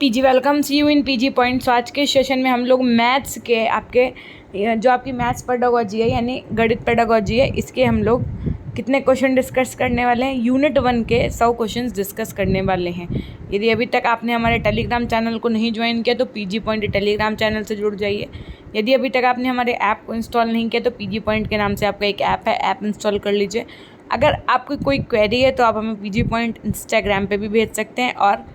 PG welcome see you in PG points. आज के session में हम लोग मैथ्स के आपकी मैथ्स पेडागोजी है यानी गणित पेडागोजी है, इसके हम लोग कितने क्वेश्चन डिस्कस करने वाले हैं। यूनिट 1 के 100 क्वेश्चन डिस्कस करने वाले हैं। यदि अभी तक आपने हमारे टेलीग्राम चैनल को नहीं ज्वाइन किया तो पीजी पॉइंट टेलीग्राम चैनल से जुड़ जाइए। यदि अभी तक आपने हमारे ऐप को इंस्टॉल नहीं किया तो पीजी पॉइंट के नाम से आपका एक ऐप है, ऐप इंस्टॉल कर लीजिए। अगर आपकी कोई क्वेरी है तो आप हमें पीजी पॉइंट इंस्टाग्राम पे भी भेज सकते हैं और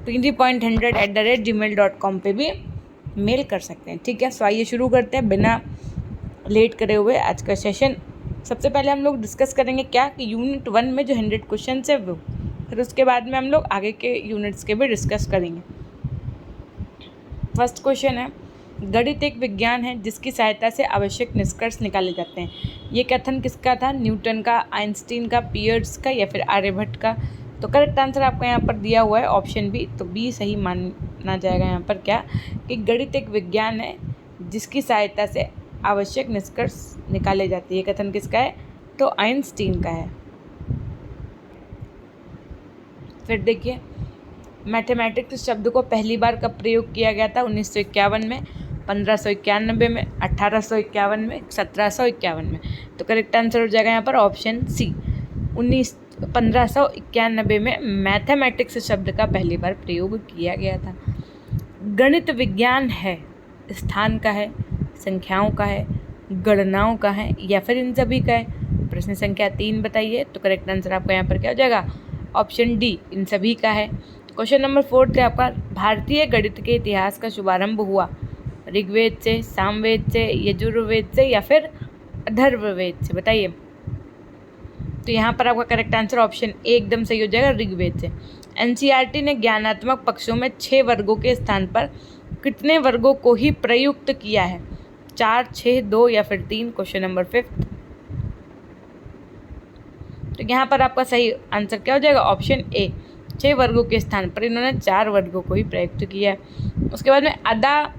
pg.100@gmail.com पे भी मेल कर सकते हैं। ठीक है, सो आइए शुरू करते हैं बिना लेट करे हुए आज का सेशन। सबसे पहले हम लोग डिस्कस करेंगे क्या कि यूनिट 1 में जो 100 क्वेश्चन है वो, फिर उसके बाद में हम लोग आगे के यूनिट्स के भी डिस्कस करेंगे। फर्स्ट क्वेश्चन है, गणित एक विज्ञान है जिसकी सहायता से आवश्यक निष्कर्ष निकाले जाते हैं। ये कथन किसका था? न्यूटन का, आइंस्टीन का, पियर्स का या फिर आर्यभट्ट का? तो करेक्ट आंसर आपका यहाँ पर दिया हुआ है ऑप्शन बी, तो बी सही माना जाएगा यहाँ पर। क्या कि गणित एक विज्ञान है जिसकी सहायता से आवश्यक निष्कर्ष निकाले जाते हैं। ये कथन किसका है? तो आइंस्टीन का है। फिर देखिए, मैथमेटिक्स शब्द को पहली बार कब प्रयोग किया गया था? 1951 में, 1591 में, 1851 में, 1751 में? तो करेक्ट आंसर हो जाएगा यहाँ पर ऑप्शन सी, 1591 में मैथमेटिक्स शब्द का पहली बार प्रयोग किया गया था। गणित विज्ञान है, स्थान का है, संख्याओं का है, गणनाओं का है या फिर इन सभी का है? प्रश्न संख्या 3 बताइए। तो करेक्ट आंसर आपका यहाँ पर क्या हो जाएगा? ऑप्शन डी, इन सभी का है। क्वेश्चन नंबर 4 थे आपका, भारतीय गणित के इतिहास का शुभारंभ हुआ ऋग्वेद से, सामवेद से, यजुर्वेद से या फिर अथर्ववेद से? बताइए। तो यहाँ पर आपका करेक्ट आंसर ऑप्शन ए एकदम सही हो जाएगा, ऋग्वेद से। एनसीईआरटी ने ज्ञानात्मक पक्षों में 6 वर्गों के स्थान पर कितने वर्गों को ही प्रयुक्त किया है? 4, 6, 2 या फिर 3? Question number 5। तो यहाँ पर आपका सही आंसर क्या हो जाएगा? ऑप्शन ए, 6 वर्गों के स्थान पर इन्होंने 4 वर्गों को ही प्रयुक्त किया है। उसके बाद में अदा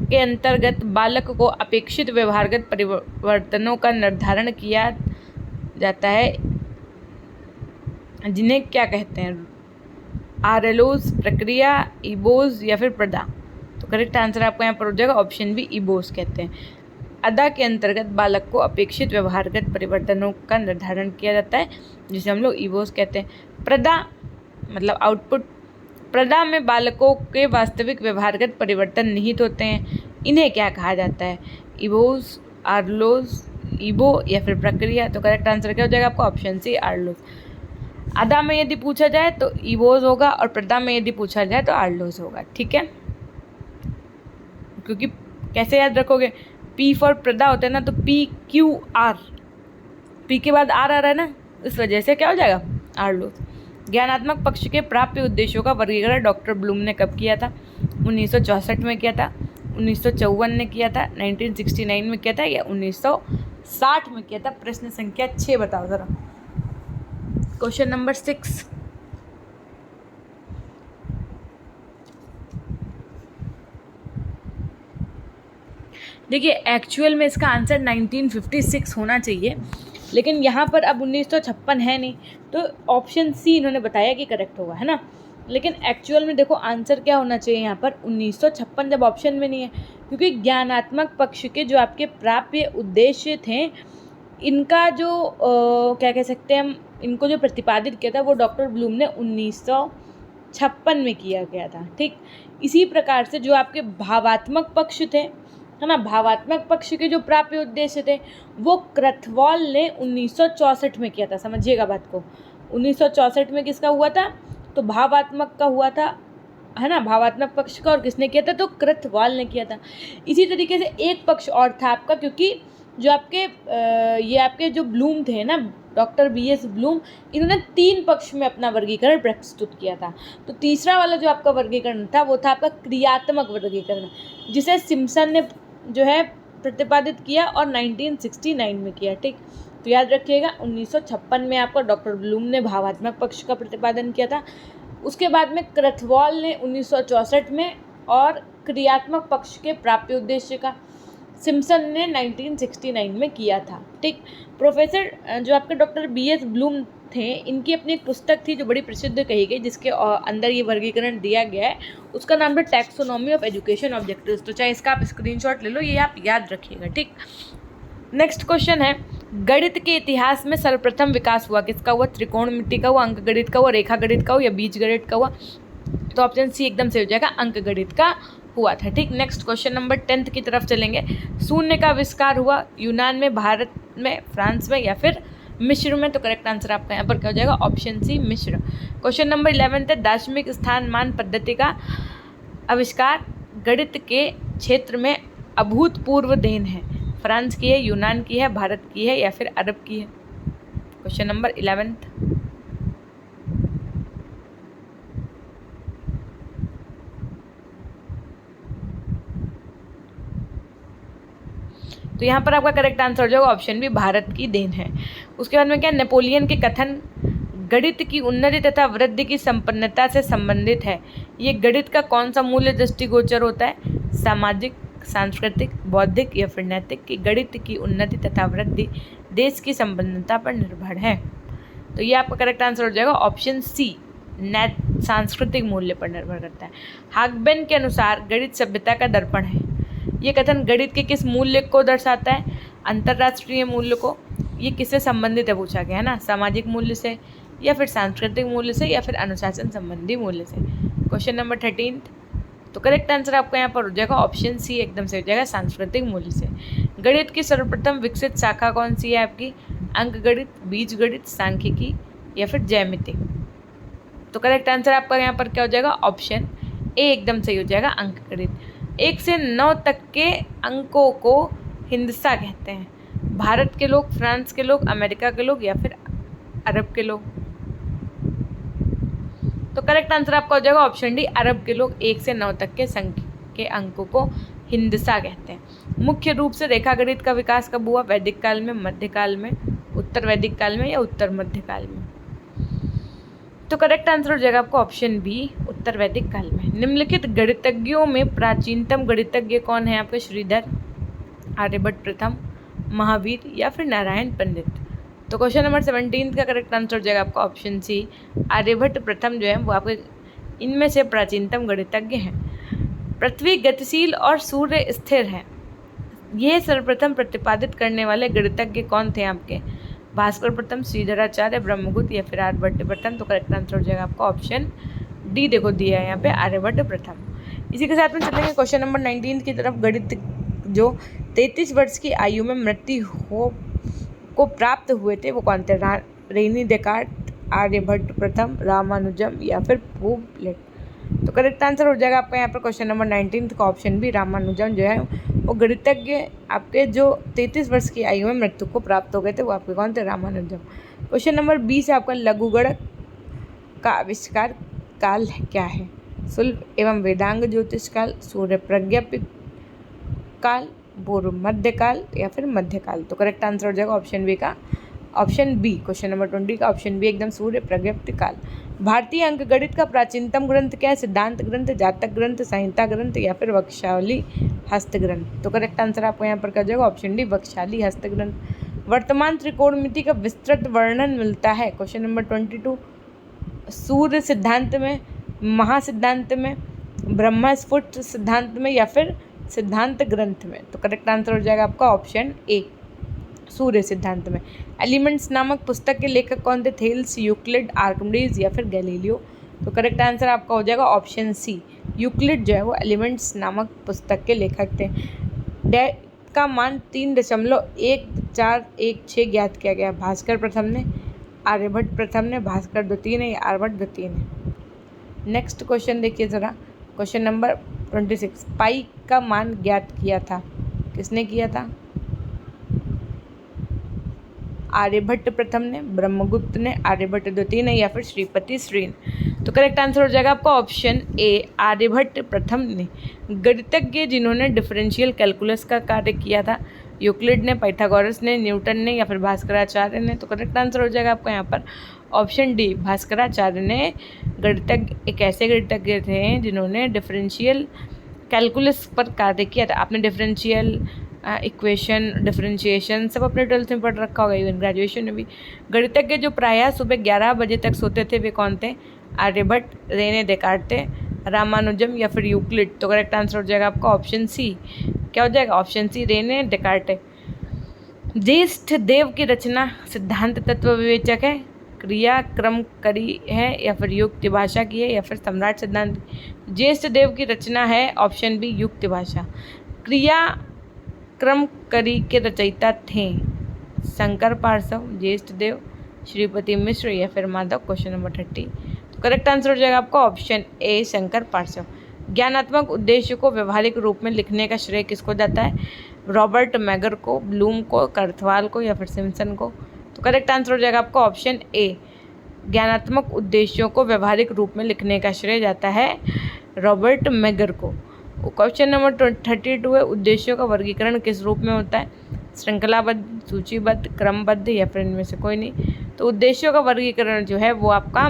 के अंतर्गत बालक को अपेक्षित व्यवहारगत परिवर्तनों का निर्धारण किया जाता है, जिन्हें क्या कहते हैं? आरएलओज, प्रक्रिया, इबोज या फिर प्रदा? तो करेक्ट आंसर आपको यहाँ पर हो जाएगा ऑप्शन बी, इबोज कहते हैं। अदा के अंतर्गत बालक को अपेक्षित व्यवहारगत परिवर्तनों का निर्धारण किया जाता है, जिसे हम लोग इबोज कहते हैं। प्रदा मतलब आउटपुट। प्रदा में बालकों के वास्तविक व्यवहारगत परिवर्तन निहित होते हैं, इन्हें क्या कहा जाता है? इबोज, आरलोज, इबो या फिर प्रक्रिया? तो करेक्ट आंसर क्या हो जाएगा आपका? ऑप्शन सी, आरलोज। अदा में यदि पूछा जाए तो इबोज होगा और प्रदा में यदि पूछा जाए तो आरलोज होगा। ठीक है, क्योंकि कैसे याद रखोगे? पी फॉर प्रदा होता है ना, तो पी क्यू आर, पी के बाद आर आ रहा है ना, इस वजह से क्या हो जाएगा? आरलोज। ज्ञानात्मक पक्ष के प्राप्य उद्देश्यों का वर्गीकरण डॉक्टर ब्लूम ने कब किया था? 1964 में किया था, 1954 में किया था, 1969 में किया था या 1960 में किया था? प्रश्न संख्या 6 बताओ जरा। क्वेश्चन नंबर 6, देखिए एक्चुअल में इसका आंसर 1956 होना चाहिए, लेकिन यहाँ पर अब 1956 है नहीं, तो ऑप्शन सी इन्होंने बताया कि करेक्ट होगा, है ना। लेकिन एक्चुअल में देखो आंसर क्या होना चाहिए यहाँ पर? 1956 जब ऑप्शन में नहीं है, क्योंकि ज्ञानात्मक पक्ष के जो आपके प्राप्य उद्देश्य थे, इनका जो क्या कह सकते हैं हम, इनको जो प्रतिपादित किया था वो डॉक्टर ब्लूम ने 1956 में किया गया था। ठीक, इसी प्रकार से जो आपके भावात्मक पक्ष थे, है ना, भावात्मक पक्ष के जो प्राप्य उद्देश्य थे वो क्रथवाल ने 1964 में किया था। समझिएगा बात को, 1964 में किसका हुआ था? तो भावात्मक का हुआ था, है ना, भावात्मक पक्ष का। और किसने किया था? तो क्रथवाल ने किया था। इसी तरीके से एक पक्ष और था आपका, क्योंकि जो आपके ये आपके जो ब्लूम थे ना, डॉक्टर BS ब्लूम, इन्होंने 3 पक्ष में अपना वर्गीकरण प्रस्तुत किया था। तो तीसरा वाला जो आपका वर्गीकरण था वो था आपका क्रियात्मक वर्गीकरण, जिसे सिम्पसन ने जो है प्रतिपादित किया और 1969 में किया। ठीक, तो याद रखिएगा 1956 में आपका डॉक्टर ब्लूम ने भावात्मक पक्ष का प्रतिपादन किया था, उसके बाद में क्रथवाल ने 1964 में, और क्रियात्मक पक्ष के प्राप्य उद्देश्य का सिम्पसन ने 1969 में किया था। ठीक, प्रोफेसर जो आपके डॉक्टर BS ब्लूम थे, इनकी अपनी एक पुस्तक थी जो बड़ी प्रसिद्ध कही गई, जिसके अंदर ये वर्गीकरण दिया गया है। उसका नाम था टैक्सोनॉमी ऑफ एजुकेशन ऑब्जेक्टिव्स। तो चाहे इसका आप स्क्रीनशॉट ले लो, ये आप याद रखिएगा, ठीक। नेक्स्ट क्वेश्चन है, गणित के इतिहास में सर्वप्रथम विकास हुआ किसका हुआ? त्रिकोणमिति का हुआ, अंक गणित का हुआ, रेखा गणित का हुआ या बीज गणित का हुआ? तो ऑप्शन सी एकदम से हो जाएगा, अंक गणित का हुआ था, ठीक। नेक्स्ट क्वेश्चन नंबर 10 की तरफ चलेंगे। शून्य का आविष्कार हुआ यूनान में, भारत में, फ्रांस में या फिर मिस्र में? तो करेक्ट आंसर आपका यहाँ पर क्या हो जाएगा? ऑप्शन सी, मिस्र। क्वेश्चन नंबर 11 है, दार्शनिक स्थान मान पद्धति का आविष्कार गणित के क्षेत्र में अभूतपूर्व देन है। फ्रांस की है, यूनान की है, भारत की है या फिर अरब की है? Question number 11। तो यहाँ पर आपका करेक्ट आंसर हो जाएगा ऑप्शन बी, भारत की देन है। उसके बाद में क्या, नेपोलियन के कथन गणित की उन्नति तथा वृद्धि की संपन्नता से संबंधित है। ये गणित का कौन सा मूल्य दृष्टिगोचर होता है? सामाजिक, सांस्कृतिक, बौद्धिक या फिर नैतिक? की गणित की उन्नति तथा वृद्धि देश की संपन्नता पर निर्भर है। तो ये आपका करेक्ट आंसर हो जाएगा ऑप्शन सी, सांस्कृतिक मूल्य पर निर्भर करता है। हागबेन के अनुसार गणित सभ्यता का दर्पण है। ये कथन गणित के किस मूल्य को दर्शाता है? अंतर्राष्ट्रीय मूल्य को। ये किससे संबंधित है पूछा गया है ना, सामाजिक मूल्य से या फिर सांस्कृतिक मूल्य से या फिर अनुशासन संबंधी मूल्य से? Question number 13। तो करेक्ट आंसर आपका यहाँ पर हो जाएगा ऑप्शन सी, एकदम से हो जाएगा सांस्कृतिक मूल्य से। गणित की सर्वप्रथम विकसित शाखा कौन सी है आपकी? अंक गणित, बीज गणित, सांख्यिकी या फिर ज्यामिति? तो करेक्ट आंसर आपका यहाँ पर क्या हो जाएगा? ऑप्शन ए एकदम सही हो जाएगा, अंक गणित। 1 से 9 तक के अंकों को हिंदसा कहते हैं। भारत के लोग, फ्रांस के लोग, अमेरिका के लोग या फिर अरब के लोग? तो करेक्ट आंसर आपका हो जाएगा ऑप्शन डी, अरब के लोग 1 से 9 तक के संख्या के अंकों को हिंदसा कहते हैं। मुख्य रूप से रेखा गणित का विकास कब हुआ? वैदिक काल में, मध्यकाल में, उत्तर वैदिक काल में या उत्तर मध्यकाल में? तो करेक्ट आंसर हो जाएगा आपको ऑप्शन बी, उत्तर वैदिक काल में। निम्नलिखित गणितज्ञों में प्राचीनतम गणितज्ञ कौन है आपके? श्रीधर, आर्यभट्ट प्रथम, महावीर या फिर नारायण पंडित? तो क्वेश्चन नंबर 17 का करेक्ट आंसर हो जाएगा आपका ऑप्शन सी, आर्यभट्ट प्रथम जो है वो आपके इनमें से प्राचीनतम गणितज्ञ हैं। पृथ्वी गतिशील और सूर्य स्थिर है, ये सर्वप्रथम प्रतिपादित करने वाले गणितज्ञ कौन थे आपके? भास्कर प्रथम, श्रीधराचार्य, ब्रह्मगुप्त या फिर आर्यभट्ट प्रथम? तो करेक्ट आंसर हो जाएगा आपका ऑप्शन डी, देखो दिया है यहाँ पे, आर्यभट्ट प्रथम। इसी के साथ में चलेंगे क्वेश्चन नंबर 19 की तरफ। गणित जो 33 वर्ष की आयु में मृत्यु को प्राप्त हुए थे वो कौन थे? रेनी डेकार्ट, आर्यभट्ट प्रथम, रामानुजम या फिर प्रूबलेट? तो करेक्ट आंसर हो जाएगा आपका यहाँ पर क्वेश्चन नंबर 19 का ऑप्शन बी, रामानुजम जो है वो गणितज्ञ आपके जो 33 वर्ष की आयु में मृत्यु को प्राप्त हो गए थे वो आपके कौन थे? रामानुजम। क्वेश्चन नंबर 20 है आपका, लघुगणक का आविष्कार काल क्या है? सुलभ एवं वेदांग ज्योतिष काल, सूर्य प्रज्ञप्ति काल, पूर्व मध्यकाल या फिर मध्यकाल? तो करेक्ट आंसर हो जाएगा ऑप्शन बी का, ऑप्शन बी, क्वेश्चन नंबर 20 का ऑप्शन बी एकदम, सूर्य प्रज्ञप्ति काल। भारतीय अंक गणित का प्राचीनतम ग्रंथ क्या है? सिद्धांत ग्रंथ, जातक ग्रंथ, संहिता ग्रंथ या फिर वक्षाली हस्त ग्रंथ? तो करेक्ट आंसर आपको यहाँ पर क्या हो जाएगा? ऑप्शन डी, वक्षाली हस्त ग्रंथ। वर्तमान त्रिकोणमिति का विस्तृत वर्णन मिलता है? क्वेश्चन नंबर 22, सूर्य सिद्धांत में, महासिद्धांत में, ब्रह्मस्फुट सिद्धांत में या फिर सिद्धांत ग्रंथ में? तो करेक्ट आंसर हो जाएगा आपका ऑप्शन ए, सूर्य सिद्धांत में। एलिमेंट्स नामक पुस्तक के लेखक कौन थे? थेल्स, यूक्लिड, आर्किमिडीज या फिर गैलीलियो? तो करेक्ट आंसर आपका हो जाएगा ऑप्शन सी, यूक्लिड जो है वो एलिमेंट्स नामक पुस्तक के लेखक थे। डे का मान 3.1416 ज्ञात किया गया। भास्कर प्रथम ने, आर्यभट्ट प्रथम ने, भास्कर द्वितीय ने या आर्यभट्ट द्वितीय ने? नेक्स्ट क्वेश्चन देखिए ज़रा, क्वेश्चन नंबर 26, पाई का मान ज्ञात किया था, किसने किया था? आर्यभट्ट प्रथम ने, ब्रह्मगुप्त ने, आर्यभट्ट द्वितीय ने या फिर श्रीपति श्री ने? तो करेक्ट आंसर हो जाएगा आपका ऑप्शन ए, आर्यभट्ट प्रथम ने। गणितज्ञ जिन्होंने डिफरेंशियल कैलकुलस का कार्य किया था, यूक्लिड ने, पाइथागोरस ने, न्यूटन ने या फिर भास्कराचार्य ने? तो करेक्ट आंसर हो जाएगा आपका यहाँ पर ऑप्शन डी, भास्कराचार्य ने। गणितज्ञ एक ऐसे गणितज्ञ थे जिन्होंने डिफरेंशियल कैलकुलस पर कार्य किया था। आपने डिफरेंशियल इक्वेशन, डिफरेंशिएशन सब अपने 12th में पढ़ रखा होगा, इवन ग्रेजुएशन में भी। गणितज्ञ जो प्रायः सुबह 11 बजे तक सोते थे वे कौन थे? आर्यभट्ट, रेने देकार्ते, रामानुजम या फिर यूक्लिड। तो करेक्ट आंसर हो जाएगा आपका ऑप्शन सी। क्या हो जाएगा? Option C, Rene Descartes. ज्येष्ठ देव की रचना सिद्धांत तत्व विवेचक है, क्रिया क्रम करी है या फिर युक्ति भाषा की है या फिर सम्राट सिद्धांत। ज्येष्ठ देव की रचना है ऑप्शन बी, युक्ति भाषा। क्रिया क्रम करी के रचयिता थे शंकर पार्श्व, ज्येष्ठ देव, श्रीपति मिश्र या फिर माधव। Question number 30। तो करेक्ट आंसर हो जाएगा आपका ऑप्शन ए, शंकर पार्श्व। ज्ञानात्मक उद्देश्य को व्यवहारिक रूप में लिखने का श्रेय किसको जाता है? रॉबर्ट मैगर को, ब्लूम को, कर्थवाल को या फिर सिम्पसन को। तो करेक्ट आंसर हो जाएगा आपका ऑप्शन ए, ज्ञानात्मक उद्देश्यों को व्यवहारिक रूप में लिखने का श्रेय जाता है रॉबर्ट मैगर को। क्वेश्चन नंबर 32 है, उद्देश्यों का वर्गीकरण किस रूप में होता है? श्रृंखलाबद्ध, सूचीबद्ध, क्रमबद्ध या फिर इनमें से कोई नहीं। तो उद्देश्यों का वर्गीकरण जो है वो आपका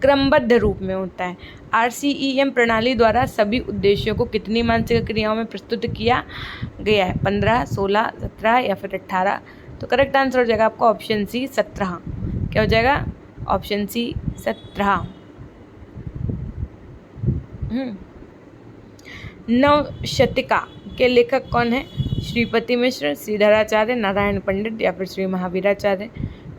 क्रमबद्ध रूप में होता है। RCEM प्रणाली द्वारा सभी उद्देश्यों को कितनी मानसिक क्रियाओं में प्रस्तुत किया गया है? 15, 16, 17 या फिर 18। तो करेक्ट आंसर हो जाएगा आपका ऑप्शन सी, 17। क्या हो जाएगा? ऑप्शन सी, 17। नवशतिका के लेखक कौन है? श्रीपति मिश्र, श्रीधराचार्य, नारायण पंडित या फिर श्री महावीराचार्य।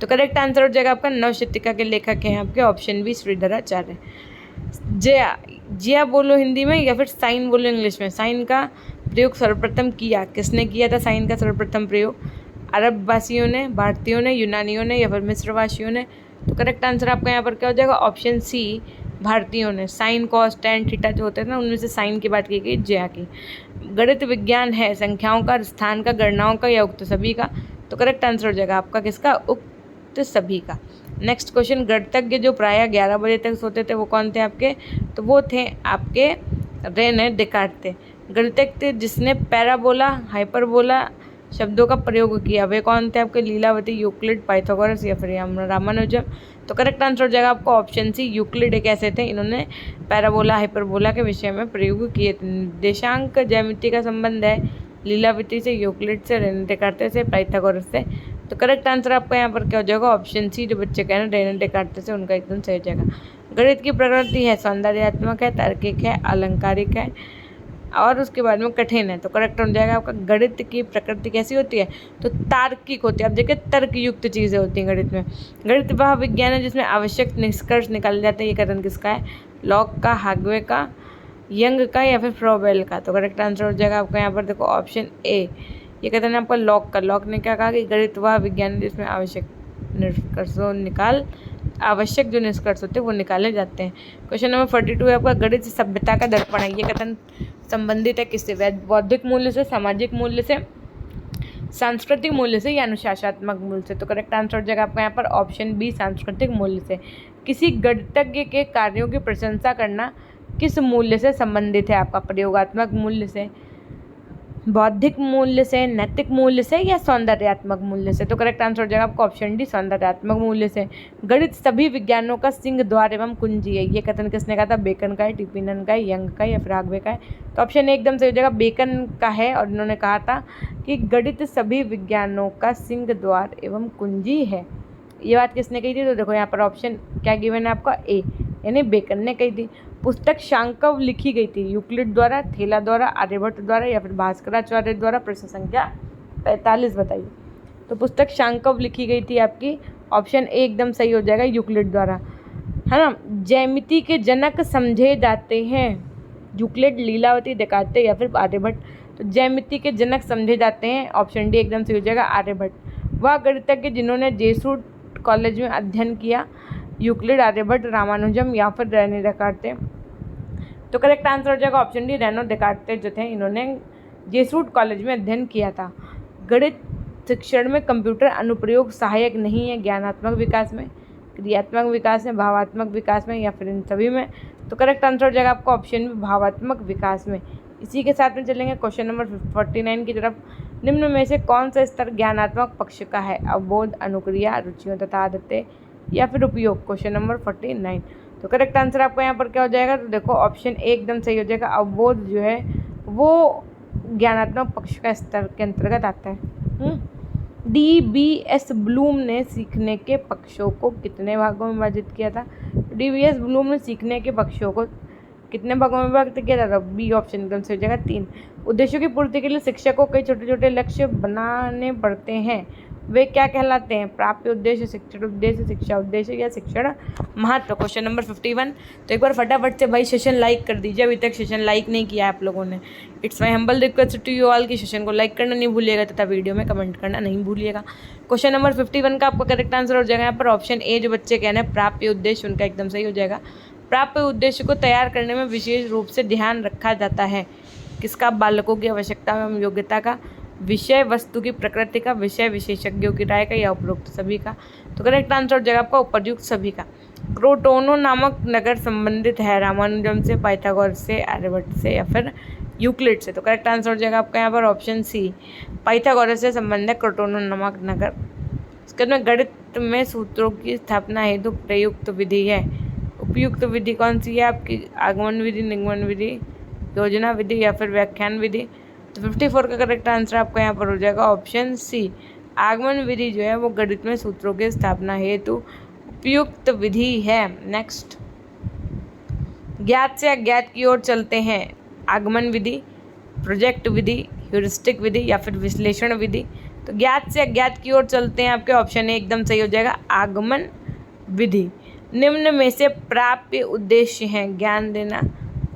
तो करेक्ट आंसर हो जाएगा आपका नवशतिका के लेखक हैं आपके ऑप्शन बी, श्रीधराचार्य। जया, जिया बोलो हिंदी में या फिर साइन बोलो इंग्लिश में। साइन का प्रयोग सर्वप्रथम किया किसने किया था? साइन का सर्वप्रथम प्रयोग अरब वासियों ने, भारतीयों ने, यूनानियों ने या फिर मिस्रवासियों ने। तो करेक्ट आंसर आपका यहाँ पर क्या हो जाएगा? ऑप्शन सी, भारतीयों ने। साइन, कॉस, टैन, थीटा जो होते हैं ना, उनमें से साइन की बात की गई जया की। गणित विज्ञान है संख्याओं का, स्थान का, गणनाओं का या उक्त सभी का। तो करेक्ट आंसर हो जाएगा आपका किसका? उक्त सभी का। नेक्स्ट क्वेश्चन, गणितज्ञ जो प्रायः 11 बजे तक सोते थे वो कौन थे आपके? तो वो थे आपके रेने देकार्ते। गणितज्ञ जिसने पैराबोला, हाइपरबोला शब्दों का प्रयोग किया वे कौन थे आपके? लीलावती, यूक्लिड, पाइथागोरस या फिर रामानुजम। तो करेक्ट आंसर हो जाएगा आपका ऑप्शन सी, यूक्लिड एक ऐसे थे इन्होंने पैराबोला, हाइपरबोला के विषय में प्रयोग किए थे। निर्देशांक ज्यामिति का संबंध है लीलावती से, यूक्लिड से, रेने देकार्ते से, पाइथागोरस से। तो करेक्ट आंसर आपका यहाँ पर क्या हो जाएगा? ऑप्शन सी, जो बच्चे कह रहे हैं रेने देकार्ते से, उनका एकदम सही हो जाएगा। गणित की प्रकृति है सौंदर्यात्मक है, तार्किक है, अलंकारिक है और उसके बाद में कठिन है। तो करेक्ट हो जाएगा आपका गणित की प्रकृति कैसी होती है? तो तार्किक होती है। अब देखिए तर्कयुक्त चीज़ें होती हैं गणित में। गणित वह विज्ञान है जिसमें आवश्यक निष्कर्ष निकाले जाते हैं। ये कथन किसका है? लॉक का, हार्वे का, यंग का या फिर फ्रोबेल का। तो करेक्ट आंसर हो जाएगा आपका यहाँ पर देखो ऑप्शन ए, ये कहते हैं आपका लॉक का। लॉक ने क्या कहा कि गणित वह विज्ञान है जिसमें आवश्यक जो निष्कर्ष होते हैं वो निकाले जाते हैं। क्वेश्चन नंबर 42 है आपका, गणित सभ्यता का दर्पण है। ये कथन संबंधित है किससे? बौद्धिक मूल्य से, सामाजिक मूल्य से, सांस्कृतिक मूल्य से या अनुशासनात्मक मूल्य से। तो करेक्ट आंसर हो जाएगा आपका यहाँ पर ऑप्शन बी, सांस्कृतिक मूल्य से। किसी गणितज्ञ के कार्यों की प्रशंसा करना किस मूल्य से संबंधित है आपका? प्रयोगात्मक मूल्य से, बौद्धिक मूल्य से, नैतिक मूल्य से या सौंदर्यात्मक मूल्य से। तो करेक्ट आंसर हो जाएगा आपका ऑप्शन डी, सौंदर्यात्मक मूल्य से। गणित सभी विज्ञानों का सिंह द्वार एवं कुंजी है। ये कथन किसने कहा था? बेकन का है, टिपिनन का है, यंग का है या फिर हार्वे का है। तो ऑप्शन एकदम सही हो जाएगा, बेकन का है। और इन्होंने कहा था कि गणित सभी विज्ञानों का सिंह द्वार एवं कुंजी है। ये बात किसने कही थी? तो देखो यहाँ पर ऑप्शन क्या गिवन है आपका? ए, यानी बेकन ने कही थी। पुस्तक शांकव लिखी गई थी यूक्लिड द्वारा, थेला द्वारा, आर्यभट्ट द्वारा या फिर भास्कराचार्य द्वारा। प्रश्न संख्या 45 बताइए। तो पुस्तक शांकव लिखी गई थी आपकी, ऑप्शन ए एकदम सही हो जाएगा, यूक्लिड द्वारा, है ना। ज्यामिति के जनक समझे जाते हैं यूक्लिड, लीलावती, देकार्ते या फिर आर्यभट्ट। तो ज्यामिति के जनक समझे जाते हैं, ऑप्शन डी एकदम सही हो जाएगा, आर्यभट्ट। वह गणितज्ञ जिन्होंने जेसूट कॉलेज में अध्ययन किया, यूक्लिड, आर्यभट्ट, रामानुजम या फिर रेने देकार्ते। तो करेक्ट आंसर हो जाएगा ऑप्शन डी, रेने देकार्ते जो थे इन्होंने जेसूट कॉलेज में अध्ययन किया था। गणित शिक्षण में कंप्यूटर अनुप्रयोग सहायक नहीं है ज्ञानात्मक विकास में, क्रियात्मक विकास में, भावात्मक विकास में या फिर इन सभी में। तो करेक्ट आंसर हो जाएगा आपका ऑप्शन बी, भावात्मक विकास में। इसी के साथ में चलेंगे क्वेश्चन नंबर 49 की तरफ। निम्न में से कौन सा स्तर ज्ञानात्मक पक्ष का है? अवबोध, अनुक्रिया, रुचियों तथा आदतें या फिर उपयोग। Question number 49। तो करेक्ट आंसर आपका यहाँ पर क्या हो जाएगा? तो देखो ऑप्शन ए एकदम सही हो जाएगा, अवबोध जो है वो ज्ञानात्मक पक्ष का स्तर के अंतर्गत आता है। DBS ब्लूम ने सीखने के पक्षों को कितने भागों में विभाजित किया था? DBS ब्लूम ने सीखने के पक्षों को कितने भागों में विभाजित किया था? बी ऑप्शन एकदम सही हो जाएगा 3। उद्देश्यों की पूर्ति के लिए शिक्षक को कई छोटे छोटे लक्ष्य बनाने पड़ते हैं, वे क्या कहलाते हैं? प्राप्य उद्देश्य, शिक्षण उद्देश्य, शिक्षा उद्देश्य या शिक्षण महत्व। Question number 51। तो एक बार फटाफट से भाई सेशन लाइक कर दीजिए, अभी तक सेशन लाइक नहीं किया आप लोगों ने। It's my humble request to you all कि सेशन को लाइक करना नहीं भूलिएगा तथा वीडियो में कमेंट करना नहीं भूलिएगा। क्वेश्चन नंबर 51 का आपका करेक्ट आंसर हो जाएगा यहाँ पर ऑप्शन ए, जो बच्चे कहना है प्राप्य उद्देश्य, उनका एकदम सही हो जाएगा। प्राप्य उद्देश्य को तैयार करने में विशेष रूप से ध्यान रखा जाता है किसका? बालकों की आवश्यकता एवं योग्यता का, विषय वस्तु की प्रकृति का, विषय विशेषज्ञों की राय का या उपरोक्त सभी का। तो करेक्ट आंसर हो जाएगा आपका उपयुक्त सभी का। क्रोटोनो नामक नगर संबंधित है रामानुजम से, पाइथागोरस से, आर्यभट्ट से या फिर यूक्लिड से। तो करेक्ट आंसर हो जाएगा आपका यहाँ पर ऑप्शन सी, पाइथागोरस से संबंध है क्रोटोनो नामक नगर। इसके बाद गणित में सूत्रों की स्थापना हेतु प्रयुक्त विधि है। उपयुक्त विधि कौन सी है आपकी? आगमन विधि, निगमन विधि, योजना विधि या फिर व्याख्यान विधि। तो 54 का करेक्ट आंसर आपका यहाँ पर हो जाएगा ऑप्शन सी, आगमन विधि जो है वो गणित में सूत्रों की स्थापना हेतु उपयुक्त विधि है। नेक्स्ट, ज्ञात से अज्ञात की ओर चलते हैं, आगमन विधि, प्रोजेक्ट विधि, ह्यूरिस्टिक विधि या फिर विश्लेषण विधि। तो ज्ञात से अज्ञात की ओर चलते हैं आपके ऑप्शन ए एकदम सही हो जाएगा, आगमन विधि। निम्न में से प्राप्य उद्देश्य हैं ज्ञान देना,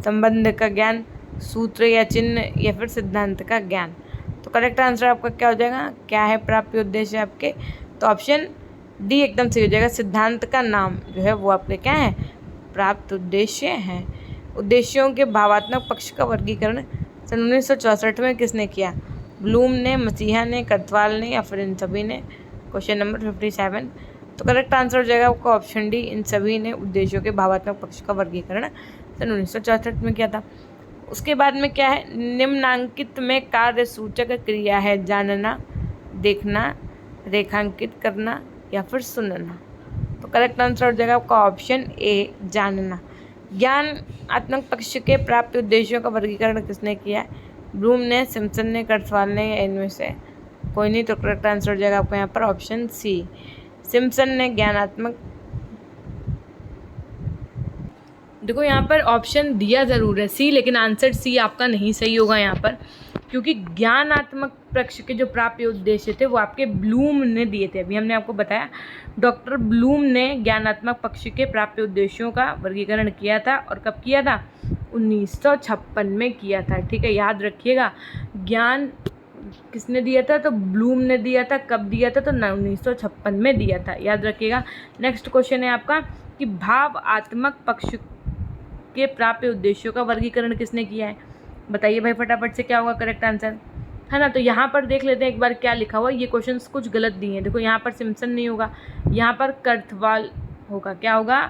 संबंध का ज्ञान, सूत्र या चिन्ह या फिर सिद्धांत का ज्ञान। तो करेक्ट आंसर आपका क्या हो जाएगा? क्या है प्राप्य उद्देश्य आपके? तो ऑप्शन डी एकदम सही हो जाएगा, सिद्धांत का नाम जो है वो आपके क्या है? प्राप्त उद्देश्य हैं। उद्देश्यों के भावात्मक पक्ष का वर्गीकरण सन 1964 में किसने किया? ब्लूम ने, मसीहा ने, करथवाल ने या फिर इन सभी ने। Question number 57। तो करेक्ट आंसर हो जाएगा आपका ऑप्शन डी, इन सभी ने उद्देश्यों के भावात्मक पक्ष का वर्गीकरण सन 1964 में किया था। उसके बाद में क्या है? निम्नांकित में कार्य सूचक क्रिया है जानना, देखना, रेखांकित करना या फिर सुनना। तो करेक्ट आंसर हो जाएगा आपका ऑप्शन ए, जानना। ज्ञानात्मक पक्ष के प्राप्त उद्देश्यों का वर्गीकरण किसने किया है? ब्लूम ने, सिम्पसन ने, करथवाल ने या इनमें से कोई नहीं। तो करेक्ट आंसर हो जाएगा आपका यहाँ पर ऑप्शन सी, सिम्पसन ने ज्ञानात्मक। देखो यहाँ पर ऑप्शन दिया ज़रूर है सी, लेकिन आंसर सी आपका नहीं सही होगा यहाँ पर, क्योंकि ज्ञानात्मक पक्ष के जो प्राप्य उद्देश्य थे वो आपके ब्लूम ने दिए थे। अभी हमने आपको बताया डॉक्टर ब्लूम ने ज्ञानात्मक पक्ष के प्राप्य उद्देश्यों का वर्गीकरण किया था, और कब किया था? 1956 में किया था। ठीक है, याद रखिएगा। ज्ञान किसने दिया था? तो ब्लूम ने दिया था। कब दिया था? तो 1956 में दिया था, याद रखिएगा। नेक्स्ट क्वेश्चन है आपका कि भावात्मक पक्ष के प्राप्य उद्देश्यों का वर्गीकरण किसने किया है? बताइए भाई फटाफट से, क्या होगा करेक्ट आंसर, है ना? तो यहाँ पर देख लेते हैं एक बार क्या लिखा हुआ है। ये क्वेश्चंस कुछ गलत दिए हैं। देखो यहाँ पर सिम्पसन नहीं होगा, यहाँ पर करथवाल होगा। क्या होगा?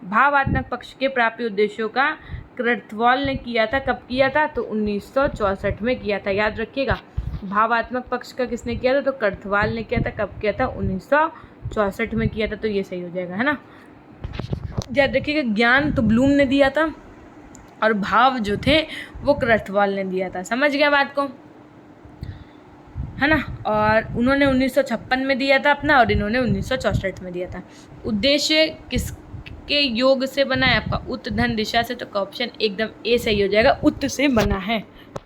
भावात्मक पक्ष के प्राप्य उद्देश्यों का करथवाल ने किया था। कब किया था? तो 1964 में किया था, याद रखिएगा। भावात्मक पक्ष का किसने किया था? तो करथवाल ने किया था। कब किया था? 1964 में किया था। तो ये सही हो जाएगा, है ना? याद रखिएगा, ज्ञान तो ब्लूम ने दिया था और भाव जो थे वो करथवाल ने दिया था। समझ गया बात को, है ना? और उन्होंने 1956 में दिया था अपना, और इन्होंने 1964 में दिया था। उद्देश्य किसके योग से बना है आपका? उत धन दिशा से। तो ऑप्शन एकदम ए सही हो जाएगा, उत से बना है।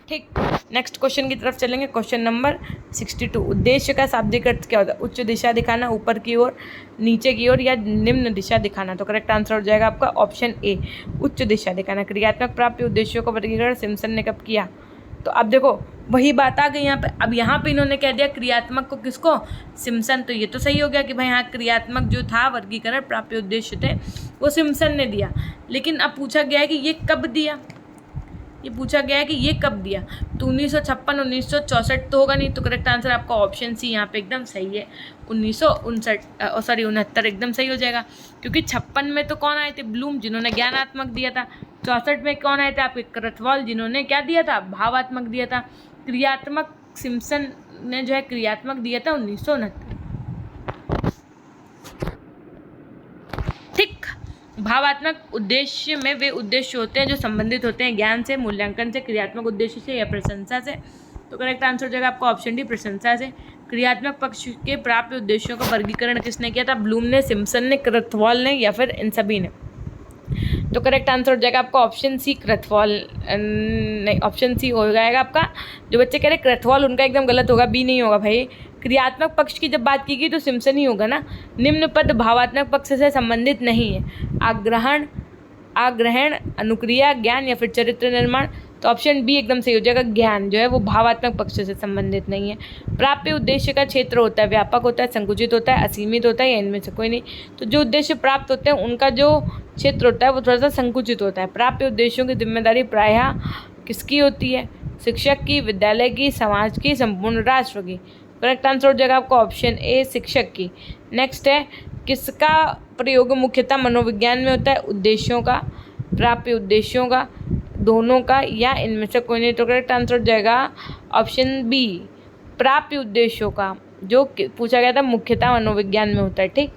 ठीक, नेक्स्ट क्वेश्चन की तरफ चलेंगे। Question number 62। उद्देश्य का शाब्दिक अर्थ क्या होता है? उच्च दिशा दिखाना, ऊपर की ओर, नीचे की ओर या निम्न दिशा दिखाना। तो करेक्ट आंसर हो जाएगा आपका ऑप्शन ए, उच्च दिशा दिखाना। क्रियात्मक प्राप्य उद्देश्यों का वर्गीकरण सिम्पसन ने कब किया? तो अब देखो वही बात आ गई यहाँ पे। अब यहाँ पे इन्होंने कह दिया क्रियात्मक को किसको? सिम्पसन। तो ये तो सही हो गया कि भाई हाँ, क्रियात्मक जो था वर्गीकरण प्राप्य उद्देश्य थे वो सिम्पसन ने दिया। लेकिन अब पूछा गया है कि ये कब दिया, ये पूछा गया है कि ये कब दिया। तो 1956 1964 तो होगा नहीं। तो करेक्ट आंसर आपका ऑप्शन सी यहाँ पे एकदम सही है, 1969 एकदम सही हो जाएगा। क्योंकि 56 में तो कौन आए थे? ब्लूम, जिन्होंने ज्ञानात्मक दिया था। 64 में कौन आए थे? आपके करथवाल, जिन्होंने क्या दिया था? भावात्मक दिया था। क्रियात्मक सिम्पसन ने जो है क्रियात्मक दिया था 1969। ठीक, भावात्मक उद्देश्य में वे उद्देश्य होते हैं जो संबंधित होते हैं ज्ञान से, मूल्यांकन से, क्रियात्मक उद्देश्य से या प्रशंसा से। तो करेक्ट आंसर हो जाएगा आपका ऑप्शन डी, प्रशंसा से। क्रियात्मक पक्ष के प्राप्त उद्देश्यों का वर्गीकरण किसने किया था? ब्लूम ने, सिम्पसन ने, क्रथवाल ने या फिर इन सभी ने? तो करेक्ट आंसर हो जाएगा आपका ऑप्शन सी, क्रथवाल। नहीं, ऑप्शन सी हो जाएगा आपका। जो बच्चे कह रहे क्रथवाल, उनका एकदम गलत होगा, बी नहीं होगा भाई। क्रियात्मक पक्ष की जब बात की गई तो सिम्पसन ही होगा ना। निम्न पद भावात्मक पक्ष से संबंधित नहीं है। आग्रहण, अनुक्रिया, ज्ञान या फिर चरित्र निर्माण? तो ऑप्शन बी एकदम सही हो जाएगा। ज्ञान जो है वो भावात्मक पक्ष से संबंधित नहीं है। प्राप्य उद्देश्य का क्षेत्र होता है, व्यापक होता है, संकुचित होता है, असीमित होता है या इनमें से कोई नहीं? तो जो उद्देश्य प्राप्त होते हैं उनका जो क्षेत्र होता है वो थोड़ा सा संकुचित होता है। प्राप्य उद्देश्यों की जिम्मेदारी प्रायः किसकी होती है? शिक्षक की, विद्यालय की, समाज की, संपूर्ण राष्ट्र की? करेक्ट आंसर हो जाएगा आपका ऑप्शन ए, शिक्षक की। नेक्स्ट है, किसका प्रयोग मुख्यतः मनोविज्ञान में होता है? उद्देश्यों का, प्राप्य उद्देश्यों का, दोनों का या इनमें से कोई नहीं? तो करेक्ट आंसर हो जाएगा ऑप्शन बी, प्राप्य उद्देश्यों का, जो पूछा गया था मुख्यतः मनोविज्ञान में होता है। ठीक,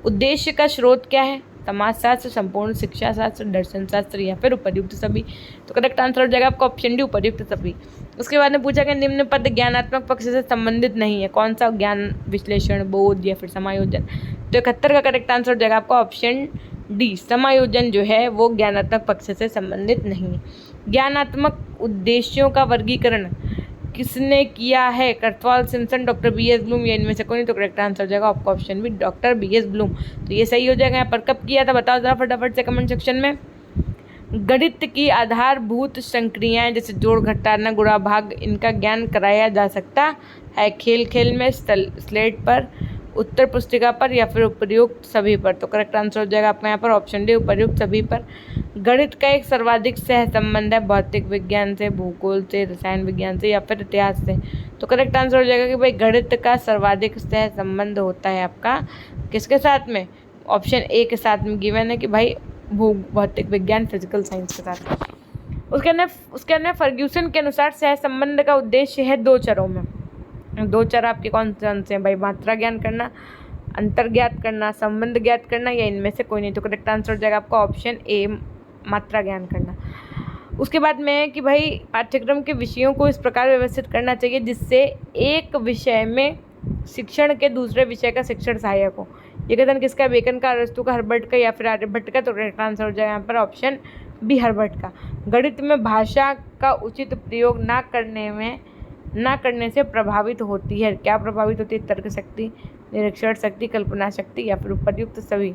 उद्देश्य का स्रोत क्या है? समाजशास्त्र, संपूर्ण शिक्षा शास्त्र, दर्शन शास्त्र या फिर उपर्युक्त सभी? तो करेक्ट आंसर हो जाएगा आपका ऑप्शन डी, उपर्युक्त सभी। उसके बाद में पूछा गया निम्न पद ज्ञानात्मक पक्ष से संबंधित नहीं है, कौन सा? ज्ञान विश्लेषण, बोध या फिर समायोजन? तो 71 का करेक्ट आंसर हो जाएगा आपका ऑप्शन डी, समायोजन जो है वो ज्ञानात्मक पक्ष से संबंधित नहीं है। ज्ञानात्मक उद्देश्यों का वर्गीकरण किसने किया है? क्रथवाल, सिम्पसन, डॉक्टर बी.एस. ब्लूम या इनमें से कोई नहीं? तो करेक्ट आंसर हो जाएगा आपका option B, doctor B S. Bloom. तो ये सही हो जाएगा। यहाँ पर कब किया था बताओ जरा फटाफट से कमेंट सेक्शन में। गणित की आधारभूत संक्रियाएं जैसे जोड़, घटाना, गुणा, भाग, इनका ज्ञान कराया जा सकता है खेल खेल में, स्लेट पर, उत्तर पुस्तिका पर या फिर उपयुक्त सभी पर? तो करेक्ट आंसर हो जाएगा आपका यहाँ पर ऑप्शन डी, उपयुक्त सभी पर। गणित का एक सर्वाधिक सह संबंध है भौतिक विज्ञान से, भूगोल से, रसायन विज्ञान से या फिर इतिहास से? तो करेक्ट आंसर हो जाएगा कि भाई गणित का सर्वाधिक सह संबंध होता है आपका किसके साथ में? ऑप्शन ए के साथ में गिवन है कि भाई भौतिक विज्ञान, फिजिकल साइंस के साथ। उसके अंदर फर्ग्यूसन के अनुसार सह संबंध का उद्देश्य है दो चरों में। दो चर आपके कौन से हैं भाई? मात्रा ज्ञान करना, अंतर ज्ञात करना, संबंध ज्ञात करना या इनमें से कोई नहीं? तो करेक्ट आंसर हो जाएगा आपका ऑप्शन ए, मात्रा ज्ञान करना। उसके बाद में कि भाई पाठ्यक्रम के विषयों को इस प्रकार व्यवस्थित करना चाहिए जिससे एक विषय में शिक्षण के दूसरे विषय का शिक्षण सहायक हो। ये कथन किसका? बेकन का, अरस्तू का, हर्बर्ट का या फिर आर्यभट्ट का? तो करेक्ट आंसर हो जाएगा यहाँ पर ऑप्शन बी, हर्बर्ट का। गणित में भाषा का उचित प्रयोग ना करने से प्रभावित होती है, क्या प्रभावित होती है? तर्क शक्ति, निरीक्षण शक्ति, कल्पना शक्ति या फिर उपर्युक्त सभी?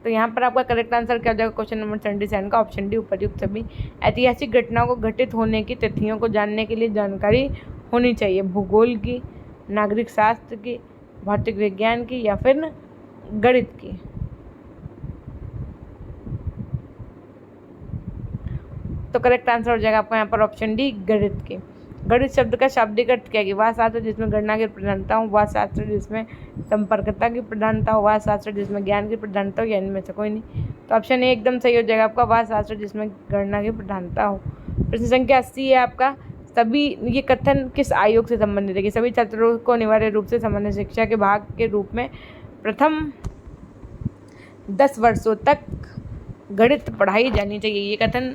तो यहाँ पर आपका करेक्ट आंसर क्या हो जाएगा क्वेश्चन नंबर 77 का ऑप्शन डी, उपर्युक्त सभी। ऐतिहासिक घटनाओं को घटित होने की तिथियों को जानने के लिए जानकारी होनी चाहिए, भूगोल की, नागरिक शास्त्र की, भौतिक विज्ञान की या फिर गणित की? तो करेक्ट आंसर हो जाएगा आपका यहाँ पर ऑप्शन डी, गणित की। गणित शब्द का शाब्दिक अर्थ क्या है? वह शास्त्र जिसमें गणना की प्रधानता हो, वह शास्त्र जिसमें संपर्कता की प्रधानता हो, वह शास्त्र जिसमें ज्ञान की प्रधानता हो या इनमें से कोई नहीं? तो ऑप्शन ए एकदम सही हो जाएगा आपका, वह शास्त्र जिसमें गणना की प्रधानता हो। प्रश्न संख्या 80 है आपका। सभी ये कथन किस आयोग से संबंधित है? कि सभी छात्रों को अनिवार्य रूप से सामान्य शिक्षा के भाग के रूप में प्रथम 10 वर्षों तक गणित पढ़ाई जानी चाहिए। ये कथन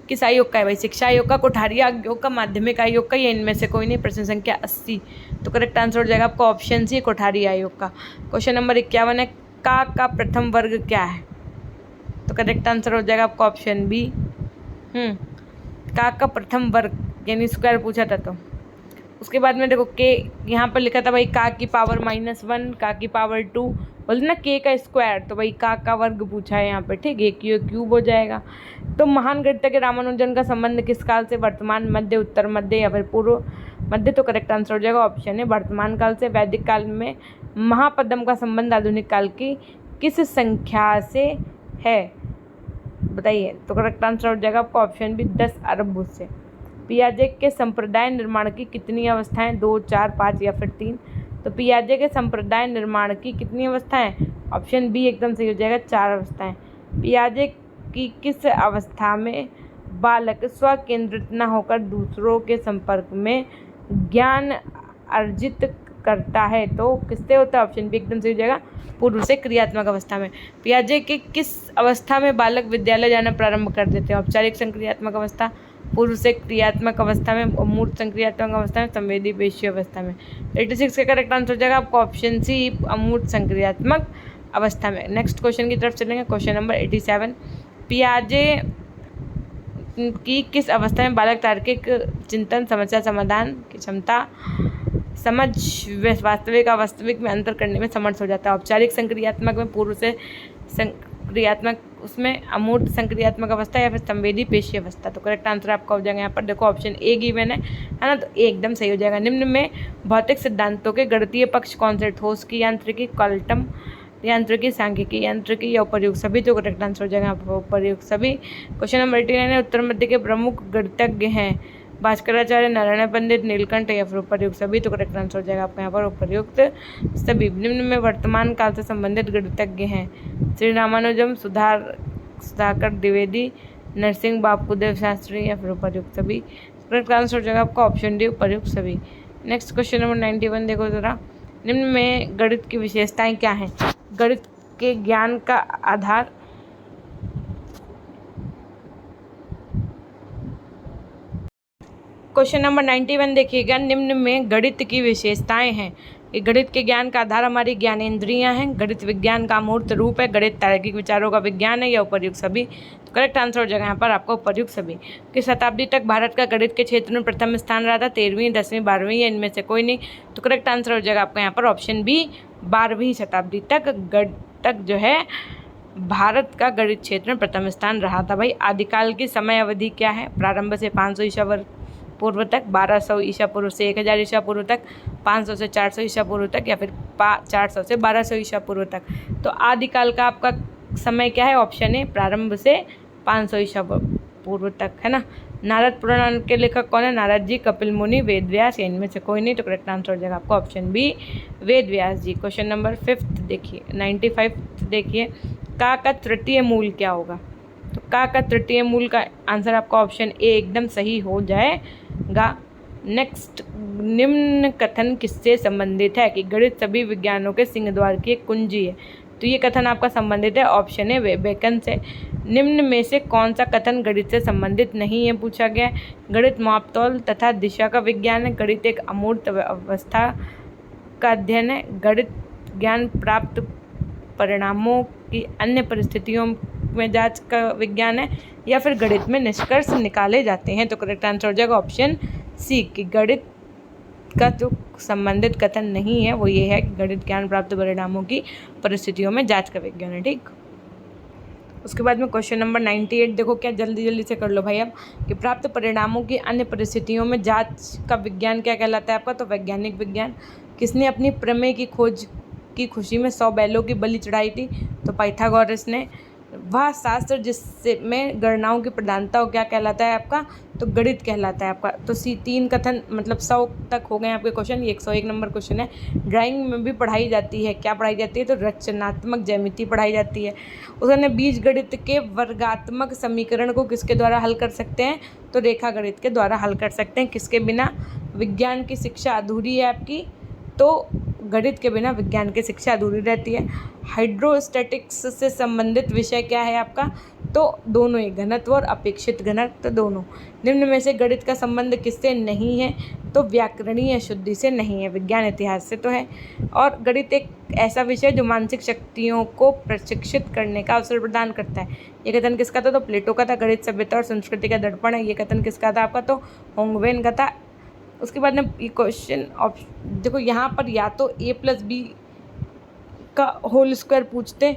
किस आयोग का है भाई? शिक्षा आयोग का, कोठारी आयोग का, माध्यमिक आयोग का या इनमें से कोई नहीं? प्रश्न संख्या 80। तो करेक्ट आंसर हो जाएगा आपका ऑप्शन सी, कोठारी आयोग का। क्वेश्चन नंबर 51 है, का प्रथम वर्ग क्या है? तो करेक्ट आंसर हो जाएगा आपका ऑप्शन बी, का प्रथम वर्ग यानी स्क्वायर पूछा था। तो उसके बाद में देखो के यहाँ पर लिखा था भाई का की पावर -1, का की पावर 2, बोलते ना के का स्क्वायर, तो भाई का वर्ग पूछा है यहाँ पे। ठीक है, क्यूब हो जाएगा। तो महान गणितज्ञ रामानुजन का संबंध किस काल से? वर्तमान, मध्य, उत्तर मध्य या फिर पूर्व मध्य? तो करेक्ट आंसर हो जाएगा ऑप्शन है वर्तमान काल से। वैदिक काल में महापद्म का संबंध आधुनिक काल की किस संख्या से है बताइए? तो करेक्ट आंसर हो जाएगा आपका ऑप्शन बी, 10 अरब से। पियाजे के संप्रदाय निर्माण की कितनी अवस्थाएं? 2, 4, 5 या फिर 3? तो पियाजे के संप्रदाय निर्माण की कितनी अवस्थाएं? ऑप्शन बी एकदम सही हो जाएगा, 4 अवस्थाएं। पियाजे की किस अवस्था में बालक स्वकेंद्रित न होकर दूसरों के संपर्क में ज्ञान अर्जित करता है? तो किससे होता है? ऑप्शन बी एकदम सही हो जाएगा, पूर्व से, क्रियात्मक अवस्था में। पियाजे के किस अवस्था में बालक विद्यालय जाना प्रारंभ कर देते हैं? औपचारिक संक्रियात्मक अवस्था, पूर्व से क्रियात्मक अवस्था में, अमूर्त संक्रियात्मक अवस्था में, संवेदी पेशीय अवस्था में। 86 का करेक्ट आंसर हो जाएगा आपका ऑप्शन सी, अमूर्त संक्रियात्मक अवस्था में। नेक्स्ट क्वेश्चन की तरफ चलेंगे, क्वेश्चन नंबर 87। पियाजे की किस अवस्था में बालक तार्किक चिंतन, समस्या समाधान की क्षमता, समझ वास्तविक अवास्तविक में अंतर करने में समर्थ हो जाता है? औपचारिक संक्रियात्मक में, पूर्व से संक्रियात्मक उसमें, अमूर्त संक्रियात्मक अवस्था या फिर संवेदी पेशी अवस्था? तो करेक्ट आंसर आपका हो जाएगा यहाँ पर देखो ऑप्शन ए गिवन है ना, तो ए एकदम सही हो जाएगा। निम्न में भौतिक सिद्धांतों के गणितीय पक्ष कौन से? ठोस की यांत्रिकी, क्वांटम यांत्रिकी, सांख्यिकी यांत्रिकी या उपर्युक्त सभी? तो करेक्ट आंसर हो जाएगा आपको उपर्युक्त सभी। क्वेश्चन नंबर 89 है, उत्तर मध्य के प्रमुख गणितज्ञ हैं भास्कराचार्य, नारायण पंडित, नीलकंठ या फिर उपर्युक्त सभी? तो करेक्ट आंसर हो जाएगा आपका यहाँ पर उपर्युक्त सभी। निम्न में वर्तमान काल से संबंधित गणितज्ञ हैं श्री रामानुजम, सुधाकर द्विवेदी, नरसिंह बापुदेव शास्त्री या फिर उपर्युक्त सभी? करेक्ट आंसर हो जाएगा आपका ऑप्शन डी, उपर्युक्त सभी। नेक्स्ट क्वेश्चन नंबर 91 देखो जरा, निम्न में गणित की विशेषताएं क्या हैं? गणित के ज्ञान का आधार, क्वेश्चन नंबर 91 देखिएगा, निम्न में गणित की विशेषताएं हैं। ये गणित के ज्ञान का आधार हमारी ज्ञानेंद्रियां हैं, गणित विज्ञान का अमूर्त रूप है, गणित तार्किक विचारों का विज्ञान है या उपर्युक्त सभी? तो करेक्ट आंसर हो जाएगा यहाँ पर आपको उपर्युक्त सभी। किस शताब्दी तक भारत का गणित के क्षेत्र में प्रथम स्थान रहा था? 13वीं, 10वीं, 12वीं या इनमें से कोई नहीं? तो करेक्ट आंसर हो जाएगा आपका यहाँ पर ऑप्शन बी, 12वीं शताब्दी तक जो है भारत का गणित क्षेत्र में प्रथम स्थान रहा था। भाई आदिकाल की समय अवधि क्या है? प्रारंभ से 500 ईसा पूर्व तक, 1200 ईसा पूर्व से 1000 ईसा पूर्व तक, 500 से 400 ईसा पूर्व तक या फिर 400 से 1200 ईसा पूर्व तक? तो आदिकाल का आपका समय क्या है? ऑप्शन है प्रारंभ से 500 ईसा पूर्व तक, है ना। नारद पुराण के लेखक कौन है? नारद जी, कपिल मुनि, वेद व्यास या इनमें से कोई नहीं? तो करेक्ट आंसर हो जाएगा आपका ऑप्शन बी, वेद व्यास जी। क्वेश्चन नंबर 5 देखिए, 95 देखिए, का तृतीय मूल क्या होगा? तो का तृतीय मूल का आंसर आपका ऑप्शन ए एकदम सही हो जाएगा। नेक्स्ट, निम्न कथन किससे संबंधित है? कि गणित सभी विज्ञानों के सिंहद्वार की एक कुंजी है। तो ये कथन आपका संबंधित है ऑप्शन है बेकन से। निम्न में से कौन सा कथन गणित से संबंधित नहीं है पूछा गया? गणित मापतौल तथा दिशा का विज्ञान है, गणित एक अमूर्त अवस्था का अध्ययन है, गणित ज्ञान प्राप्त परिणामों की अन्य परिस्थितियों में जांच का विज्ञान है, या फिर गणित में निष्कर्ष निकाले जाते हैं? तो करेक्ट आंसर हो जाएगा ऑप्शन सी, कि गणित का जो संबंधित कथन नहीं है वो ये है कि गणित ज्ञान प्राप्त परिणामों की परिस्थितियों में जांच का विज्ञान है। ठीक, उसके बाद में क्वेश्चन नंबर 98 देखो, क्या जल्दी से कर लो भाई अब, कि प्राप्त परिणामों की अन्य परिस्थितियों में जांच का विज्ञान क्या कहलाता है आपका? तो वैज्ञानिक विज्ञान। किसने अपनी प्रमेय की खोज की खुशी में 100 बैलों की बलि चढ़ाई थी? तो पाइथागोरस ने। वह शास्त्र जिससे में गणनाओं की प्रधानता क्या कहलाता है आपका? तो गणित कहलाता है आपका। तो सी 3 कथन मतलब 100 तक हो गए आपके क्वेश्चन। ये 101 नंबर क्वेश्चन है। ड्राइंग में भी पढ़ाई जाती है, क्या पढ़ाई जाती है? तो रचनात्मक ज्यामिति पढ़ाई जाती है। उसने बीज गणित के वर्गात्मक समीकरण को किसके द्वारा हल कर सकते हैं? तो रेखा गणित के द्वारा हल कर सकते हैं। किसके बिना विज्ञान की शिक्षा अधूरी है आपकी? तो गणित के बिना विज्ञान की शिक्षा अधूरी रहती है। हाइड्रोस्टैटिक्स से संबंधित विषय क्या है आपका? तो दोनों ही, घनत्व और अपेक्षित घनत्व दोनों। निम्न में से गणित का संबंध किससे नहीं है? तो व्याकरणीय शुद्धि से नहीं है, विज्ञान इतिहास से तो है। और गणित एक ऐसा विषय जो मानसिक शक्तियों को प्रशिक्षित करने का अवसर प्रदान करता है। ये कथन किसका था? तो प्लेटो का था। गणित सभ्यता और संस्कृति का दर्पण है, ये कथन किसका था आपका? तो होंगवेन का था। उसके बाद में ये क्वेश्चन देखो, यहाँ पर या तो a+b का होल स्क्वायर पूछते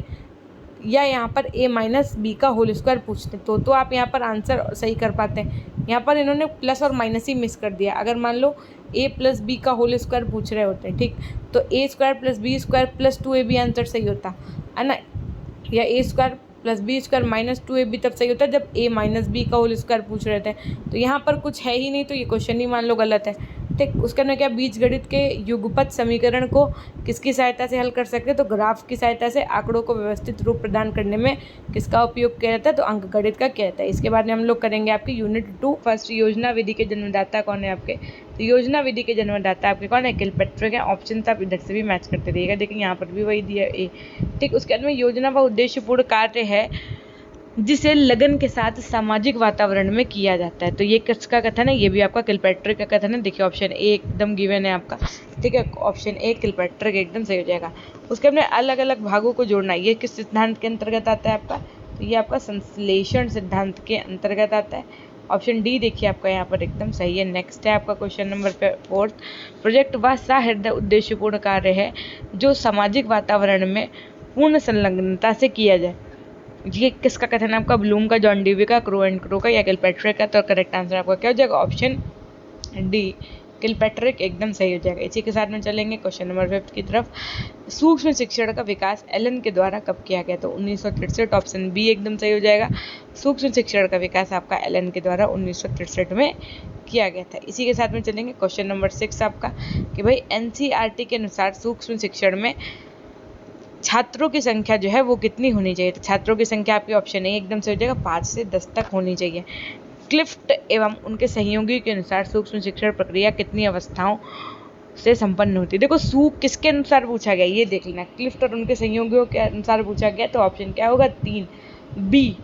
या यहाँ पर a-b का होल स्क्वायर पूछते, तो आप यहाँ पर आंसर सही कर पाते हैं। यहाँ पर इन्होंने प्लस और माइनस ही मिस कर दिया। अगर मान लो a+b का होल स्क्वायर पूछ रहे होते, ठीक, तो a² + b² + 2ab आंसर सही होता है ना, या a² + b² - 2ab तब सही होता है जब a - b का होल स्क्वायर पूछ रहे थे। तो यहाँ पर कुछ है ही नहीं, तो ये क्वेश्चन ही मान लो गलत है। ठीक, उसके अंदर क्या बीजगणित के युगपत समीकरण को किसकी सहायता से हल कर सकते हैं? तो ग्राफ की सहायता से। आंकड़ों को व्यवस्थित रूप प्रदान करने में किसका उपयोग किया जाता है? तो अंकगणित का किया जाता है। इसके बाद में हम लोग करेंगे आपकी यूनिट 2 फर्स्ट, योजना विधि के जन्मदाता कौन है आपके? तो योजना विधि के जन्मदाता आपके कौन है? किलपेट्रिक है। ऑप्शन आप इधर से भी मैच करते रहिएगा, देखिए यहाँ पर भी वही दिया ए। ठीक, उसके बाद में योजना व उद्देश्यपूर्ण कार्य है जिसे लगन के साथ सामाजिक वातावरण में किया जाता है। तो ये किसका कथन है? ये भी आपका किलपैट्रिक का कथन है। देखिए ऑप्शन ए एकदम गिवन है आपका, ठीक है, ऑप्शन ए किलपैट्रिक एकदम सही हो जाएगा। उसके अपने अलग अलग भागों को जोड़ना, ये किस सिद्धांत के अंतर्गत आता है आपका? तो ये आपका संश्लेषण सिद्धांत के अंतर्गत आता है। ऑप्शन डी देखिए आपका यहाँ पर एकदम सही है। नेक्स्ट है आपका क्वेश्चन नंबर 4, प्रोजेक्ट वह सहृदय उद्देश्यपूर्ण कार्य है जो सामाजिक वातावरण में पूर्ण संलग्नता से किया जाए। ये किसका कथन है आपका? ब्लूम का, जॉन डीवी का, क्रो एंड क्रो का या किलपैट्रिक का? तो करेक्ट आंसर आपका क्या हो जाएगा? ऑप्शन डी किलपैट्रिक एकदम सही हो जाएगा। इसी के साथ में चलेंगे क्वेश्चन नंबर 5 की तरफ। सूक्ष्म शिक्षण का विकास एलन के द्वारा कब किया गया? तो 1963, ऑप्शन बी एकदम सही हो जाएगा। सूक्ष्म शिक्षण का विकास आपका एलन के द्वारा 1963 में किया गया था। इसी के साथ में चलेंगे क्वेश्चन नंबर 6 आपका कि भाई एनसीईआरटी के अनुसार सूक्ष्म शिक्षण में छात्रों की संख्या जो है वो कितनी होनी चाहिए? तो छात्रों की संख्या आपकी ऑप्शन ए एकदम से हो जाएगा, 5 से 10 तक होनी चाहिए। क्लिफ्ट एवं उनके सहयोगी के अनुसार सूक्ष्म शिक्षण प्रक्रिया कितनी अवस्थाओं से संपन्न होती है? देखो सूक किसके अनुसार पूछा गया ये देख लेना, क्लिफ्ट और उनके सहयोगियों के अनुसार पूछा गया। तो ऑप्शन क्या होगा? 3 बी।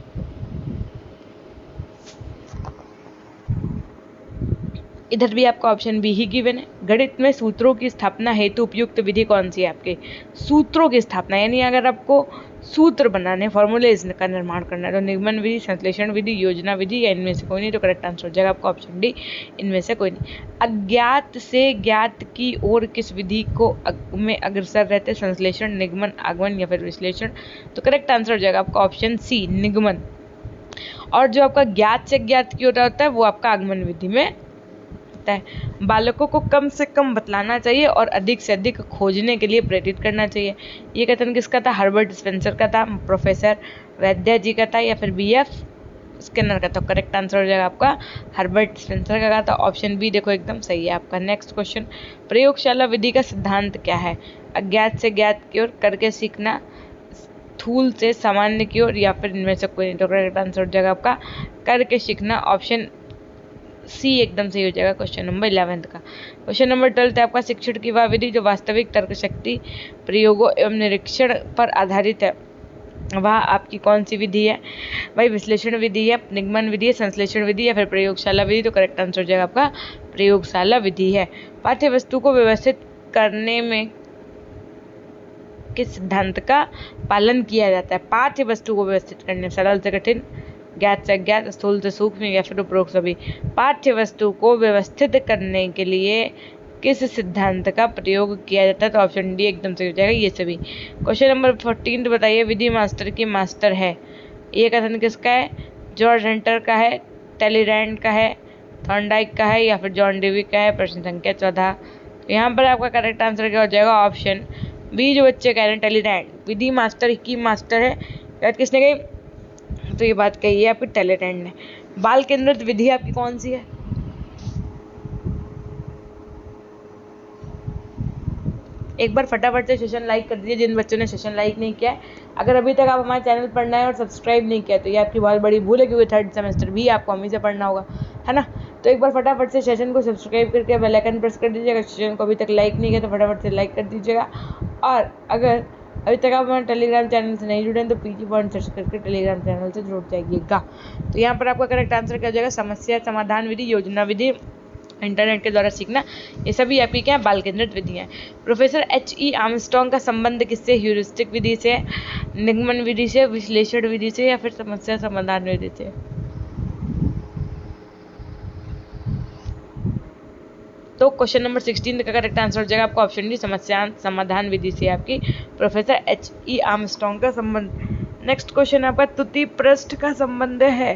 इधर भी आपका ऑप्शन बी ही गिवन है। गणित में सूत्रों की स्थापना हेतु उपयुक्त विधि कौन सी है आपके? सूत्रों की स्थापना यानी अगर आपको सूत्र बनाने, फॉर्मूलेज का निर्माण करना है तो निगमन विधि, संश्लेषण विधि, योजना विधि या इनमें से कोई नहीं? तो करेक्ट आंसर हो जाएगा आपका ऑप्शन डी, इनमें से कोई नहीं। अज्ञात से ज्ञात की ओर किस विधि को में अग्रसर रहते? संश्लेषण, निगमन, आगमन या फिर विश्लेषण? तो करेक्ट आंसर हो जाएगा आपका ऑप्शन सी, निगमन। और जो आपका ज्ञात से ज्ञात की ओर होता है वो आपका आगमन विधि में है। बालकों को कम से कम बतलाना चाहिए और अधिक से अधिक खोजने के लिए प्रेरित करना चाहिए। ये कथन किसका था? हर्बर्ट स्पेंसर का था, प्रोफेसर वैद्य जी का था या फिर बीएफ स्किनर का? तो करेक्ट आंसर हो जाएगा आपका हर्बर्ट स्पेंसर का था। ऑप्शन बी देखो एकदम सही है आपका। नेक्स्ट क्वेश्चन, प्रयोगशाला विधि का सिद्धांत क्या है? अज्ञात से ज्ञात की ओर, करके सीखना, स्थूल से सामान्य की ओर या फिर इनमें से कोई नहीं? तो करेक्ट आंसर हो जाएगा आपका करके सीखना, ऑप्शन सी एकदम सही हो जाएगा क्वेश्चन नंबर 11 का। क्वेश्चन नंबर 12 है आपका, शिक्षण की वह विधि जो वास्तविक तर्क शक्ति, प्रयोगों एवं निरीक्षण पर आधारित है, वह आपकी कौन सी विधि है? भाई विश्लेषण विधि है, निगमन विधि है, संश्लेषण विधि या फिर प्रयोगशाला विधि? तो करेक्ट आंसर हो जाएगा आपका प्रयोगशाला विधि है। पाठ्य वस्तु को व्यवस्थित करने में किस सिद्धांत का पालन किया जाता है? पाठ्य वस्तु को व्यवस्थित करने, सरल से कठिन, ज्ञात से अज्ञात, स्थूल से सूक्ष्म या फिर उपरोक्त सभी? पाठ्य वस्तु को व्यवस्थित करने के लिए किस सिद्धांत का प्रयोग किया जाता है? तो ऑप्शन डी एकदम सही हो जाएगा, ये सभी। क्वेश्चन नंबर 14 बताइए, विधि मास्टर की मास्टर है, ये कथन किसका है? जॉर्ज हंटर का है, टेलीरैंड का है, थॉर्नडाइक का है या फिर जॉन डेवी का है? प्रश्न संख्या 14। तो यहाँ पर आपका करेक्ट आंसर क्या हो जाएगा? ऑप्शन बी, जो बच्चे कह रहे हैं टेलीरैंड। विधि मास्टर की मास्टर है, बात किसने कही? तो ये बात कही है आपकी टेलीरैंड ने। बाल केंद्रित विधि आपकी कौन सी है? एक बार फटाफट से सेशन लाइक कर दीजिए जिन बच्चों ने सेशन लाइक नहीं किया है। अगर अभी तक आप हमारे चैनल पर नए और सब्सक्राइब नहीं किया तो ये आपकी बहुत बड़ी भूल है, क्योंकि 3rd सेमेस्टर भी आपको हमें से पढ़ना होगा, है ना। तो एक बार फटाफट से सेशन को सब्सक्राइब करके बेल आइकन प्रेस कर दीजिएगा। सेशन को अभी तक लाइक नहीं किया तो फटाफट से लाइक कर दीजिएगा। और अगर अभी तक आप हमारे टेलीग्राम चैनल से नहीं जुड़े हैं तो पीजी पॉइंट सर्च करके टेलीग्राम चैनल से जुड़ जाइएगा। तो यहाँ पर आपका करेक्ट आंसर क्या हो जाएगा? समस्या समाधान विधि, योजना विधि, इंटरनेट के द्वारा सीखना, ये सभी आपकी क्या है? बाल केंद्रित विधि है। Professor H.E. आर्मस्ट्रांग का संबंध किससे? ह्यूरिस्टिक विधि से, निगमन विधि से, विश्लेषण विधि से या फिर समस्या समाधान विधि से? तो क्वेश्चन नंबर 16 का करेक्ट आंसर हो जाएगा आपका ऑप्शन डी, समस्या समाधान विधि से आपकी प्रोफेसर H.E. आर्मस्ट्रांग का संबंध। नेक्स्ट क्वेश्चन आपका, तुति पृष्ठ का संबंध है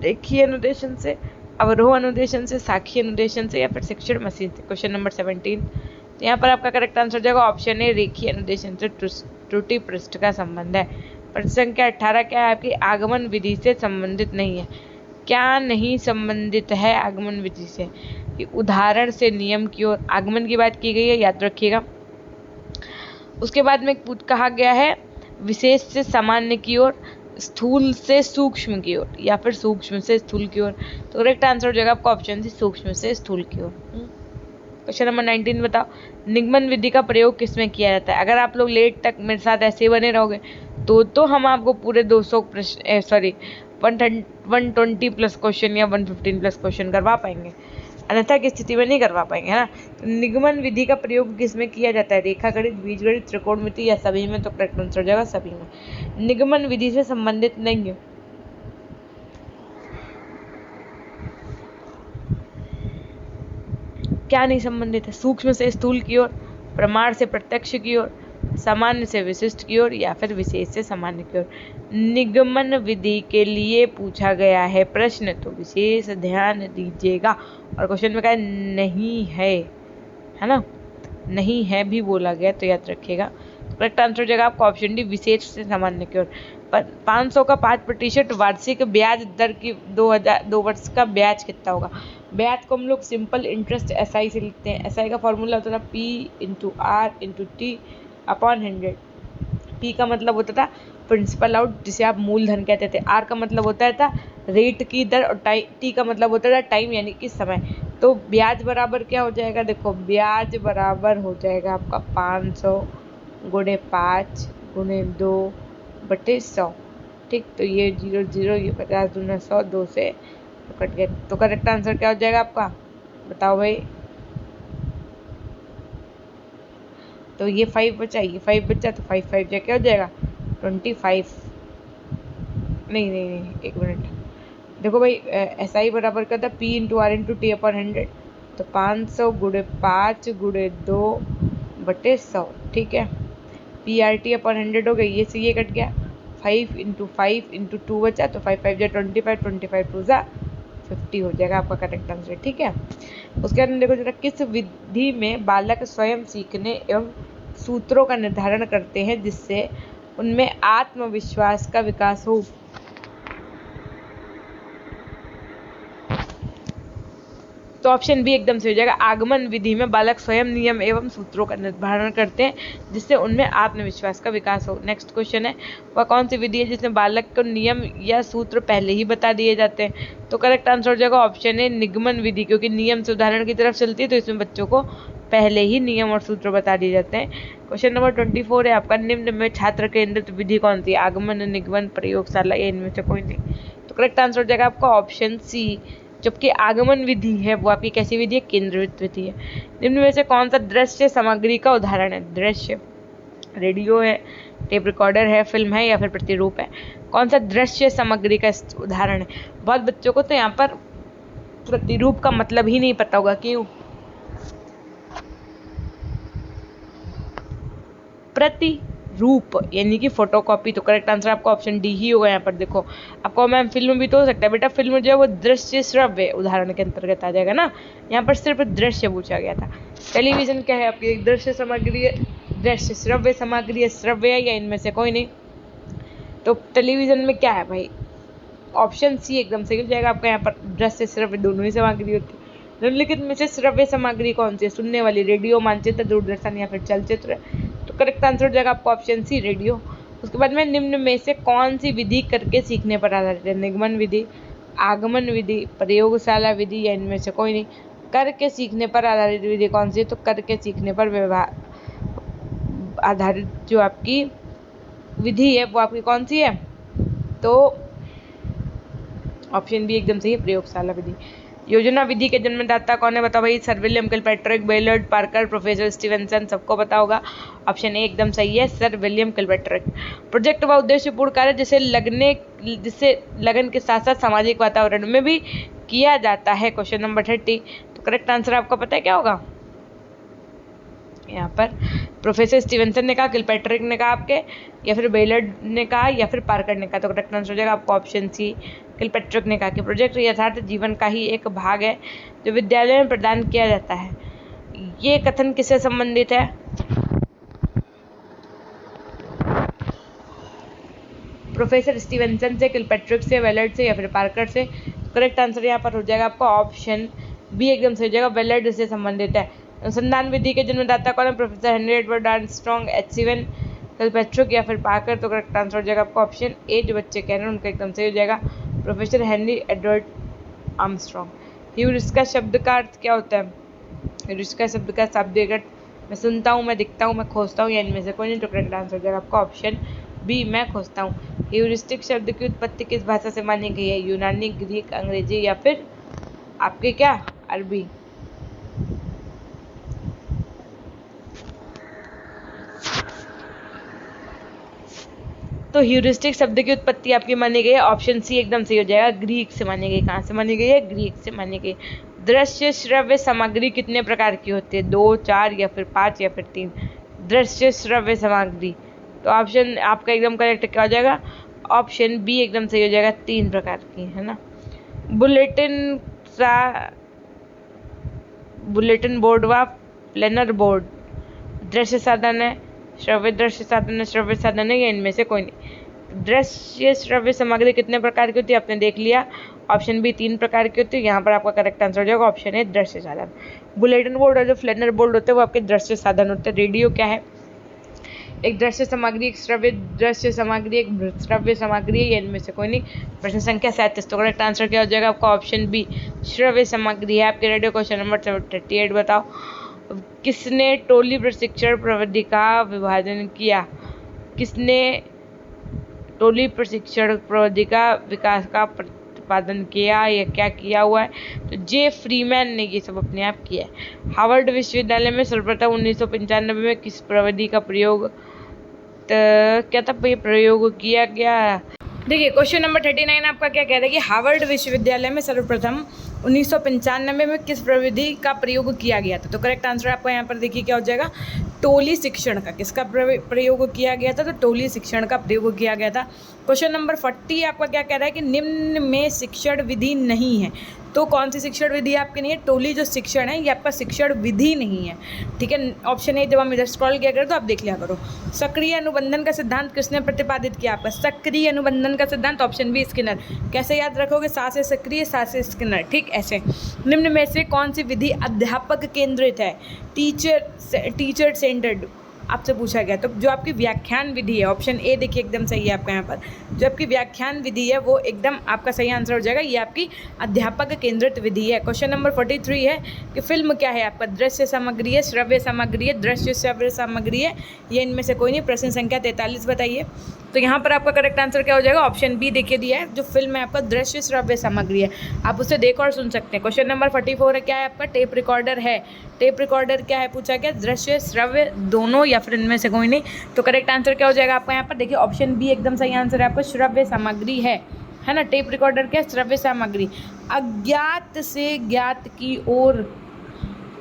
रेखीय अनुदेशन से, अवरोह अनुदेशन से, साखी अनुदेशन से या फिर शिक्षण मशीन से? Question number 17। तो यहाँ पर आपका करेक्ट आंसर हो जाएगा ऑप्शन ए, रेखीय अनुदेशन से त्रुटि पृष्ठ का संबंध है। प्रश्न संख्या 18 क्या है आपकी? आगमन विधि से संबंधित नहीं है। क्या नहीं संबंधित है आगमन विधि से? कि उदाहरण से नियम की ओर आगमन की बात की गई है, याद रखिएगा। उसके बाद में कहा गया है विशेष से सामान्य की ओर, स्थूल से सूक्ष्म की ओर या फिर सूक्ष्म से स्थूल की ओर? तो करेक्ट आंसर हो जाएगा आपका ऑप्शन सी, सूक्ष्म से स्थूल की ओर। क्वेश्चन नंबर 19 बताओ, निगमन विधि का प्रयोग किसमें किया जाता है? अगर आप लोग लेट तक मेरे साथ ऐसे बने रहोगे तो हम आपको पूरे 200 प्रश्न 120 प्लस क्वेश्चन या 115 प्लस क्वेश्चन करवा पाएंगे, अन्यथा की स्थिति में नहीं करवा पाएंगे, है ना। निगमन विधि का प्रयोग किसमें किया जाता है? रेखागणित, बीजगणित, त्रिकोणमिति या सभी में? तो करेक्ट आंसर हो जाएगा सभी में। निगमन विधि से संबंधित नहीं है, क्या नहीं संबंधित है? सूक्ष्म से स्थूल की ओर, प्रमाण से प्रत्यक्ष की ओर, सामान्य से विशिष्ट की ओर या फिर विशेष से सामान्य की ओर। निगमन विधि के लिए पूछा गया है प्रश्न, तो विशेष ध्यान दीजिएगा। और क्वेश्चन में कहा है नहीं है ना, नहीं है भी बोला गया, तो याद रखिएगा। करेक्ट आंसर हो जाएगा आपका ऑप्शन डी, विशेष से सामान्य की ओर। 500 का 5% वार्षिक ब्याज दर की 2 वर्ष का ब्याज कितना होगा? ब्याज को हम लोग सिंपल इंटरेस्ट SI से लिखते हैं। SI का फॉर्मूला होता था P/R/T/100। P का मतलब होता था प्रिंसिपल आउट, जिसे आप मूलधन कहते थे। R का मतलब होता था रेट की दर, और T का मतलब होता था टाइम यानी कि समय। तो ब्याज बराबर क्या हो जाएगा? देखो, ब्याज बराबर हो जाएगा आपका 500 × 5 × 2/100। ठीक, तो ये 0 0, ये 50 दूना 100, 2 से तो कट गया। तो करेक्ट आंसर क्या हो जाएगा आपका? बताओ भाई। तो ये 5 बचा, ये 5 बचा, तो 5 5 क्या हो जाएगा? 25। नहीं, एक मिनट, देखो भाई, SI बराबर क्या था? P/R/T/100। तो 500 × 5 × 2/100। ठीक है, PRT/100 हो गई, ये से ये कट गया। 5 × 5 × 2 बचा, तो 5 5 25, 25 2 50 हो जाएगा आपका करेक्ट आंसर। ठीक है, उसके बाद देखो जरा, किस विधि में बालक स्वयं सीखने एवं सूत्रों का निर्धारण करते हैं जिससे उनमें आत्मविश्वास का विकास हो? तो ऑप्शन बी एकदम से हो जाएगा। आगमन विधि में बालक स्वयं नियम एवं सूत्रों का निर्धारण करते हैं जिससे उनमें आत्मविश्वास का विकास हो। नेक्स्ट क्वेश्चन है, वह कौन सी विधि है जिसमें बालक को नियम या सूत्र पहले ही बता दिए जाते हैं? तो करेक्ट आंसर हो जाएगा ऑप्शन ए, निगमन विधि, क्योंकि नियम से उदाहरण की तरफ चलती है, तो इसमें बच्चों को पहले ही नियम और सूत्र बता दिए जाते हैं। क्वेश्चन नंबर 24 है आपका, निम्न में छात्र केंद्रित विधि कौन सी? आगमन, निगमन, प्रयोगशाला, या इनमें से कोई नहीं? तो करेक्ट आंसर हो जाएगा आपका ऑप्शन सी, जबकि आगमन विधि है वो आपकी कैसी विधि है? केंद्रित विधि है। निम्न में से कौन सा दृश्य सामग्री का उदाहरण है? दृश्य, रेडियो है, टेप रिकॉर्डर है, फिल्म है, या फिर प्रतिरूप है? कौन सा दृश्य सामग्री का उदाहरण है? बहुत बच्चों को तो यहाँ पर प्रतिरूप का मतलब ही नहीं पता होगा। क्यों? प्रतिरूप यानी कि फोटोकॉपी। तो करेक्ट आंसर आपका ऑप्शन डी ही होगा। यहाँ पर देखो, आपको मैम फिल्म भी तो हो सकता है बेटा, फिल्म जो है वो दृश्य श्रव्य उदाहरण के अंतर्गत आ जाएगा ना, यहाँ पर सिर्फ दृश्य पूछा गया था। टेलीविजन क्या है आपकी? एक दृश्य सामग्री है, दृश्य श्रव्य सामग्री है, श्रव्य है, या इनमें से कोई नहीं? तो टेलीविजन में क्या है भाई? ऑप्शन सी एकदम सही हो जाएगा आपका। यहाँ पर दृश्य श्रव्य दोनों ही सामग्री होती है। निम्नलिखित में से श्रव्य सामग्री कौन सी है? सुनने वाली, रेडियो, मानचित्र, दूरदर्शन, या फिर चलचित्र? तो करेक्ट आंसर हो जाएगा आपका ऑप्शन सी, रेडियो। उसके बाद में निम्न में से कौन सी विधि करके सीखने पर आधारित है? निगमन विधि, आगमन विधि, प्रयोगशाला विधि, या इनमें से कोई नहीं? करके सीखने पर आधारित विधि कौन सी है? तो करके सीखने पर व्यवहार आधारित जो आपकी विधि है वो आपकी कौन सी है? तो ऑप्शन बी एकदम सही है, प्रयोगशाला विधि। योजना विधि के जन्मदाता कौन है? बताओ भाई। Sir William Kilpatrick, Ballard, Parker, professor Stevenson, सबको पता होगा। ऑप्शन ए एकदम सही है, सर विलियम किलपैट्रिक। प्रोजेक्ट व उद्देश्यपूर्ण कार्य जिसे लगन के साथ साथ सामाजिक वातावरण में भी किया जाता है। Question number 30। तो करेक्ट आंसर आपका पता है क्या होगा? यहाँ पर प्रोफेसर स्टीवेंसन ने कहा, किलपैट्रिक ने कहा आपके, या फिर बेलर्ड ने कहा, या फिर पार्कर ने कहा। तो करेक्ट आंसर हो जाएगा आपका ऑप्शन सी, किलपैट्रिक ने कहा कि प्रोजेक्ट यथार्थ जीवन का ही एक भाग है जो विद्यालय में प्रदान किया जाता है। ये कथन किससे संबंधित है? प्रोफेसर स्टीवेंसन से, किलपैट्रिक से, वेलर्ड से, या फिर पार्कर से? करेक्ट आंसर यहाँ पर हो जाएगा आपका ऑप्शन बी एकदम सही हो जाएगा, वेलर्ड से संबंधित है। अनुसंधान विधि के जन्मदाता कौन है? Professor Henry Edward Armstrong, H7, Kilpatrick, या फिर पार्कर? तो करेक्ट आंसर हो जाएगा आपका ऑप्शन ए, जो बच्चे कह रहे हैं उनका एकदम सही हो जाएगा, professor Henry Edward Armstrong. Heuristic शब्द का अर्थ क्या होता है? ह्यूरिस्टिक शब्द का शाब्दिक अर्थ मैं सुनता हूँ, मैं दिखता हूँ, मैं खोजता हूँ, या इनमें से कोई नहीं? तो करेक्ट आंसर हो जाएगा आपका ऑप्शन बी मैं खोजता हूँ। ह्यूरिस्टिक शब्द की उत्पत्ति किस भाषा से मानी गई है? यूनानी, ग्रीक, अंग्रेजी या फिर आपके क्या अरबी? तो ह्यूरिस्टिक शब्द की उत्पत्ति आपकी मानी गई है ऑप्शन सी एकदम सही हो जाएगा, ग्रीक से मानी गई। कहाँ से मानी गई है? ग्रीक से मानी गई। दृश्य श्रव्य सामग्री कितने प्रकार की होती है? 2, 4 या फिर 5 या फिर 3? दृश्य श्रव्य सामग्री, तो ऑप्शन आपका एकदम करेक्ट क्या हो जाएगा? ऑप्शन बी एकदम सही हो जाएगा, 3 प्रकार की, है ना। बुलेटिन बोर्ड व प्लेनर बोर्ड दृश्य साधन है, श्रव्य दृश्य साधन है, श्रव्य साधन है, या इनमें से कोई नहीं? दृश्य श्रव्य सामग्री कितने प्रकार की होती है? आपने देख लिया, ऑप्शन बी 3 प्रकार की होती है। यहाँ पर आपका करेक्ट आंसर हो जाएगा ऑप्शन ए दृश्य साधन। बुलेटिन बोर्ड और जो प्लेनर बोर्ड होते हैं वो आपके दृश्य साधन होते हैं। रेडियो क्या है? एक दृश्य सामग्री, एक श्रव्य दृश्य सामग्री, एक श्रव्य सामग्री है, या इनमें से कोई नहीं? प्रश्न संख्या 37, तो करेक्ट आंसर क्या हो जाएगा आपका? ऑप्शन बी श्रव्य सामग्री है। आपके रेडियो क्वेश्चन नंबर 38 बताओ, किसने टोली प्रशिक्षण प्रविधि का विभाजन किया? किसने टोली प्रशिक्षण प्रविधि का विकास का प्रतिपादन किया या क्या किया हुआ है? तो जे फ्रीमैन ने ये सब अपने आप किया है। हार्वर्ड विश्वविद्यालय में सर्वप्रथम 1995 में किस प्रविधि का प्रयोग प्रयोग किया गया? देखिए क्वेश्चन नंबर 39 आपका क्या कह रहा है कि हार्वर्ड विश्वविद्यालय में सर्वप्रथम 1995 में किस प्रविधि का प्रयोग किया गया था? तो करेक्ट आंसर आपका यहाँ पर देखिए क्या हो जाएगा? टोली शिक्षण का। किसका प्रयोग किया गया था? तो टोली शिक्षण का प्रयोग किया गया था। क्वेश्चन नंबर 40 आपका क्या कह रहा है कि निम्न में शिक्षण विधि नहीं है, तो कौन सी शिक्षण विधि आपकी नहीं है? टोली जो शिक्षण है ये आपका शिक्षण विधि नहीं है, ठीक है। ऑप्शन ए जब हम इधर स्क्रॉल किया करें तो आप देख लिया करो। सक्रिय अनुबंधन का सिद्धांत किसने प्रतिपादित किया? आपका सक्रिय अनुबंधन का सिद्धांत ऑप्शन बी स्किनर। कैसे याद रखोगे? सा से सक्रिय, सा से स्किनर, ठीक ऐसे। निम्न में से कौन सी विधि अध्यापक केंद्रित है? टीचर सेंटर्ड आपसे पूछा गया। तो जो आपकी व्याख्यान विधि है, ऑप्शन ए देखिए एकदम सही है आपका यहाँ पर। जो आपकी व्याख्यान विधि है वो एकदम आपका सही आंसर हो जाएगा, ये आपकी अध्यापक केंद्रित विधि है। क्वेश्चन नंबर 43 है कि फिल्म क्या है? आपका दृश्य सामग्री है, श्रव्य सामग्री है, दृश्य श्रव्य सामग्री है, ये इनमें से कोई नहीं। प्रश्न संख्या 43 बताइए। तो यहाँ पर आपका करेक्ट आंसर क्या हो जाएगा? ऑप्शन बी देखिए दिया है, जो फिल्म है आपका दृश्य श्रव्य सामग्री है, आप उसे देख और सुन सकते हैं। क्वेश्चन नंबर 44 है, क्या है आपका? टेप रिकॉर्डर है। टेप रिकॉर्डर क्या है पूछा गया? दृश्य श्रव्य दोनों या फिर इनमें से कोई नहीं। तो करेक्ट आंसर क्या हो जाएगा आपका यहाँ पर? देखिए ऑप्शन बी एकदम सही आंसर है आपका, श्रव्य सामग्री है ना। टेप रिकॉर्डर क्या? श्रव्य सामग्री। अज्ञात से ज्ञात की ओर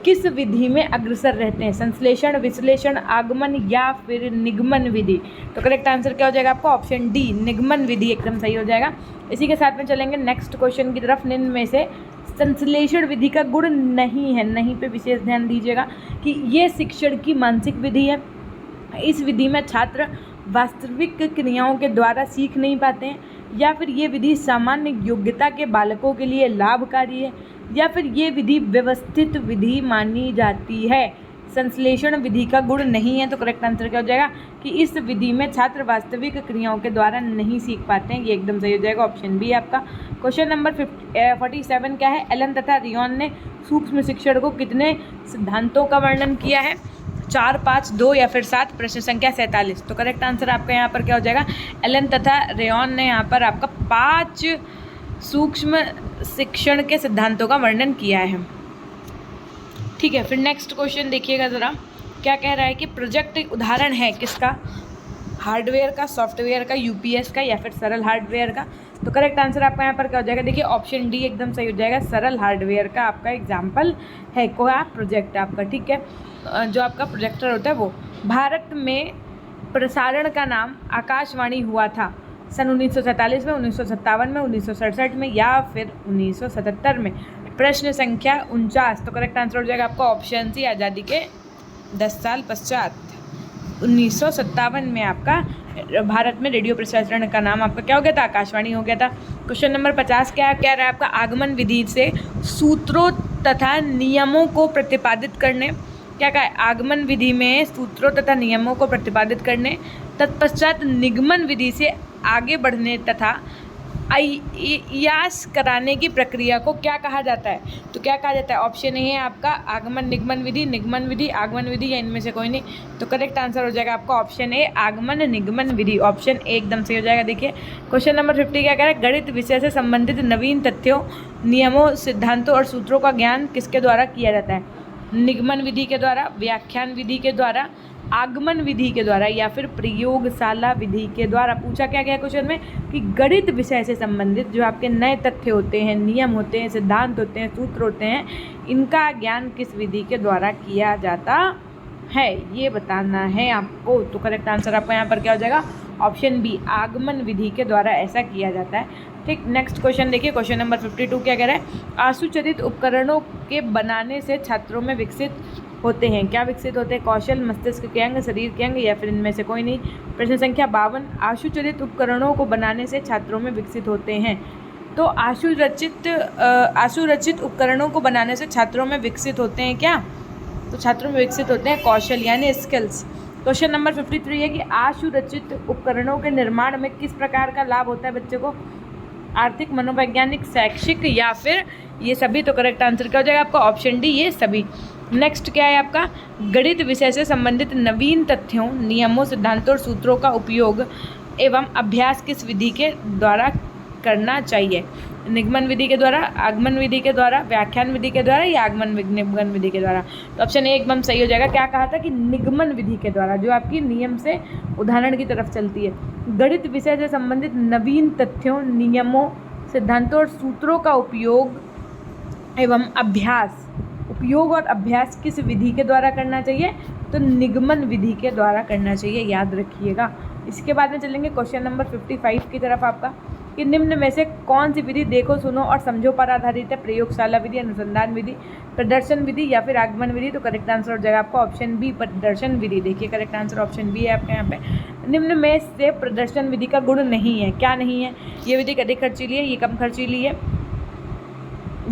किस विधि में अग्रसर रहते हैं? संश्लेषण, विश्लेषण, आगमन या फिर निगमन विधि? तो करेक्ट आंसर क्या हो जाएगा आपका? ऑप्शन डी निगमन विधि एकदम सही हो जाएगा। इसी के साथ में चलेंगे नेक्स्ट क्वेश्चन की तरफ। निम्न में से संश्लेषण विधि का गुण नहीं है, नहीं पे विशेष ध्यान दीजिएगा कि ये शिक्षण की मानसिक विधि है। इस विधि में छात्र वास्तविक क्रियाओं के द्वारा सीख नहीं पाते हैं, या फिर ये विधि सामान्य योग्यता के बालकों के लिए लाभकारी है, या फिर ये विधि व्यवस्थित विधि मानी जाती है। संश्लेषण विधि का गुण नहीं है, तो करेक्ट आंसर क्या हो जाएगा कि इस विधि में छात्र वास्तविक क्रियाओं के द्वारा नहीं सीख पाते हैं, ये एकदम सही हो जाएगा, ऑप्शन बी आपका। क्वेश्चन नंबर 47 क्या है? एलन तथा रियोन ने सूक्ष्म शिक्षण को कितने सिद्धांतों का वर्णन किया है? 4, 5, 2 या फिर 7? प्रश्न संख्या 47। तो करेक्ट आंसर आपका यहाँ पर क्या हो जाएगा? एलन तथा रेयॉन ने यहाँ पर आपका 5 सूक्ष्म शिक्षण के सिद्धांतों का वर्णन किया है, ठीक है। फिर नेक्स्ट क्वेश्चन देखिएगा ज़रा, क्या कह रहा है कि प्रोजेक्ट उदाहरण है किसका? हार्डवेयर का, सॉफ्टवेयर का, यूपीएस का या फिर सरल हार्डवेयर का? तो करेक्ट आंसर आपका यहाँ पर क्या हो जाएगा? देखिए ऑप्शन डी एकदम सही हो जाएगा, सरल हार्डवेयर का आपका एग्जाम्पल है कोई प्रोजेक्ट आपका, ठीक है। जो आपका प्रोजेक्टर होता है वो। भारत में प्रसारण का नाम आकाशवाणी हुआ था सन 1947 में, 1957 में, 1967 में या फिर 1977 में? प्रश्न संख्या 49। तो करेक्ट आंसर हो जाएगा आपका ऑप्शन सी, आज़ादी के 10 साल पश्चात 1957 में आपका भारत में रेडियो प्रसारण का नाम आपका क्या हो गया था? आकाशवाणी हो गया था। क्वेश्चन नंबर 50 क्या कह रहा है आपका? आगमन विधि से सूत्रों तथा नियमों को प्रतिपादित करने, क्या कहा है? आगमन विधि में सूत्रों तथा नियमों को प्रतिपादित करने, तत्पश्चात निगमन विधि से आगे बढ़ने तथा अय्यास कराने की प्रक्रिया को क्या कहा जाता है? तो क्या कहा जाता है? ऑप्शन ए है आपका आगमन निगमन विधि, आगमन विधि या इनमें से कोई नहीं। तो करेक्ट आंसर हो जाएगा आपका ऑप्शन ए आगमन निगमन विधि। ऑप्शन ए एकदम सही हो जाएगा। देखिए क्वेश्चन नंबर 50 क्या कह रहा है? गणित विषय से संबंधित नवीन तथ्यों, नियमों, सिद्धांतों और सूत्रों का ज्ञान किसके द्वारा किया जाता है? निगमन विधि के द्वारा, व्याख्यान विधि के द्वारा, आगमन विधि के द्वारा या फिर प्रयोगशाला विधि के द्वारा। पूछा क्या गया क्वेश्चन में कि गणित विषय से संबंधित जो आपके नए तथ्य होते हैं, नियम होते हैं, सिद्धांत होते हैं, सूत्र होते हैं, इनका ज्ञान किस विधि के द्वारा किया जाता है, ये बताना है आपको। तो करेक्ट आंसर आपका यहाँ पर क्या हो जाएगा? ऑप्शन बी आगमन विधि के द्वारा ऐसा किया जाता है। ठीक, नेक्स्ट क्वेश्चन देखिए, क्वेश्चन नंबर 52 क्या कह रहा है? आसुचरित उपकरणों के बनाने से छात्रों में विकसित होते हैं। क्या विकसित होते हैं? कौशल, मस्तिष्क के अंग, शरीर के अंग या फिर इनमें से कोई नहीं। प्रश्न संख्या 52, आशुचरित उपकरणों को बनाने से छात्रों में विकसित होते हैं। तो आशुरचित उपकरणों को बनाने से छात्रों में विकसित होते हैं क्या? तो छात्रों में विकसित होते हैं कौशल यानी स्किल्स। क्वेश्चन नंबर 53 है कि आशुरचित उपकरणों के निर्माण में किस प्रकार का लाभ होता है बच्चे को? आर्थिक, मनोवैज्ञानिक, शैक्षिक या फिर ये सभी। तो करेक्ट आंसर क्या हो जाएगा आपका? ऑप्शन डी ये सभी। नेक्स्ट क्या है आपका? गणित विषय से संबंधित नवीन तथ्यों, नियमों, सिद्धांतों और सूत्रों का उपयोग एवं अभ्यास किस विधि के द्वारा करना चाहिए? निगमन विधि के द्वारा, आगमन विधि के द्वारा, व्याख्यान विधि के द्वारा या आगमन निगमन विधि के द्वारा। तो ऑप्शन ए एकदम सही हो जाएगा। क्या कहा था कि निगमन विधि के द्वारा, जो आपकी नियम से उदाहरण की तरफ चलती है। गणित विषय से संबंधित नवीन तथ्यों, नियमों, सिद्धांतों और सूत्रों का उपयोग एवं अभ्यास, उपयोग और अभ्यास किस विधि के द्वारा करना चाहिए? तो निगमन विधि के द्वारा करना चाहिए, याद रखिएगा। इसके बाद में चलेंगे क्वेश्चन नंबर 55 की तरफ आपका, कि निम्न में से कौन सी विधि देखो, सुनो और समझो पर आधारित है? प्रयोगशाला विधि, अनुसंधान विधि, प्रदर्शन विधि या फिर आगमन विधि। तो करेक्ट आंसर हो जाएगा आपका ऑप्शन बी प्रदर्शन विधि। देखिए करेक्ट आंसर ऑप्शन बी है आपके यहाँ पे। निम्न में से प्रदर्शन विधि का गुण नहीं है। क्या नहीं है? ये विधि अधिक खर्चीली है, ये कम खर्चीली है,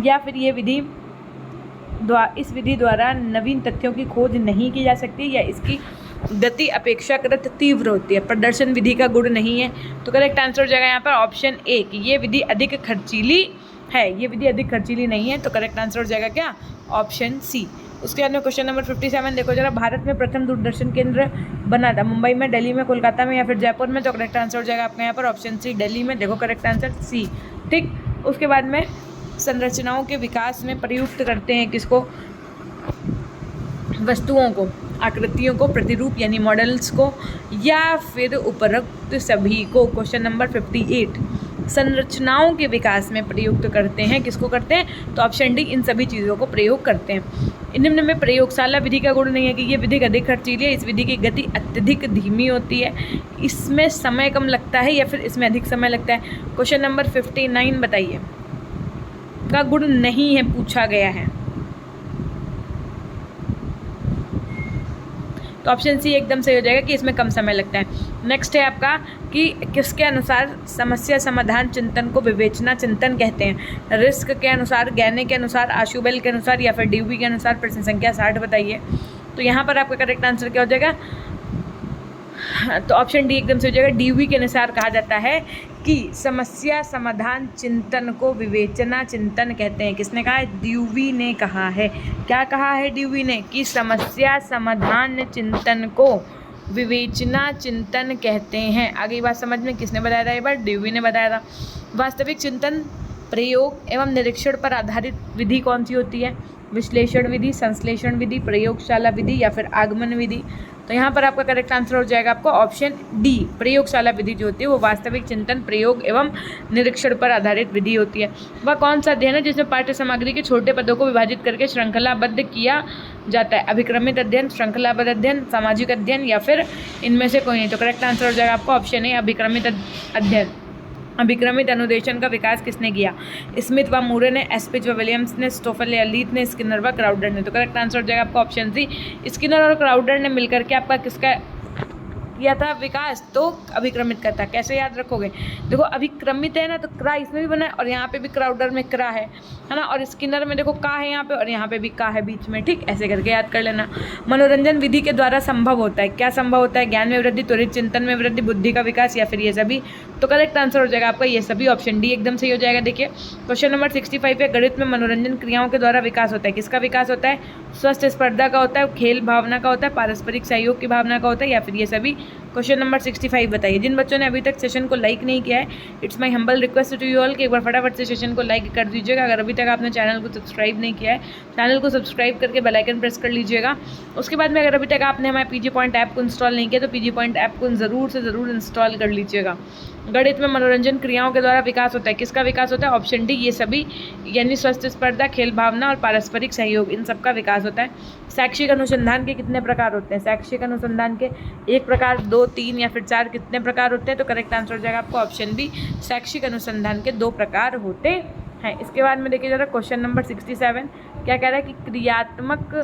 या फिर ये विधि इस विधि द्वारा नवीन तथ्यों की खोज नहीं की जा सकती, या इसकी गति अपेक्षाकृत तीव्र होती है। प्रदर्शन विधि का गुण नहीं है। तो करेक्ट आंसर हो जाएगा यहाँ पर ऑप्शन ए कि ये विधि अधिक खर्चीली है। ये विधि अधिक खर्चीली नहीं है। तो करेक्ट आंसर हो जाएगा क्या? Option C. उसके बाद में क्वेश्चन नंबर 57 देखो जरा, भारत में प्रथम दूरदर्शन केंद्र बना था मुंबई में, दिल्ली में, कोलकाता में या फिर जयपुर में। तो करेक्ट आंसर हो जाएगा आपका यहाँ पर ऑप्शन सी दिल्ली में। देखो करेक्ट आंसर सी। ठीक, उसके बाद में संरचनाओं के विकास में प्रयुक्त करते हैं किसको? वस्तुओं को, आकृतियों को, प्रतिरूप यानी मॉडल्स को, या फिर उपरोक्त सभी को। क्वेश्चन नंबर 58, संरचनाओं के विकास में प्रयुक्त करते हैं, किसको करते हैं? तो ऑप्शन डी इन सभी चीज़ों को प्रयोग करते हैं। निम्न में प्रयोगशाला विधि का गुण नहीं है कि ये विधि अधिक खर्चीली है, इस विधि की गति अत्यधिक धीमी होती है, इसमें समय कम लगता है या फिर इसमें अधिक समय लगता है। क्वेश्चन नंबर 59 बताइए, का गुण नहीं है पूछा गया है। तो ऑप्शन सी एकदम सही हो जाएगा कि इसमें कम समय लगता है। नेक्स्ट है आपका कि किसके अनुसार समस्या समाधान चिंतन को विवेचना चिंतन कहते हैं? रिस्क के अनुसार, गैने के अनुसार, आशुबेल के अनुसार या फिर ड्यूवी के अनुसार। प्रश्न संख्या 60 बताइए। तो यहाँ पर आपका करेक्ट आंसर क्या हो जाएगा? तो ऑप्शन डी एकदम से हो जाएगा। ड्यूवी के अनुसार कहा जाता है कि समस्या समाधान चिंतन को विवेचना चिंतन कहते हैं। किसने कहा है? ड्यूवी ने कहा है। क्या कहा है ड्यूवी ने? कि समस्या समाधान चिंतन को विवेचना चिंतन कहते हैं। आगे बात समझ में किसने बताया था? ये बात ड्यूवी ने बताया था। वास्तविक चिंतन, प्रयोग एवं निरीक्षण पर आधारित विधि कौन सी होती है? विश्लेषण विधि, संश्लेषण विधि, प्रयोगशाला विधि या फिर आगमन विधि। तो यहाँ पर आपका करेक्ट आंसर हो जाएगा आपको ऑप्शन डी प्रयोगशाला विधि जो होती है वो वास्तविक चिंतन, प्रयोग एवं निरीक्षण पर आधारित विधि होती है। वह कौन सा अध्ययन है जिसमें पाठ्य सामग्री के छोटे पदों को विभाजित करके श्रृंखलाबद्ध किया जाता है? अभिक्रमित अध्ययन, श्रृंखलाबद्ध अध्ययन, सामाजिक अध्ययन या फिर इनमें से कोई नहीं। तो करेक्ट आंसर हो जाएगा आपका ऑप्शन ए अभिक्रमित अध्ययन। अभिक्रमित अनुदेशन का विकास किसने किया? स्मिथ व मूरे ने, एस्पिच व विलियम्स ने, स्टोफल या लीथ ने, स्किनर व क्राउडर ने। तो करेक्ट आंसर हो जाएगा आपका ऑप्शन सी। स्किनर और क्राउडर ने मिलकर के आपका किसका किया था विकास, तो अभिक्रमित करता। कैसे याद रखोगे? देखो अभिक्रमित है ना, तो क्रा इसमें भी बना है और यहाँ पे भी क्राउडर में क्रा है ना, और स्किनर में देखो का है यहाँ पे और यहाँ पे भी का है बीच में, ठीक, ऐसे करके याद कर लेना। मनोरंजन विधि के द्वारा संभव होता है, क्या संभव होता है? ज्ञान में वृद्धि, त्वरित चिंतन में वृद्धि, बुद्धि का विकास, या फिर ये सभी। तो करेक्ट आंसर हो जाएगा आपका ये सभी, ऑप्शन डी एकदम सही हो जाएगा। देखिए क्वेश्चन नंबर 65 है, गणित में मनोरंजन क्रियाओं के द्वारा विकास होता है, किसका विकास होता है? स्वस्थ स्पर्धा का होता है, खेल भावना का होता है, पारस्परिक सहयोग की भावना का होता है, या फिर ये सभी। क्वेश्चन नंबर 65 बताइए। जिन बच्चों ने अभी तक सेशन को लाइक नहीं किया है, it's my humble request to you all कि एक बार फटाफट से सेशन को लाइक कर दीजिएगा। अगर अभी तक आपने चैनल को सब्सक्राइब नहीं किया है, चैनल को सब्सक्राइब करके बेल आइकन प्रेस कर लीजिएगा। उसके बाद में अगर अभी तक आपने हमारे पीजी पॉइंट ऐप को इंस्टॉल नहीं किया तो पीजी पॉइंट ऐप को ज़रूर से ज़रूर इंस्टॉल कर लीजिएगा। गणित में मनोरंजन क्रियाओं के द्वारा विकास होता है, किसका विकास होता है? ऑप्शन डी ये सभी, यानी स्वस्थ स्पर्धा, खेल भावना और पारस्परिक सहयोग, इन सब का विकास होता है। शैक्षिक अनुसंधान के कितने प्रकार होते हैं? शैक्षिक अनुसंधान के 1 प्रकार, 2, 3 या फिर 4 कितने प्रकार होते हैं? तो करेक्ट आंसर हो जाएगा आपको ऑप्शन बी, शैक्षिक अनुसंधान के 2 प्रकार होते हैं। इसके बाद में देखिए जरा क्वेश्चन नंबर 67 क्या कह रहा है कि क्रियात्मक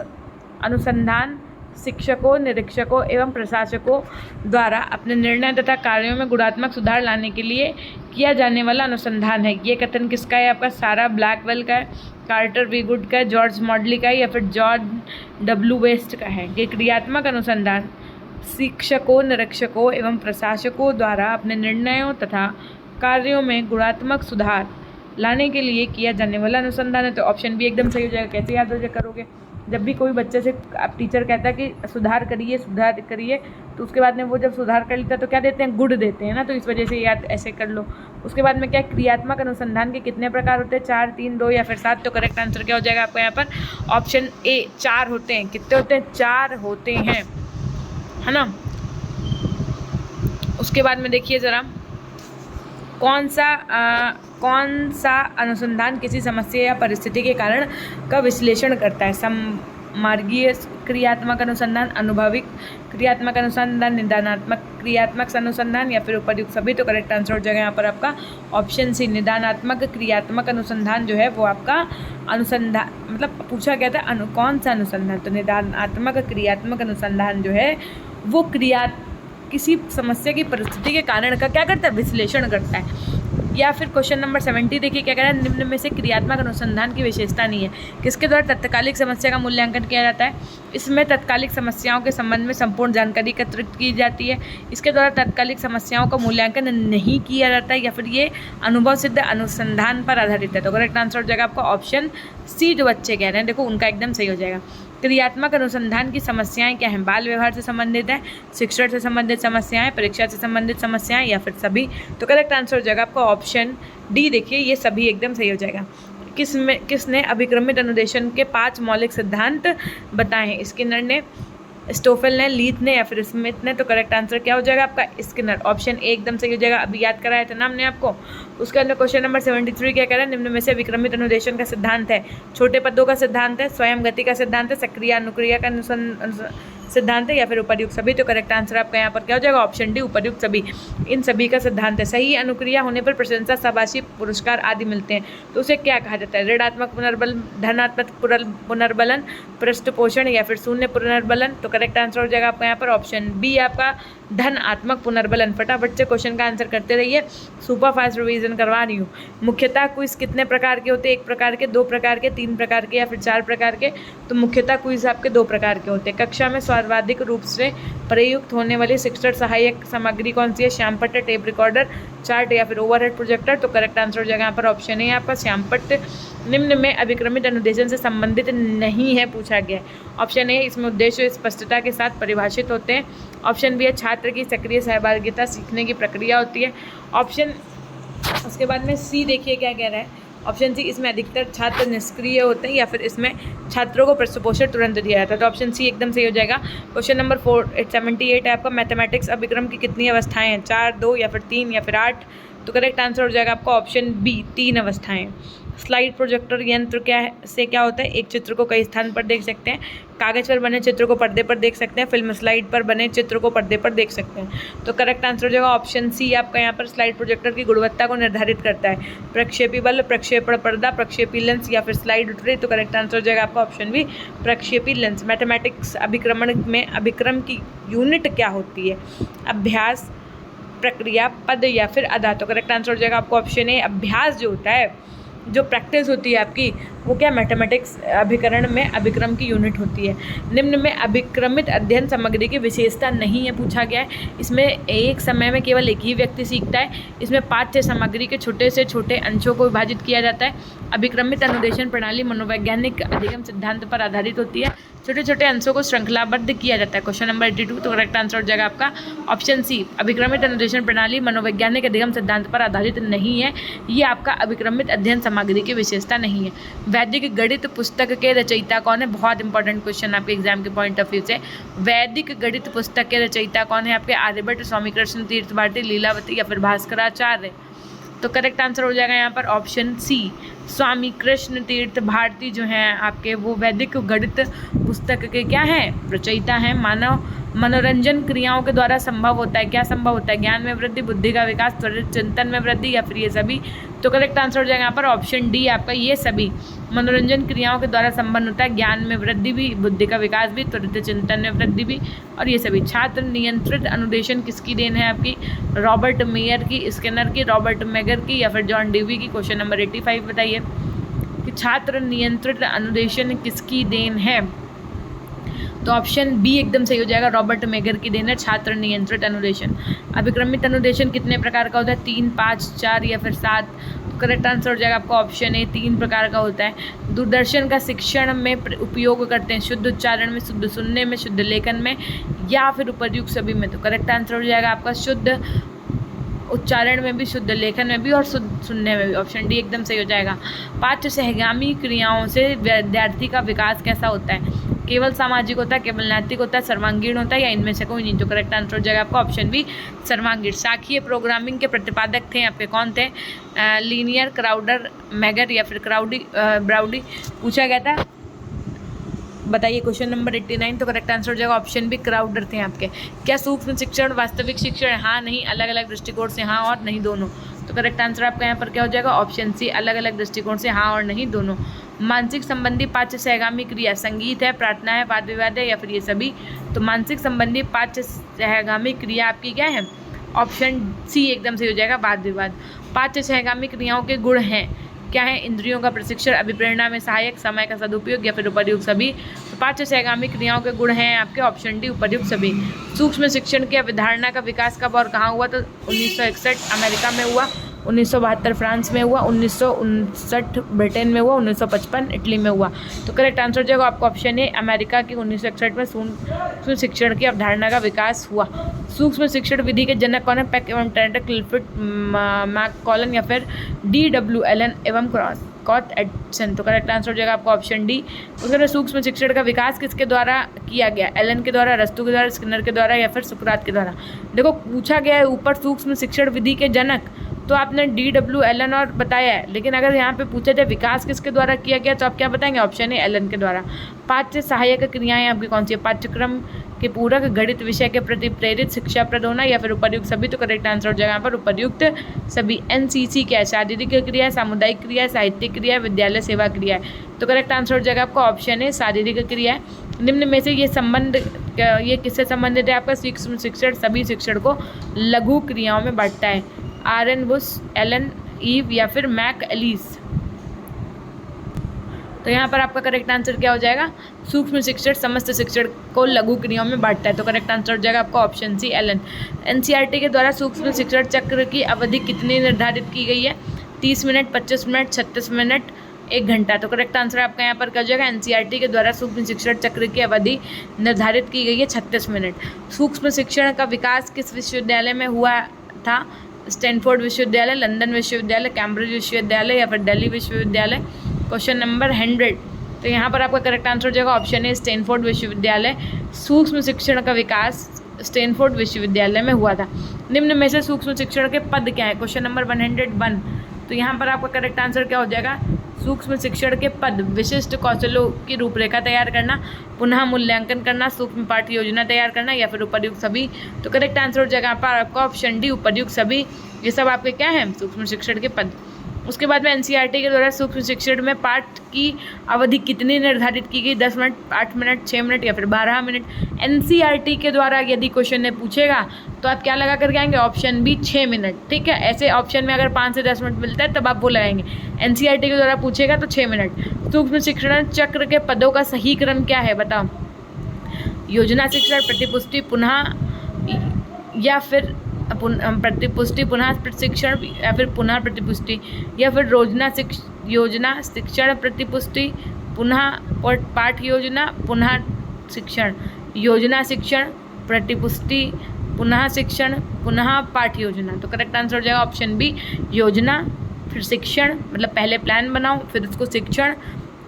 अनुसंधान शिक्षकों, निरीक्षकों एवं प्रशासकों द्वारा अपने निर्णय तथा कार्यों में गुणात्मक सुधार लाने के लिए किया जाने वाला अनुसंधान है। ये कथन किसका है? आपका सारा ब्लैकवेल का है, कार्टर वीगुड का है, जॉर्ज मॉडली का है, या फिर जॉर्ज डब्ल्यू वेस्ट का है। ये क्रियात्मक अनुसंधान शिक्षकों, निरीक्षकों एवं प्रशासकों द्वारा अपने निर्णयों तथा कार्यों में गुणात्मक सुधार लाने के लिए किया जाने वाला अनुसंधान है। तो ऑप्शन बी एकदम सही हो जाएगा। कैसे याद हो करोगे? जब भी कोई बच्चे से आप टीचर कहता है कि सुधार करिए, तो उसके बाद में वो जब सुधार कर लेता है तो क्या देते हैं? गुड देते हैं ना, तो इस वजह से याद ऐसे कर लो। उसके बाद में क्या क्रियात्मक अनुसंधान के कितने प्रकार होते हैं? 4, 3, 2 या फिर 7। तो करेक्ट आंसर क्या हो जाएगा आपका यहाँ पर? ऑप्शन ए 4 होते हैं। कितने होते हैं? 4 होते हैं, है ना। उसके बाद में देखिए ज़रा कौन सा अनुसंधान किसी समस्या या परिस्थिति के कारण का विश्लेषण करता है? मार्गीय क्रियात्मक अनुसंधान, अनुभविक क्रियात्मक अनुसंधान, निदानात्मक क्रियात्मक अनुसंधान, या फिर उपर्युक्त सभी। तो करेक्ट आंसर हो जाएगा यहाँ पर आपका ऑप्शन सी, निदानात्मक क्रियात्मक अनुसंधान जो है वो आपका अनुसंधान, मतलब पूछा गया था कौन सा अनुसंधान, तो निदानात्मक क्रियात्मक अनुसंधान जो है वो किसी समस्या की परिस्थिति के कारण का क्या करता है? विश्लेषण करता है। या फिर क्वेश्चन नंबर 70 देखिए क्या कह रहा है? निम्न में से क्रियात्मक अनुसंधान की विशेषता नहीं है, किसके द्वारा तत्कालिक समस्या का मूल्यांकन किया जाता है? इसमें तत्कालिक समस्याओं के संबंध में संपूर्ण जानकारी एकत्रित की जाती है, इसके द्वारा तत्कालिक समस्याओं का मूल्यांकन नहीं किया जाता है, या फिर ये अनुभव सिद्ध अनुसंधान पर आधारित है। तो करेक्ट आंसर हो जाएगा आपका ऑप्शन सी, जो बच्चे कह रहे हैं देखो उनका एकदम सही हो जाएगा। क्रियात्मक अनुसंधान की समस्याएं क्या हैं? बाल व्यवहार से संबंधित है, शिक्षण से संबंधित समस्याएं, परीक्षा से संबंधित समस्याएं, या फिर सभी। तो करेक्ट आंसर हो जाएगा आपका ऑप्शन डी, देखिए ये सभी एकदम सही हो जाएगा। किसने अभिक्रमित अनुदेशन के 5 मौलिक सिद्धांत बताए हैं? स्किनर ने, स्टोफेल ने, लीथ ने, या फिर स्मिथ ने। तो करेक्ट आंसर क्या हो जाएगा आपका? स्किनर, ऑप्शन ए एकदम सही हो जाएगा। अभी याद कराया था ना हमने आपको। उसके अंदर क्वेश्चन नंबर 73 क्या कह रहा है? निम्न में से विक्रमित अनुदेशन का सिद्धांत है, छोटे पदों का सिद्धांत है, स्वयं गति का सिद्धांत है, सक्रिय अनुक्रिया का सिद्धांत है, या फिर उपर्युक्त सभी। तो करेक्ट आंसर आपका यहाँ पर क्या हो जाएगा? ऑप्शन डी, उपर्युक्त सभी, इन सभी का सिद्धांत है। सही अनुक्रिया होने पर प्रशंसा, शाबाशी, पुरस्कार आदि मिलते हैं, तो उसे क्या कहा जाता है? ऋणात्मक पुनर्बल, धनात्मक पुनर्बलन, पृष्ठपोषण, या फिर शून्य पुनर्बलन। तो करेक्ट आंसर हो जाएगा आपका यहाँ पर ऑप्शन बी, आपका धनात्मक पुनर्बलन। फटाफट से क्वेश्चन का आंसर करते रहिए, सुपर फास्ट रिवीजन करवा रही हूँ। मुख्यतः क्विज कितने प्रकार के होते हैं? 1 प्रकार के, 2 प्रकार के, 3 प्रकार के, या फिर 4 प्रकार के? तो मुख्यतः क्विज आपके 2 प्रकार के होते हैं। कक्षा में सर्वाधिक रूप से प्रयुक्त होने वाली शिक्षण सहायक सामग्री कौन सी है? श्यामपट्ट, टेप रिकॉर्डर, चार्ट, या फिर ओवरहेड प्रोजेक्टर। तो करेक्ट आंसर हो जाएगा यहाँ पर ऑप्शन है आपका श्यामपट्ट। निम्न में अभिक्रमित अनुदेशन से संबंधित नहीं है, पूछा गया है। ऑप्शन ए, इसमें उद्देश्य स्पष्टता के साथ परिभाषित होते हैं। ऑप्शन बी है, छात्र की सक्रिय सहभागिता सीखने की प्रक्रिया होती है। ऑप्शन, उसके बाद में सी देखिए क्या कह रहा है? ऑप्शन सी, इसमें अधिकतर छात्र निष्क्रिय होते हैं, या फिर इसमें छात्रों को पृष्ठपोषण तुरंत दिया जाता है। तो ऑप्शन सी एकदम सही हो जाएगा। क्वेश्चन नंबर 78 है आपका, मैथमेटिक्स अभिक्रम की कितनी अवस्थाएं हैं? 4, 2, या फिर 3, या फिर 8। तो करेक्ट आंसर हो जाएगा आपका ऑप्शन बी, 3 अवस्थाएं। स्लाइड प्रोजेक्टर यंत्र क्या होता है? एक चित्र को कई स्थान पर देख सकते हैं, कागज पर बने चित्र को पर्दे पर देख सकते हैं, फिल्म स्लाइड पर बने चित्र को पर्दे पर देख सकते हैं। तो करेक्ट आंसर हो जाएगा ऑप्शन सी आपका यहाँ पर। स्लाइड प्रोजेक्टर की गुणवत्ता को निर्धारित करता है प्रक्षेपी बल, प्रक्षेपण पर्दा, प्रक्षेपी लेंस या फिर स्लाइड ट्रे। तो करेक्ट आंसर हो जाएगा आपका ऑप्शन बी, प्रक्षेपी लेंस। मैथमेटिक्स अभिक्रमण में अभिक्रम की यूनिट क्या होती है? अभ्यास, प्रक्रिया, पद या फिर अदा। तो करेक्ट आंसर हो जाएगा आपको ऑप्शन ए, अभ्यास जो होता है, जो प्रैक्टिस होती है आपकी, वो क्या मैथमेटिक्स अभिकरण में अभिक्रम की यूनिट होती है। निम्न में अभिक्रमित अध्ययन सामग्री की विशेषता नहीं है पूछा गया है। इसमें एक समय में केवल एक ही व्यक्ति सीखता है। इसमें पाठ्य सामग्री के छोटे से छोटे अंशों को विभाजित किया जाता है। अभिक्रमित अनुदेशन प्रणाली मनोवैज्ञानिक अधिगम सिद्धांत पर आधारित होती है। छोटे छोटे अंशों को श्रृंखलाबद्ध किया जाता है। Question number 82। तो करेक्ट आंसर हो जाएगा आपका ऑप्शन सी, अभिक्रमित अनुदेशन प्रणाली मनोवैज्ञानिक अधिगम सिद्धांत पर आधारित नहीं है। ये आपका अभिक्रमित अध्ययन सामग्री की विशेषता नहीं है। वैदिक गणित पुस्तक के रचयिता कौन है? बहुत इंपॉर्टेंट क्वेश्चन आपके एग्जाम के पॉइंट ऑफ व्यू से। वैदिक गणित पुस्तक के रचयिता कौन है आपके? आर्यभट्ट, स्वामी कृष्ण तीर्थ भारती, लीलावती या फिर भास्कराचार्य। तो करेक्ट आंसर हो जाएगा यहाँ पर ऑप्शन सी, स्वामी कृष्ण तीर्थ भारती जो हैं आपके, वो वैदिक गणित पुस्तक के क्या हैं? रचयिता हैं। मानव मनोरंजन क्रियाओं के द्वारा संभव होता है। क्या संभव होता है? ज्ञान में वृद्धि, बुद्धि का विकास, त्वरित चिंतन में वृद्धि या फिर ये सभी। तो करेक्ट आंसर हो जाएगा यहाँ पर ऑप्शन डी आपका, ये सभी। मनोरंजन क्रियाओं के द्वारा संपन्न होता है ज्ञान में वृद्धि भी, बुद्धि का विकास भी, त्वरित चिंतन में वृद्धि भी और ये सभी। छात्र नियंत्रित अनुदेशन किसकी देन है आपकी? रॉबर्ट मेयर की, स्किनर की, रॉबर्ट मैगर की या फिर जॉन डेवी की। क्वेश्चन नंबर 85 बताइए कि छात्र नियंत्रित अनुदेशन किसकी देन है? तो ऑप्शन बी एकदम सही हो जाएगा, रॉबर्ट मेगर की देन है छात्र नियंत्रित अनुदेशन। अभिक्रमित अनुदेशन कितने प्रकार का होता है? 3, 5, 4 या फिर 7। करेक्ट आंसर हो जाएगा आपका ऑप्शन ए, 3 प्रकार का होता है। दूरदर्शन का शिक्षण में उपयोग करते हैं, शुद्ध उच्चारण में, शुद्ध सुनने में, शुद्ध लेखन में या फिर उपर्युक्त सभी में। तो करेक्ट आंसर हो जाएगा आपका शुद्ध उच्चारण में भी, शुद्ध लेखन में भी और शुद्ध सुनने में भी। ऑप्शन डी एकदम सही हो जाएगा। पाठ्य सहगामी क्रियाओं से विद्यार्थी का विकास कैसा होता है? केवल सामाजिक होता है, केवल नैतिक होता है, सर्वांगीण होता है या इनमें से कोई नहीं। तो करेक्ट आंसर हो जाएगा आपका ऑप्शन बी, सर्वांगीण। शाखीय प्रोग्रामिंग के प्रतिपादक थे आपके, कौन थे? लीनियर, क्राउडर, मैगर या फिर ब्राउडी पूछा गया था। बताइए क्वेश्चन नंबर 89। तो करेक्ट आंसर हो जाएगा ऑप्शन बी, क्राउडर थे आपके। क्या सूक्ष्म शिक्षण वास्तविक शिक्षण? हाँ, नहीं, अलग अलग दृष्टिकोण से हाँ और नहीं दोनों। तो करेक्ट आंसर आपका यहाँ पर क्या हो जाएगा? ऑप्शन सी, अलग अलग दृष्टिकोण से हाँ और नहीं दोनों। मानसिक संबंधी पाठ्य सहगामी क्रिया संगीत है, प्रार्थना है, वाद विवाद है या फिर ये सभी। तो मानसिक संबंधी पाठ्य सहगामी क्रिया आपकी क्या है? ऑप्शन सी एकदम सही हो जाएगा, वाद विवाद। पाठ्य सहगामी क्रियाओं के गुण हैं, क्या है? इंद्रियों का प्रशिक्षण, अभिप्रेरणा में सहायक, समय का सदुपयोग या फिर उपर्युक्त सभी। तो पाठ्य सहगामी क्रियाओं के गुण हैं आपके ऑप्शन डी, उपर्युक्त सभी। सूक्ष्म शिक्षण की अवधारणा का विकास कब और कहाँ हुआ? तो 1961 अमेरिका में हुआ, 1972 फ्रांस में हुआ, 1959 ब्रिटेन में हुआ, 1955 इटली में हुआ। तो करेक्ट आंसर जो है आपका ऑप्शन है, अमेरिका के 1961 में सूक्ष्म शिक्षण की अवधारणा का विकास हुआ। सूक्ष्म शिक्षण विधि के जनक कौन है? पेक एवं टेंडर, क्लिफर्ड मैककॉलन या फिर D.W. एलन एवं कॉट एडसन। तो करेक्ट आंसर हो जाएगा आपका ऑप्शन डी। उसके बाद सूक्ष्म शिक्षण का विकास किसके द्वारा किया गया? एलन के द्वारा, रस्तु के द्वारा, स्किनर के द्वारा या फिर सुकरात के द्वारा। देखो पूछा गया है ऊपर सूक्ष्म शिक्षण विधि के जनक, तो आपने D.W. एलन और बताया है, लेकिन अगर यहाँ पे पूछा जाए विकास किसके द्वारा किया गया तो आप क्या बताएंगे? ऑप्शन है एलन के द्वारा। पाठ्य सहायक क्रियाएं आपकी कौन सी है? पाठ्यक्रम के पूरक, गणित विषय के प्रति प्रेरित, शिक्षाप्रद होना या फिर उपर्युक्त सभी। तो करेक्ट आंसर हो जाएगा यहाँ पर उपर्युक्त सभी। NCC क्या है? शारीरिक क्रिया, सामुदायिक क्रिया, साहित्यिक क्रिया, विद्यालय सेवा क्रिया है। तो करेक्ट आंसर हो जाएगा आपका ऑप्शन है शारीरिक क्रिया है। निम्न में से ये संबंध ये किससे संबंधित है? आपका सूक्ष्म शिक्षण सभी शिक्षण को लघु क्रियाओं में बांटता है। आरएन बुश, एलन ईव या फिर मैक एलिस। तो यहाँ पर आपका करेक्ट आंसर क्या हो जाएगा? सूक्ष्म शिक्षण समस्त शिक्षण को लघु क्रियाओं में बांटता है। तो करेक्ट आंसर हो जाएगा आपका ऑप्शन सी, एलन। NCERT के द्वारा सूक्ष्म शिक्षण चक्र की अवधि कितनी निर्धारित की गई है? 30 मिनट, 25 मिनट, 36 मिनट, 1 घंटा। तो करेक्ट आंसर आपका यहाँ पर क्या हो जाएगा? NCERT के द्वारा सूक्ष्म शिक्षण चक्र की अवधि निर्धारित की गई है 36 मिनट। सूक्ष्म शिक्षण का विकास किस विश्वविद्यालय में हुआ था? स्टैनफोर्ड विश्वविद्यालय, लंदन विश्वविद्यालय, कैम्ब्रिज विश्वविद्यालय या फिर दिल्ली विश्वविद्यालय। Question number 100। तो यहाँ पर आपका करेक्ट आंसर हो जाएगा ऑप्शन है स्टैनफोर्ड विश्वविद्यालय। सूक्ष्म शिक्षण का विकास स्टैनफोर्ड विश्वविद्यालय में हुआ था। निम्न में से सूक्ष्म शिक्षण के पद क्या है? Question number 101। तो यहाँ पर आपका करेक्ट आंसर क्या हो जाएगा? सूक्ष्म शिक्षण के पद विशिष्ट कौशलों की रूपरेखा तैयार करना, पुनः मूल्यांकन करना, सूक्ष्म पाठ्य योजना तैयार करना या फिर उपर्युक्त सभी। तो करेक्ट आंसर हो जाएगा आपका ऑप्शन डी, उपर्युक्त सभी। ये सब आपके क्या है? सूक्ष्म शिक्षण के पद। उसके बाद में एनसीईआरटी के द्वारा सूक्ष्म शिक्षण में पाठ की अवधि कितनी निर्धारित की गई? 10 मिनट, 8 मिनट, 6 मिनट या फिर 12 मिनट। एनसीईआरटी के द्वारा यदि क्वेश्चन ने पूछेगा तो आप क्या लगा करके आएंगे? Option B 6 minute. ठीक है, ऐसे ऑप्शन में अगर 5 से 10 मिनट मिलता है तब आप वो लगाएंगे। एनसीईआरटी के द्वारा पूछेगा तो 6 मिनट। सूक्ष्म शिक्षण चक्र के पदों का सही क्रम क्या है? बताओ। योजना शिक्षण, प्रतिपुष्टि, पुनः या फिर प्रतिपुष्टि, पुनः प्रशिक्षण या फिर पुनः प्रतिपुष्टि या फिर योजना शिक्षण, प्रतिपुष्टि, पुनः पाठ योजना, पुनः शिक्षण, योजना शिक्षण, प्रतिपुष्टि, पुनः शिक्षण, पुनः पाठ योजना। तो करेक्ट आंसर हो जाएगा ऑप्शन बी, योजना, फिर शिक्षण, मतलब पहले प्लान बनाओ, फिर उसको शिक्षण,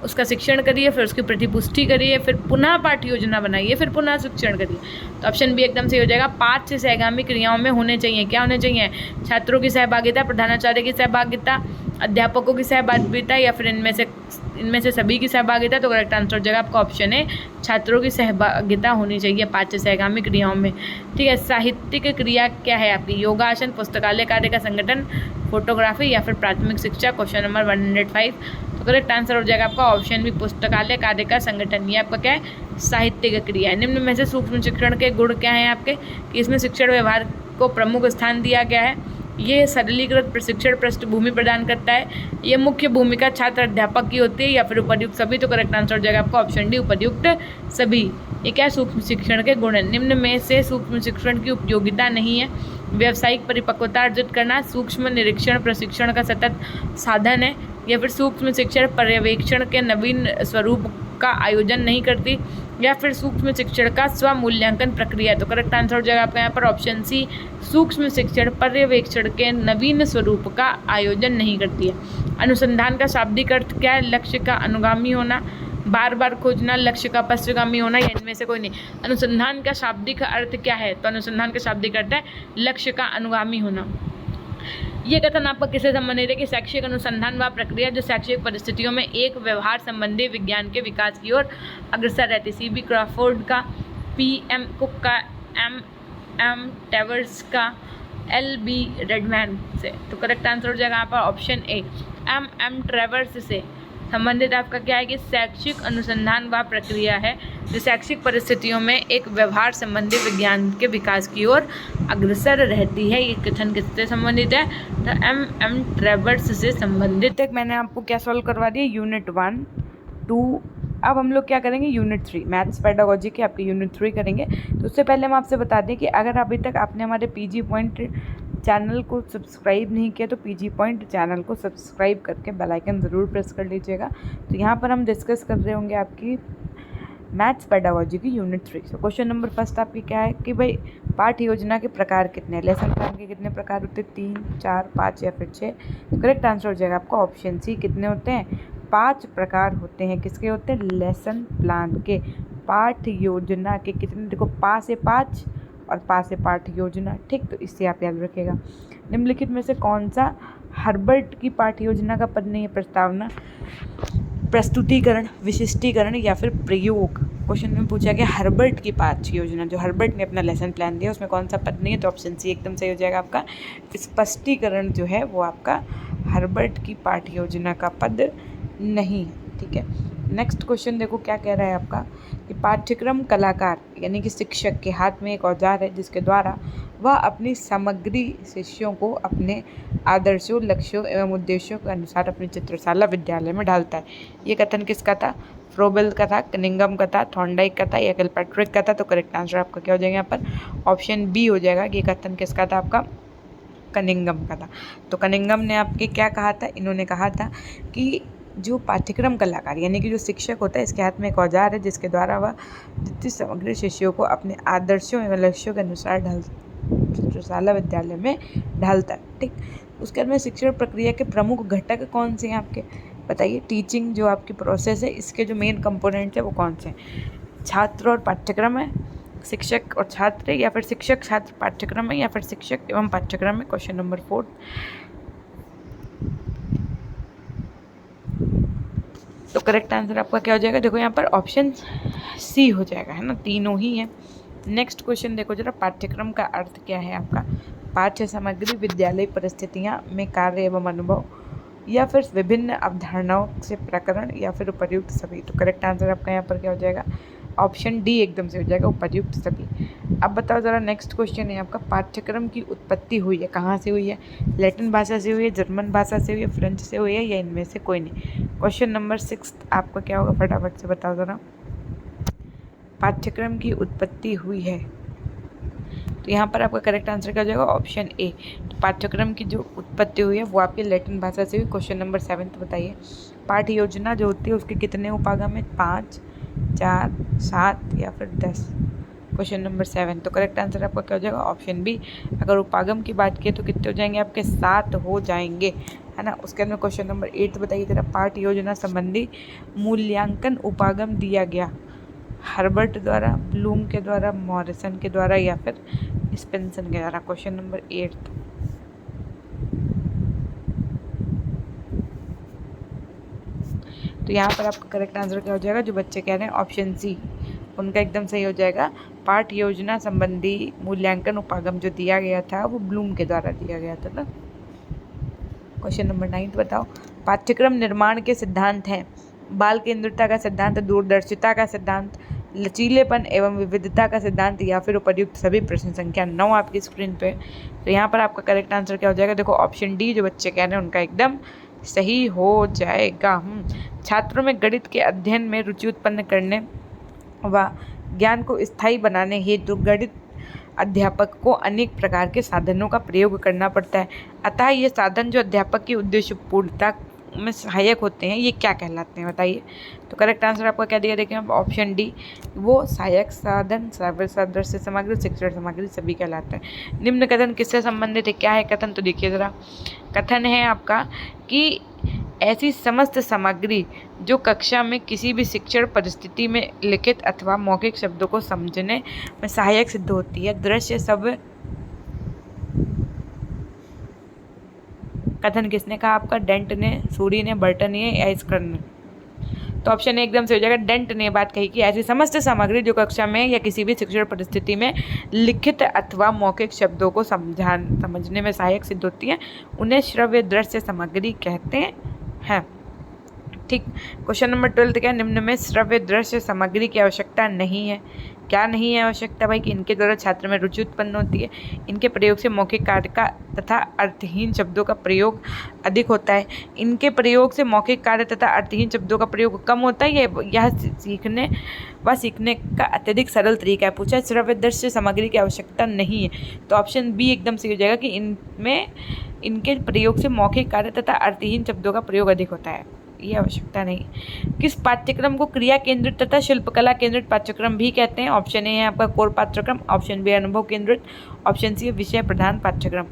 उसका शिक्षण करिए, फिर उसकी प्रतिपुष्टि करिए, फिर पुनः पाठ्य योजना बनाइए, फिर पुनः शिक्षण करिए। तो ऑप्शन बी एकदम सही हो जाएगा। 5 से सहगामी क्रियाओं में होने चाहिए, क्या होने चाहिए? छात्रों की सहभागिता, प्रधानाचार्य की सहभागिता, अध्यापकों की सहभागिता या फिर इनमें से सभी की सहभागिता। तो करेक्ट आंसर हो जाएगा आपका ऑप्शन है, छात्रों की सहभागिता होनी चाहिए 5 से सहगामी क्रियाओं में। ठीक है, साहित्यिक क्रिया क्या है आपकी? योगासन, पुस्तकालय कार्य का संगठन, फोटोग्राफी या फिर प्राथमिक शिक्षा। Question number 105। तो करेक्ट आंसर हो जाएगा आपका ऑप्शन भी, पुस्तकालय कार्य का संगठन। ये आपका क्या है? साहित्यिक क्रिया है। निम्न में से सूक्ष्म शिक्षण के गुण क्या हैं आपके? कि इसमें शिक्षण व्यवहार को प्रमुख स्थान दिया गया है, ये सरलीकृत प्रशिक्षण पृष्ठभूमि प्रदान करता है, ये मुख्य भूमिका छात्र अध्यापक की होती है या फिर उपर्युक्त सभी। तो करेक्ट आंसर हो जाएगा आपका ऑप्शन डी, उपर्युक्त सभी। ये क्या है? सूक्ष्म शिक्षण के गुण है। निम्न में से सूक्ष्म शिक्षण की उपयोगिता नहीं है। व्यावसायिक परिपक्वता अर्जित करना, सूक्ष्म निरीक्षण प्रशिक्षण का सतत साधन है या फिर सूक्ष्म शिक्षण पर्यवेक्षण के नवीन स्वरूप का आयोजन नहीं करती या फिर सूक्ष्म शिक्षण का स्वमूल्यांकन प्रक्रिया। तो करेक्ट आंसर हो जाएगा आपका यहाँ पर ऑप्शन सी, सूक्ष्म शिक्षण पर्यवेक्षण के नवीन स्वरूप का आयोजन नहीं करती है। अनुसंधान का शाब्दिक अर्थ क्या है? लक्ष्य का अनुगामी होना, बार बार खोजना, लक्ष्य का पश्चगामी होना या इनमें से कोई नहीं। अनुसंधान का शाब्दिक अर्थ क्या है? तो अनुसंधान का शाब्दिक अर्थ है लक्ष्य का अनुगामी होना। ये कथन आपका किससे संबंधित है? कि शैक्षिक अनुसंधान व प्रक्रिया जो शैक्षिक परिस्थितियों में एक व्यवहार संबंधी विज्ञान के विकास की ओर अग्रसर रहती। सीबी क्रॉफोर्ड का, पीएम कुक का, एम टेवर्स का, एलबी रेडमैन से। तो करेक्ट आंसर हो जाएगा आपका ऑप्शन ए, एम ट्रेवर्स से संबंधित आपका क्या है? कि शैक्षिक अनुसंधान व प्रक्रिया है जो शैक्षिक परिस्थितियों में एक व्यवहार संबंधी विज्ञान के विकास की ओर अग्रसर रहती है। ये कथन किससे संबंधित है? तो एम ट्रेवर्स से संबंधित। तक मैंने आपको क्या सॉल्व करवा दिया? यूनिट 1, 2। अब हम लोग क्या करेंगे? यूनिट 3 मैथ्स पेडागोजी के आपकी यूनिट 3 करेंगे। तो उससे पहले हम आपसे बता दें कि अगर अभी तक आपने हमारे पीजी पॉइंट चैनल को सब्सक्राइब नहीं किया तो पीजी पॉइंट चैनल को सब्सक्राइब करके बेल आइकन ज़रूर प्रेस कर लीजिएगा। तो यहाँ पर हम डिस्कस कर रहे होंगे आपकी मैथ्स पेडागोजी की यूनिट 3। तो क्वेश्चन नंबर फर्स्ट आपकी क्या है? कि भाई पाठ्य योजना के प्रकार कितने हैं? लेसन प्लान के कितने प्रकार होते हैं? 3, 4, 5 या फिर 6। तो करेक्ट आंसर हो जाएगा आपका ऑप्शन सी, कितने होते हैं? 5 प्रकार होते हैं। किसके होते हैं? लेसन प्लान के। पाठ्य योजना के कितने? देखो, पा से 5 और पा से पाठ्य योजना। ठीक, तो इससे आप याद रखिएगा। निम्नलिखित में से कौन सा हर्बर्ट की पाठ्य योजना का पद नहीं है? प्रस्तावना, प्रस्तुतिकरण, विशिष्टीकरण या फिर प्रयोग। क्वेश्चन में पूछा गया हर्बर्ट की पाठ्य योजना, जो हर्बर्ट ने अपना लेसन प्लान दिया उसमें कौन सा पद नहीं है? तो ऑप्शन सी एकदम सही हो जाएगा आपका। स्पष्टीकरण जो है वो आपका हर्बर्ट की पाठ्य योजना का पद नहीं है। ठीक है, नेक्स्ट क्वेश्चन देखो क्या कह रहा है आपका कि पाठ्यक्रम कलाकार यानी कि शिक्षक के हाथ में एक औजार है जिसके द्वारा वह अपनी सामग्री शिष्यों को अपने आदर्शों, लक्ष्यों एवं उद्देश्यों के अनुसार अपनी चित्रशाला विद्यालय में ढालता है। ये कथन किसका था? फ्रोबेल का था, कनिंघम का था, थॉर्नडाइक का था या किलपैट्रिक का था? तो करेक्ट आंसर आपका क्या हो जाएगा यहाँ पर? ऑप्शन बी हो जाएगा कि ये कथन किसका था? आपका कनिंघम का था। तो कनिंघम ने आपके क्या कहा था? इन्होंने कहा था कि जो पाठ्यक्रम कलाकार यानी कि जो शिक्षक होता है इसके हाथ में एक औजार है जिसके द्वारा वह जितनी सामग्री शिष्यों को अपने आदर्शों एवं लक्ष्यों के अनुसार चित्रशाला विद्यालय में ढालता है। ठीक, उसके बाद में शिक्षण प्रक्रिया के प्रमुख घटक कौन से हैं आपके? बताइए। टीचिंग जो आपकी प्रोसेस है इसके जो मेन कंपोनेंट्स है वो कौन से हैं? छात्र और पाठ्यक्रम है, शिक्षक और छात्र, या फिर शिक्षक छात्र पाठ्यक्रम में, या फिर शिक्षक एवं पाठ्यक्रम में। Question number 4। तो करेक्ट आंसर आपका क्या हो जाएगा? देखो यहाँ पर ऑप्शन सी हो जाएगा, है ना, तीनों ही है। नेक्स्ट क्वेश्चन देखो जरा, पाठ्यक्रम का अर्थ क्या है आपका? पाठ्य सामग्री, विद्यालय परिस्थितियाँ में कार्य एवं अनुभव, या फिर विभिन्न अवधारणाओं से प्रकरण, या फिर उपर्युक्त सभी। तो करेक्ट आंसर आपका यहाँ पर क्या हो जाएगा? ऑप्शन डी एकदम से हो जाएगा, उपर्युक्त सभी। अब बताओ ज़रा, नेक्स्ट क्वेश्चन है आपका, पाठ्यक्रम की उत्पत्ति हुई है, कहाँ से हुई है? लैटिन भाषा से हुई है, जर्मन भाषा से हुई है, फ्रेंच से हुई है, या इनमें से कोई नहीं? क्वेश्चन नंबर 6 आपका क्या होगा? फटाफट से बताओ ज़रा। पाठ्यक्रम की उत्पत्ति हुई है, तो यहाँ पर आपका करेक्ट आंसर क्या हो जाएगा? Option A. तो पाठ्यक्रम की जो उत्पत्ति हुई है वो आपकी लैटिन भाषा से हुई। क्वेश्चन नंबर 7 बताइए, पाठ्य योजना जो होती है उसके कितने उपागम है? 5, 4, 7 या फिर 10? Question number 7। तो करेक्ट आंसर आपका क्या हो जाएगा? Option B. अगर उपागम की बात की तो कितने हो जाएंगे आपके? 7 हो जाएंगे, है ना। उसके अंदर क्वेश्चन नंबर 8 बताइए जरा, पाठ्य योजना संबंधी मूल्यांकन उपागम दिया गया हर्बर्ट द्वारा, ब्लूम के द्वारा, मॉरिसन के द्वारा, या फिर स्पेंसन के द्वारा? Question number 8। तो यहाँ पर आपका करेक्ट आंसर क्या हो जाएगा? जो बच्चे कह रहे हैं ऑप्शन सी, उनका एकदम सही हो जाएगा। पाठ योजना संबंधी मूल्यांकन उपागम जो दिया गया था वो ब्लूम के द्वारा दिया गया था ना। क्वेश्चन नंबर 9 बताओ, पाठ्यक्रम निर्माण के सिद्धांत हैं बाल केंद्रितता का सिद्धांत, दूरदर्शिता का सिद्धांत, लचीलेपन एवं विविधता का सिद्धांत, या फिर उपर्युक्त सभी। प्रश्न संख्या 9 आपकी स्क्रीन पे। तो यहाँ पर आपका करेक्ट आंसर क्या हो जाएगा? देखो ऑप्शन डी, जो बच्चे कह रहे हैं उनका एकदम सही हो जाएगा। छात्रों में गणित के अध्ययन में रुचि उत्पन्न करने व ज्ञान को स्थायी बनाने हेतु गणित अध्यापक को अनेक प्रकार के साधनों का प्रयोग करना पड़ता है। अतः ये साधन जो अध्यापक की उद्देश्य पूर्णता में सहायक होते हैं, ये क्या कहलाते हैं बताइए? तो करेक्ट आंसर आपका क्या दिया? देखिए ऑप्शन डी, वो सहायक साधन, सदृश्य सामग्री, शिक्षण सामग्री सभी कहलाते हैं। निम्न कथन किससे संबंधित है? क्या है कथन? तो देखिए जरा, कथन है आपका कि ऐसी समस्त सामग्री जो कक्षा में किसी भी शिक्षण परिस्थिति में लिखित अथवा मौखिक शब्दों को समझने में सहायक सिद्ध होती है। दृश्य सब कथन किसने कहा आपका? डेंट ने, सूरी ने, बर्टन ने, या स्कर ने? तो ऑप्शन ए एकदम से हो जाएगा, डेंट ने बात कही कि ऐसी समस्त सामग्री जो कक्षा में या किसी भी शिक्षण परिस्थिति में लिखित अथवा मौखिक शब्दों को समझने में सहायक सिद्ध होती है, उन्हें श्रव्य दृश्य सामग्री कहते हैं। ठीक। क्वेश्चन नंबर 12 क्या? निम्न में श्रव्य दृश्य सामग्री की आवश्यकता नहीं है। क्या नहीं है आवश्यकता भाई? कि इनके द्वारा छात्र में रुचि उत्पन्न होती है, इनके प्रयोग से मौखिक कार्य का तथा अर्थहीन शब्दों का प्रयोग अधिक होता है, इनके प्रयोग से मौखिक कार्य तथा अर्थहीन शब्दों का प्रयोग कम होता है, यह सीखने का अत्यधिक सरल तरीका है। पूछा श्रव्य दृश्य सामग्री की आवश्यकता नहीं है, तो ऑप्शन बी एकदम सही हो जाएगा कि इनमें इनके प्रयोग से मौखिक कार्य तथा अर्थहीन शब्दों का प्रयोग अधिक होता है, ये आवश्यकता नहीं। किस पाठ्यक्रम को क्रिया केंद्रित तथा शिल्पकला केंद्रित पाठ्यक्रम भी कहते हैं? ऑप्शन ए है आपका कोर पाठ्यक्रम, ऑप्शन बी अनुभव केंद्रित, ऑप्शन सी विषय प्रधान पाठ्यक्रम।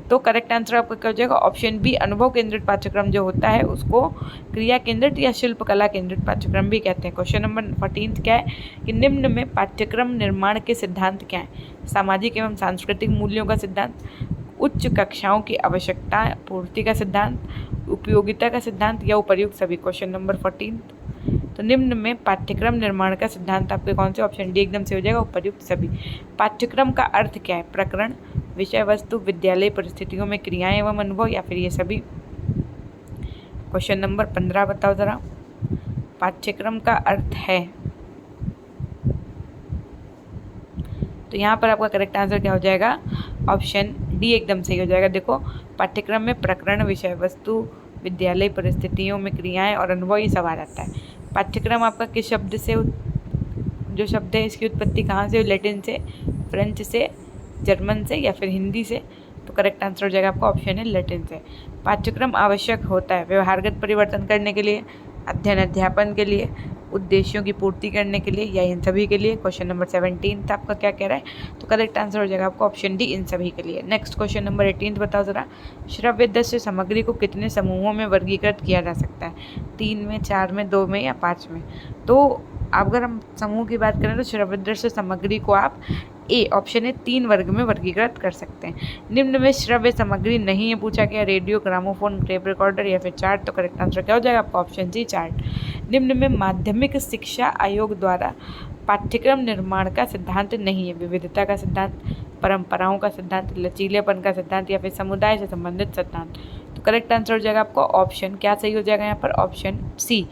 तो करेक्ट आंसर आपका क्या हो जाएगा? ऑप्शन बी अनुभव केंद्रित पाठ्यक्रम जो होता है उसको क्रिया केंद्रित या शिल्पकला केंद्रित पाठ्यक्रम भी कहते हैं। क्वेश्चन नंबर 14 क्या है कि निम्न में पाठ्यक्रम निर्माण के सिद्धांत क्या है? सामाजिक एवं सांस्कृतिक मूल्यों का सिद्धांत, उच्च कक्षाओं की आवश्यकता पूर्ति का सिद्धांत, उपयोगिता का सिद्धांत, या उपर्युक्त सभी। Question number 14। तो निम्न में पाठ्यक्रम निर्माण का सिद्धांत आपके कौन से? ऑप्शन डी एकदम से हो जाएगा, उपर्युक्त सभी। पाठ्यक्रम का अर्थ क्या है? प्रकरण, विषय वस्तु, विद्यालय परिस्थितियों में क्रियाएं एवं अनुभव, या फिर ये सभी। क्वेश्चन नंबर 15 बताओ जरा, पाठ्यक्रम का अर्थ है, तो यहाँ पर आपका करेक्ट आंसर क्या हो जाएगा? ऑप्शन डी एकदम सही हो जाएगा। देखो पाठ्यक्रम में प्रकरण, विषय वस्तु, विद्यालय परिस्थितियों में क्रियाएं और अनुभव ये सब आ जाता है। पाठ्यक्रम आपका किस शब्द से, जो शब्द है इसकी उत्पत्ति कहाँ से? लैटिन से, फ्रेंच से, जर्मन से, या फिर हिंदी से? तो करेक्ट आंसर हो जाएगा आपका ऑप्शन है लैटिन से। पाठ्यक्रम आवश्यक होता है व्यवहारगत परिवर्तन करने के लिए, अध्ययन अध्यापन के लिए, उद्देश्यों की पूर्ति करने के लिए, या इन सभी के लिए। क्वेश्चन नंबर 17 आपका क्या कह रहा है? तो करेक्ट आंसर हो जाएगा आपका ऑप्शन डी, इन सभी के लिए। नेक्स्ट क्वेश्चन नंबर 18 बताओ जरा, श्रव्य दृश्य सामग्री को कितने समूहों में वर्गीकृत किया जा सकता है? 3 में, 4 में, 2 में, या 5 में? तो अगर हम समूह की बात करें तो श्रव्य दृश्य सामग्री को आप ए ऑप्शन है 3 वर्ग में वर्गीकृत कर सकते हैं। निम्न में श्रव्य सामग्री नहीं है पूछा गया, रेडियो, ग्रामोफोन, टेप रिकॉर्डर या फिर चार्ट। तो करेक्ट आंसर क्या हो जाएगा आपका ऑप्शन सी चार्ट। निम्न में माध्यमिक शिक्षा आयोग द्वारा पाठ्यक्रम निर्माण का सिद्धांत नहीं है, विविधता का सिद्धांत, परंपराओं का सिद्धांत, लचीलेपन का सिद्धांत या फिर समुदाय से संबंधित सिद्धांत। तो करेक्ट आंसर हो जाएगा आपका ऑप्शन क्या सही हो जाएगा यहाँ पर ऑप्शन सी।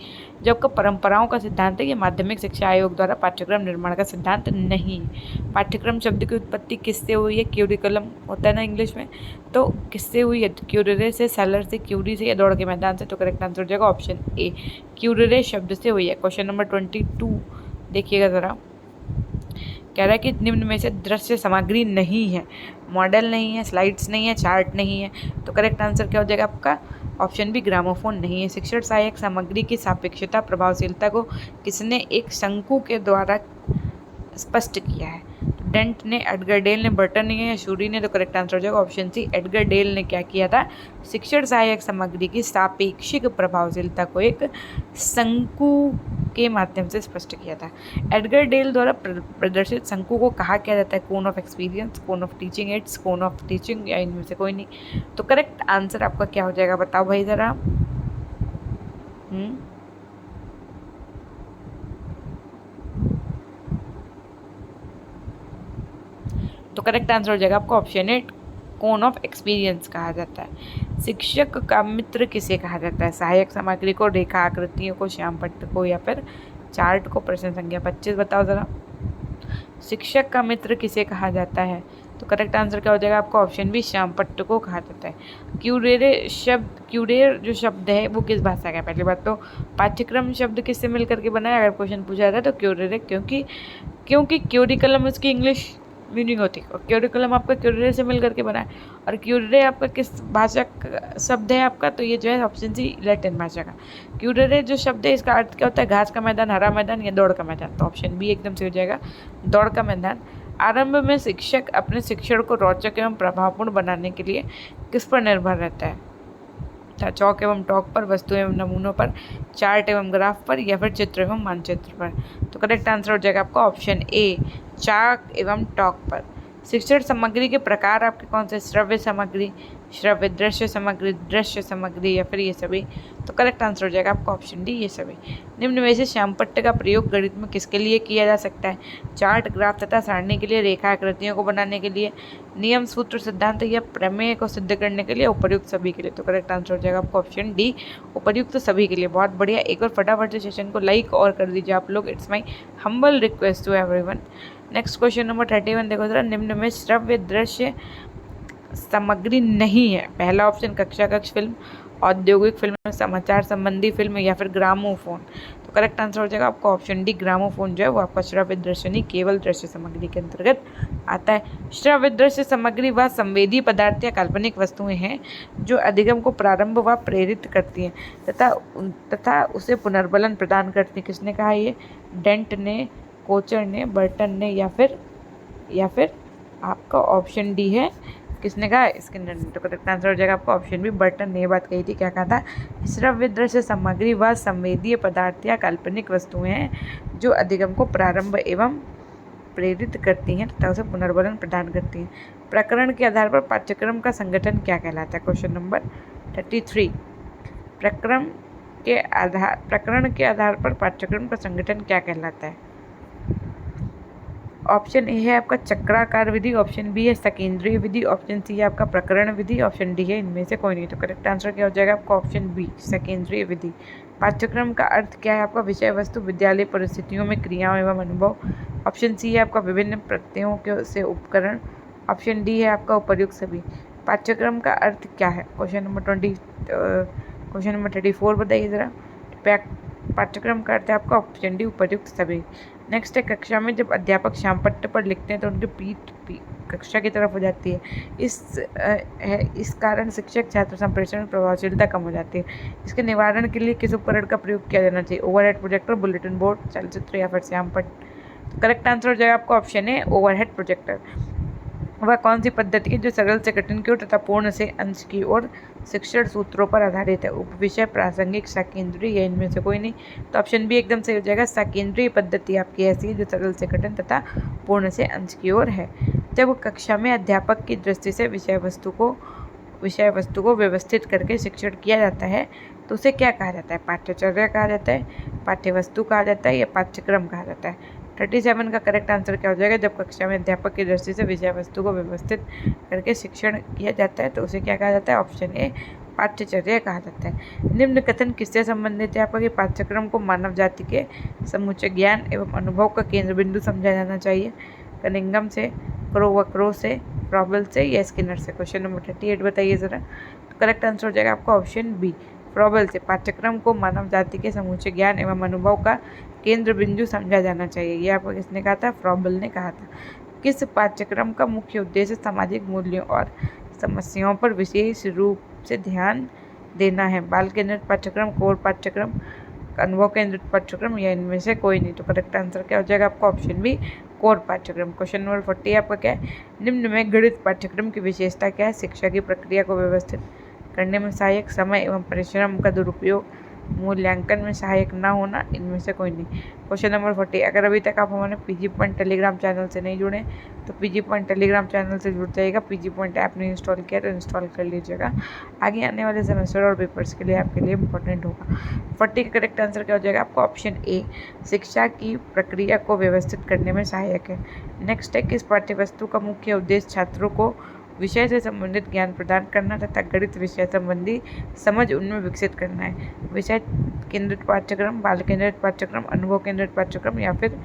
जो आपका परंपराओं का सिद्धांत है ये माध्यमिक शिक्षा आयोग द्वारा पाठ्यक्रम निर्माण का सिद्धांत नहीं है। पाठ्यक्रम शब्द की उत्पत्ति किससे हुई है, क्यूरिकुलम होता है ना इंग्लिश में, तो किससे हुई है, क्यूररे से, सेलर से, क्यूरी से या दौड़ के मैदान से। तो करेक्ट आंसर हो जाएगा ऑप्शन ए, क्यूररे शब्द से हुई है। क्वेश्चन नंबर 22 देखिएगा ज़रा, कह रहा है कि निम्न में से दृश्य सामग्री नहीं है, मॉडल नहीं है, स्लाइड्स नहीं है, चार्ट नहीं है। तो करेक्ट आंसर क्या हो जाएगा आपका ऑप्शन बी, ग्रामोफोन नहीं है। शिक्षण सहायक सामग्री की सापेक्षता प्रभावशीलता को किसने एक शंकु के द्वारा स्पष्ट किया है? डेंट ने, एडगर डेल ने, बर्टन ने या शूरी ने। तो करेक्ट आंसर हो जाएगा ऑप्शन सी, एडगर डेल ने क्या किया था, शिक्षण सहायक सामग्री की सापेक्षिक प्रभावशीलता को एक शंकु के माध्यम से स्पष्ट किया था। एडगर डेल द्वारा प्रदर्शित शंकु को कहा क्या जाता है, cone of experience, cone of teaching ads, cone of teaching या इनमें से कोई नहीं। तो करेक्ट आंसर आपका क्या हो जाएगा बताओ भाई ज़रा। तो करेक्ट आंसर हो जाएगा आपका option A, cone of experience कहा जाता है। शिक्षक का मित्र किसे कहा जाता है, सहायक सामग्री को, रेखा आकृतियों को, श्यामपट्ट को या फिर चार्ट को। प्रश्न संख्या 25 बताओ ज़रा, शिक्षक का मित्र किसे कहा जाता है? तो करेक्ट आंसर क्या हो जाएगा आपका ऑप्शन बी, श्यामपट्ट को कहा जाता है। क्यूरेरे शब्द, क्यूरेर जो शब्द है वो किस भाषा का है? पहली बात तो पाठ्यक्रम शब्द किससे मिल करके बना है, अगर क्वेश्चन पूछा जाता है तो क्यूरेरे, क्योंकि क्यूरिकुलम उसकी इंग्लिश मीनिंग होती है और क्यूरिकुलम आपका क्यूरेरे से मिल करके बना है। और क्यूरेरे आपका किस भाषा का शब्द है आपका? तो ये जो है ऑप्शन सी, लैटिन भाषा का। क्यूरेरे जो शब्द है इसका अर्थ क्या होता है, घास का मैदान, हरा मैदान या दौड़ का मैदान। तो ऑप्शन बी एकदम से हो जाएगा, दौड़ का मैदान। आरंभ में शिक्षक अपने शिक्षण को रोचक एवं प्रभावपूर्ण बनाने के लिए किस पर निर्भर रहता है? चौक एवं टॉक पर, वस्तु एवं नमूनों पर, चार्ट एवं ग्राफ पर या फिर चित्र एवं मानचित्र पर। तो करेक्ट आंसर हो जाएगा आपका ऑप्शन ए, चाक एवं टॉक पर। शिक्षण सामग्री के प्रकार आपके कौन से, श्रव्य सामग्री, श्रव्य दृश्य सामग्री या फिर ये सभी। तो करेक्ट आंसर हो जाएगा आपका ऑप्शन डी, ये सभी। निम्न में से श्यामपट्ट का प्रयोग गणित में किसके लिए किया जा सकता है? चार्ट, ग्राफ तथा सारणी के लिए, रेखा आकृतियों को बनाने के लिए, नियम, सूत्र, सिद्धांत या प्रमेय को सिद्ध करने के लिए, उपर्युक्त सभी के लिए। तो करेक्ट आंसर हो जाएगा आपका ऑप्शन डी, उपर्युक्त सभी के लिए। बहुत बढ़िया, एक और फटाफट से सेशन को लाइक और कर दीजिए आप लोग, it's my humble request to everyone. Next question number 31 देखो जरा, निम्न में श्रव्य दृश्य सामग्री नहीं है। पहला ऑप्शन कक्षा कक्ष फिल्म, औद्योगिक फिल्म, समाचार संबंधी फिल्म या फिर ग्रामोफोन। तो करेक्ट आंसर हो जाएगा आपका ऑप्शन डी, ग्रामोफोन जो है वो आपका श्रव्य दृश्य नहीं, केवल दृश्य सामग्री के अंतर्गत आता है। श्रव्य दृश्य सामग्री वह संवेदी पदार्थ या काल्पनिक वस्तुएं हैं जो अधिगम को प्रारंभ व प्रेरित करती हैं तथा उसे पुनर्बलन प्रदान करती हैं। किसने कहा ये? डेंट ने, कोचर ने, बर्टन ने या फिर आपका ऑप्शन डी है, किसने कहा? स्किनर ने। तो करेक्ट आंसर हो जाएगा आपका ऑप्शन बी, बर्टन ने बात कही थी। क्या कहा था? श्रव्य दृश्य सामग्री व संवेदीय पदार्थ या काल्पनिक वस्तुएं हैं जो अधिगम को प्रारंभ एवं प्रेरित करती हैं तथा उसे पुनर्बलन प्रदान करती हैं। प्रकरण के आधार पर पाठ्यक्रम का संगठन क्या कहलाता है? Question number 33। प्रकरण के आधार पर पाठ्यक्रम का संगठन क्या कहलाता है? ऑप्शन ए है आपका चक्राकार विधि, ऑप्शन बी है सकेंद्रीय विधि, ऑप्शन सी है आपका प्रकरण विधि, ऑप्शन डी है इनमें से कोई नहीं। तो करेक्ट आंसर क्या हो जाएगा आपका ऑप्शन बी, सकेंद्रीय विधि। पाठ्यक्रम का अर्थ क्या है आपका? विषय वस्तु, विद्यालय परिस्थितियों में क्रियाओं एवं अनुभव। ऑप्शन सी है आपका विभिन्न प्रत्ययों के से उपकरण, ऑप्शन डी है आपका उपर्युक्त सभी। पाठ्यक्रम का अर्थ क्या है? क्वेश्चन नंबर 34 बताइए ज़रा। पाठ्यक्रम का अर्थ है आपका ऑप्शन डी, उपर्युक्त सभी। नेक्स्ट है, कक्षा में जब अध्यापक श्यामपट्ट पर लिखते हैं तो उनकी पीठ कक्षा की तरफ हो जाती है। इस कारण शिक्षक छात्र संप्रेषण प्रभावशीलता कम हो जाती है। इसके निवारण के लिए किस उपकरण का प्रयोग किया जाना चाहिए? ओवरहेड प्रोजेक्टर, बुलेटिन बोर्ड, चलचित्र या फिर श्यामपट्ट। करेक्ट आंसर हो जाएगा आपका ऑप्शन है ओवरहेड प्रोजेक्टर। वह कौन सी पद्धति है जो सरल से कठिन की ओर तथा पूर्ण से अंश की ओर शिक्षण सूत्रों पर आधारित है? उपविषय, प्रासंगिक, सकेंद्रीय या इनमें से कोई नहीं? तो ऑप्शन बी एकदम सही हो जाएगा। सकेंद्रीय पद्धति आपकी ऐसी है जो सरल से कठिन तथा पूर्ण से अंश की ओर है। जब कक्षा में अध्यापक की दृष्टि से विषय वस्तु को व्यवस्थित करके शिक्षण किया जाता है तो उसे क्या कहा जाता है? पाठ्यचर्या कहा जाता है, पाठ्यवस्तु कहा जाता है या पाठ्यक्रम कहा जाता है? 37 का करेक्ट आंसर क्या हो जाएगा? जब कक्षा में अध्यापक की दृष्टि से विषय वस्तु को व्यवस्थित करके शिक्षण किया जाता है तो उसे क्या कहा जाता है? ऑप्शन ए पाठ्यचर्या कहा जाता है। निम्न कथन किससे संबंधित है? आपका कि पाठ्यक्रम को मानव जाति के समूचे ज्ञान एवं अनुभव का केंद्र बिंदु समझा जाना चाहिए। कनिंघम से, क्रो से, फ्रॉबल से या स्किनर से? क्वेश्चन नंबर 38 बताइए ज़रा। तो करेक्ट आंसर हो जाएगा आपका ऑप्शन बी, फ्रॉबल से। पाठ्यक्रम को मानव जाति के समूचे ज्ञान एवं अनुभव का केंद्र बिंदु समझा जाना चाहिए। ये आपको किसने कहा था? फ्रॉबल ने कहा था। किस पाठ्यक्रम का मुख्य उद्देश्य सामाजिक मूल्यों और समस्याओं पर विशेष रूप से ध्यान देना है? बाल केंद्रित पाठ्यक्रम, कोर पाठ्यक्रम, अनुभव केंद्रित पाठ्यक्रम या इनमें से कोई नहीं? तो करेक्ट आंसर क्या हो जाएगा आपका? ऑप्शन बी, कोर पाठ्यक्रम। क्वेश्चन नंबर 40 आपका क्या है? निम्न में गणित पाठ्यक्रम की विशेषता क्या है? शिक्षा की प्रक्रिया को व्यवस्थित करने में सहायक, समय एवं परिश्रम का दुरुपयोग, मूल्यांकन में सहायक ना होना, इनमें से कोई नहीं? Question number 40। अगर अभी तक आप हमारे पीजी पॉइंट टेलीग्राम चैनल से नहीं जुड़े तो पीजी पॉइंट टेलीग्राम चैनल से जुड़ जाइएगा। पीजी पॉइंट ऐप ने इंस्टॉल किया तो इंस्टॉल कर लीजिएगा, आगे आने वाले सेमेस्टर और पेपर्स के लिए आपके लिए इंपॉर्टेंट होगा। 40 का करेक्ट आंसर क्या हो जाएगा आपका? ऑप्शन ए, शिक्षा की प्रक्रिया को व्यवस्थित करने में सहायक है। नेक्स्ट है, किस पाठ्यवस्तु का मुख्य उद्देश्य छात्रों को विषय से संबंधित ज्ञान प्रदान करना तथा गणित विषय संबंधी समझ उनमें विकसित करना है? विषय केंद्रित पाठ्यक्रम, बाल केंद्रित पाठ्यक्रम, अनुभव केंद्रित पाठ्यक्रम या फिर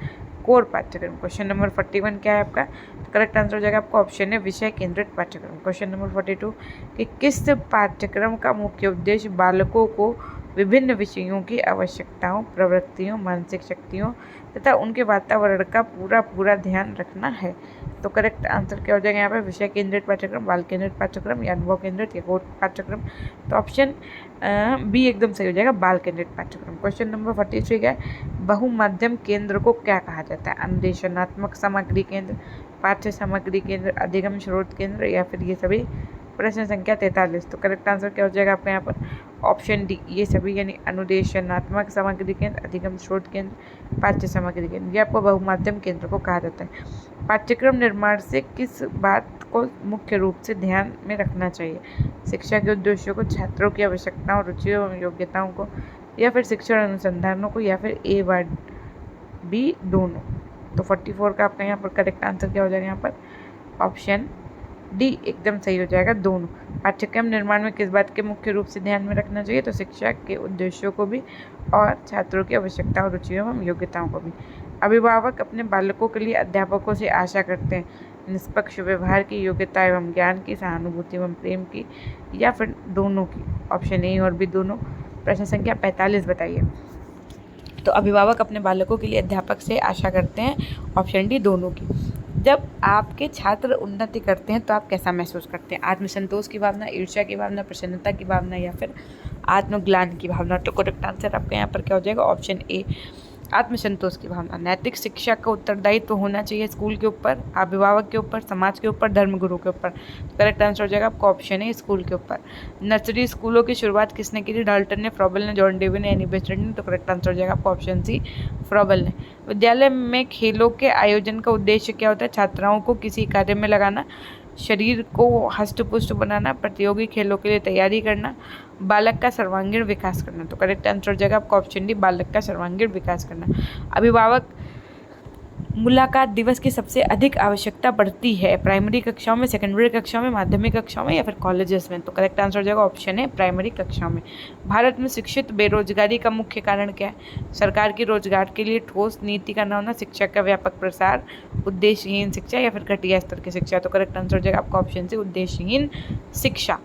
कोर पाठ्यक्रम? क्वेश्चन नंबर 41 क्या है आपका? तो करेक्ट आंसर हो जाएगा आपका ऑप्शन है विषय केंद्रित पाठ्यक्रम। क्वेश्चन नंबर 42 कि किस पाठ्यक्रम का मुख्य उद्देश्य बालकों को विभिन्न विषयों की आवश्यकताओं, प्रवृत्तियों, मानसिक शक्तियों तथा उनके वातावरण का पूरा ध्यान रखना है? तो करेक्ट आंसर क्या हो जाएगा यहाँ पे? विषय केंद्रित पाठ्यक्रम, बाल केंद्रित पाठ्यक्रम या अनुभव केंद्रित या कोर पाठ्यक्रम? तो ऑप्शन बी एकदम सही हो जाएगा, बाल केंद्रित पाठ्यक्रम। क्वेश्चन नंबर 43 है, बहुमाध्यम केंद्र को क्या कहा जाता है? अनुदेशनात्मक सामग्री केंद्र, पाठ्य सामग्री केंद्र, अधिगम स्रोत केंद्र या फिर ये सभी? प्रश्न संख्या 43। तो करेक्ट आंसर क्या हो जाएगा आपका यहाँ पर? ऑप्शन डी, ये सभी, यानी अनुदेशनात्मक सामग्री केंद्र, अधिगम स्रोत केंद्र, पाठ्य सामग्री केंद्र, ये आपको बहुमाध्यम केंद्र को कहा जाता है। पाठ्यक्रम निर्माण से किस बात को मुख्य रूप से ध्यान में रखना चाहिए? शिक्षा के उद्देश्यों को, छात्रों की आवश्यकताओं, रुचियों एवं योग्यताओं को या फिर शिक्षण अनुसंधानों को या फिर ए व बी दोनों? तो 44 का आपका यहाँ पर करेक्ट आंसर क्या हो जाएगा यहाँ पर? ऑप्शन डी एकदम सही हो जाएगा, दोनों। पाठ्यक्रम निर्माण में किस बात के मुख्य रूप से ध्यान में रखना चाहिए? तो शिक्षा के उद्देश्यों को भी और छात्रों की आवश्यकताओं, रुचियों एवं योग्यताओं को भी। अभिभावक अपने बालकों के लिए अध्यापकों से आशा करते हैं निष्पक्ष व्यवहार की, योग्यता एवं ज्ञान की, सहानुभूति एवं प्रेम की या फिर दोनों की? ऑप्शन ए और बी दोनों। प्रश्न संख्या 45 बताइए। तो अभिभावक अपने बालकों के लिए अध्यापक से आशा करते हैं, ऑप्शन डी दोनों की। जब आपके छात्र उन्नति करते हैं तो आप कैसा महसूस करते हैं? आत्मसंतोष की भावना, ईर्ष्या की भावना, प्रसन्नता की भावना या फिर आत्मग्लानि की भावना? तो करेक्ट आंसर आपका यहाँ पर क्या हो जाएगा? ऑप्शन ए, आत्मसंतोष की भावना। नैतिक शिक्षा का उत्तरदायित्व होना चाहिए स्कूल के ऊपर, अभिभावक के ऊपर, समाज के ऊपर, धर्मगुरु के ऊपर? करेक्ट आंसर हो जाएगा आपका ऑप्शन है स्कूल के ऊपर। नर्सरी स्कूलों की शुरुआत किसने की थी? डाल्टन ने, फ्रॉबल ने, जॉन डेवी ने, एनी बेस्टर ने? तो करेक्ट आंसर हो जाएगा आपका ऑप्शन सी, फ्रॉबल ने। विद्यालय में खेलों के आयोजन का उद्देश्य क्या होता है? छात्राओं को किसी कार्य में लगाना, शरीर को हष्ट-पुष्ट बनाना, प्रतियोगी खेलों के लिए तैयारी करना, बालक का सर्वांगीण विकास करना? तो करेक्ट आंसर हो जाएगा आपका ऑप्शन डी, बालक का सर्वांगीण विकास करना। अभिभावक मुलाकात दिवस की सबसे अधिक आवश्यकता पड़ती है प्राइमरी कक्षाओं में, सेकेंडरी कक्षाओं में, माध्यमिक कक्षाओं में या फिर कॉलेजेस में? तो करेक्ट आंसर हो जाएगा ऑप्शन है प्राइमरी कक्षाओं में। भारत में शिक्षित बेरोजगारी का मुख्य कारण क्या है? सरकार की रोजगार के लिए ठोस नीति का न होना, शिक्षा का व्यापक प्रसार, उद्देश्यहीन शिक्षा या फिर घटिया स्तर की शिक्षा? तो करेक्ट आंसर हो जाएगा आपका ऑप्शन से उद्देश्यहीन शिक्षा।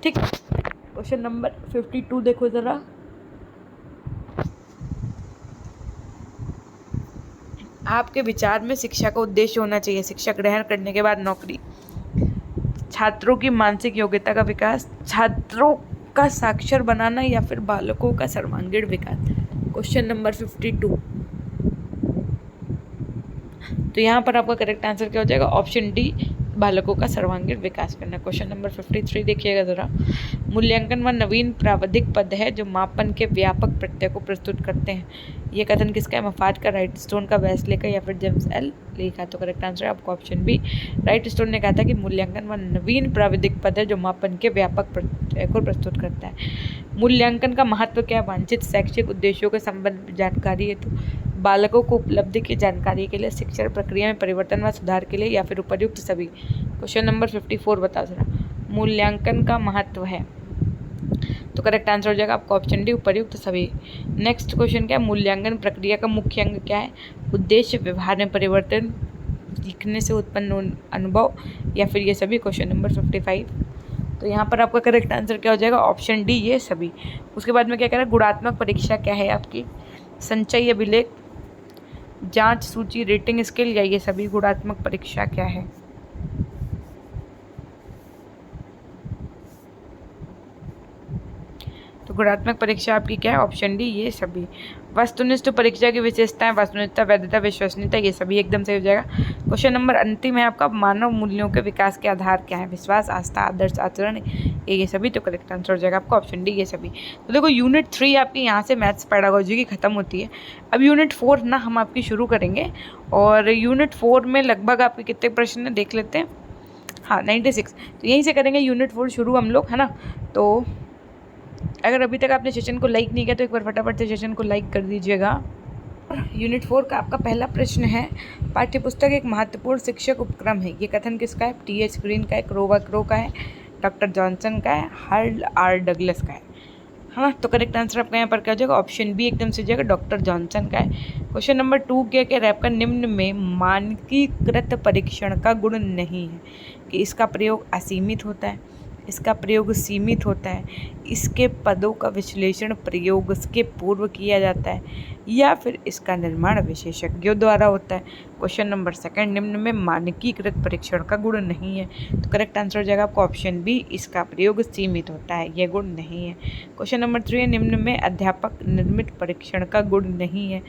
ठीक, क्वेश्चन नंबर 52 देखो जरा। आपके विचार में शिक्षा का उद्देश्य होना चाहिए शिक्षा ग्रहण करने के बाद नौकरी, छात्रों की मानसिक योग्यता का विकास, छात्रों का साक्षर बनाना या फिर बालकों का सर्वांगीण विकास? Question number 52। तो यहाँ पर आपका करेक्ट आंसर क्या हो जाएगा? ऑप्शन डी, बालकों का सर्वांगीण विकास करना। क्वेश्चन नंबर 53 देखिएगा ज़रा। मूल्यांकन व नवीन प्रावधिक पद है जो मापन के व्यापक प्रत्यय को प्रस्तुत करते हैं। ये कथन किसका है? मफाद का, राइट स्टोन का, वेस्ले का, या फिर जेम्स एल ली का। तो करेक्ट आंसर है आपको ऑप्शन बी, राइट स्टोन ने कहा था कि मूल्यांकन व नवीन प्राविधिक पद है जो मापन के व्यापक प्रत्यय को प्रस्तुत करता है। मूल्यांकन का महत्व क्या है? वांछित शैक्षिक उद्देश्यों के संबंध में जानकारी हेतु, बालकों को उपलब्धि की जानकारी के लिए, शिक्षण प्रक्रिया में परिवर्तन व सुधार के लिए, या फिर उपर्युक्त सभी। क्वेश्चन नंबर 54 बताओ जरा। मूल्यांकन का महत्व है, तो करेक्ट आंसर हो जाएगा आपका ऑप्शन डी, उपर्युक्त सभी। नेक्स्ट क्वेश्चन क्या है? मूल्यांकन प्रक्रिया का मुख्य अंग क्या है? उद्देश्य, व्यवहार में परिवर्तन, सीखने से उत्पन्न अनुभव, या फिर ये सभी। Question number 55। तो यहाँ पर आपका करेक्ट आंसर क्या हो जाएगा? ऑप्शन डी, ये सभी। उसके बाद में क्या कह रहा है? गुणात्मक परीक्षा क्या है आपकी? संचय, अभिलेख, जांच, सूची, रेटिंग स्केल, या ये सभी। गुणात्मक परीक्षा क्या है? तो गुणात्मक परीक्षा आपकी क्या है? ऑप्शन डी, ये सभी। वस्तुनिष्ठ परीक्षा की विशेषताएं, वस्तुनिष्ठता, वैधता, विश्वसनीयता, ये सभी एकदम सही हो जाएगा। क्वेश्चन नंबर अंतिम है आपका। मानव मूल्यों के विकास के आधार क्या है? विश्वास, आस्था, आदर्श आचरण, ये सभी। तो करेक्ट आंसर हो जाएगा आपका ऑप्शन डी, ये सभी। तो देखो यूनिट 3 आपकी यहाँ से मैथ्स पेडागोजी की खत्म होती है। अब यूनिट 4 ना हम आपकी शुरू करेंगे, और यूनिट 4 में लगभग आपके कितने प्रश्न है देख लेते हैं। हाँ, 96। तो यहीं से करेंगे यूनिट 4 शुरू हम लोग, है ना। तो अगर अभी तक आपने सेशन को लाइक नहीं किया तो एक बार फटाफट से सेशन को लाइक कर दीजिएगा। यूनिट 4 का आपका पहला प्रश्न है, पाठ्यपुस्तक एक महत्वपूर्ण शिक्षक उपक्रम है। ये कथन किसका है? टी.एच. ग्रीन का है, क्रोवा क्रो का है, डॉक्टर जॉनसन का है, हार्ल आर डगलस का है। हाँ, तो करेक्ट आंसर आपका यहाँ पर क्या हो जाएगा? ऑप्शन बी एकदम से जाएगा, डॉक्टर जॉनसन का है। क्वेश्चन नंबर 2 क्या कह रहा है आपका? निम्न में मानकीकृत परीक्षण का गुण नहीं है कि इसका प्रयोग असीमित होता है, इसका प्रयोग सीमित होता है, इसके पदों का विश्लेषण प्रयोग के पूर्व किया जाता है, या फिर इसका निर्माण विशेषज्ञों द्वारा होता है। क्वेश्चन नंबर 2, निम्न में मानकीकृत परीक्षण का गुण नहीं है। तो करेक्ट आंसर हो जाएगा आपको ऑप्शन बी, इसका प्रयोग सीमित होता है, यह गुण नहीं है। क्वेश्चन नंबर 3, निम्न में अध्यापक निर्मित परीक्षण का गुण नहीं है।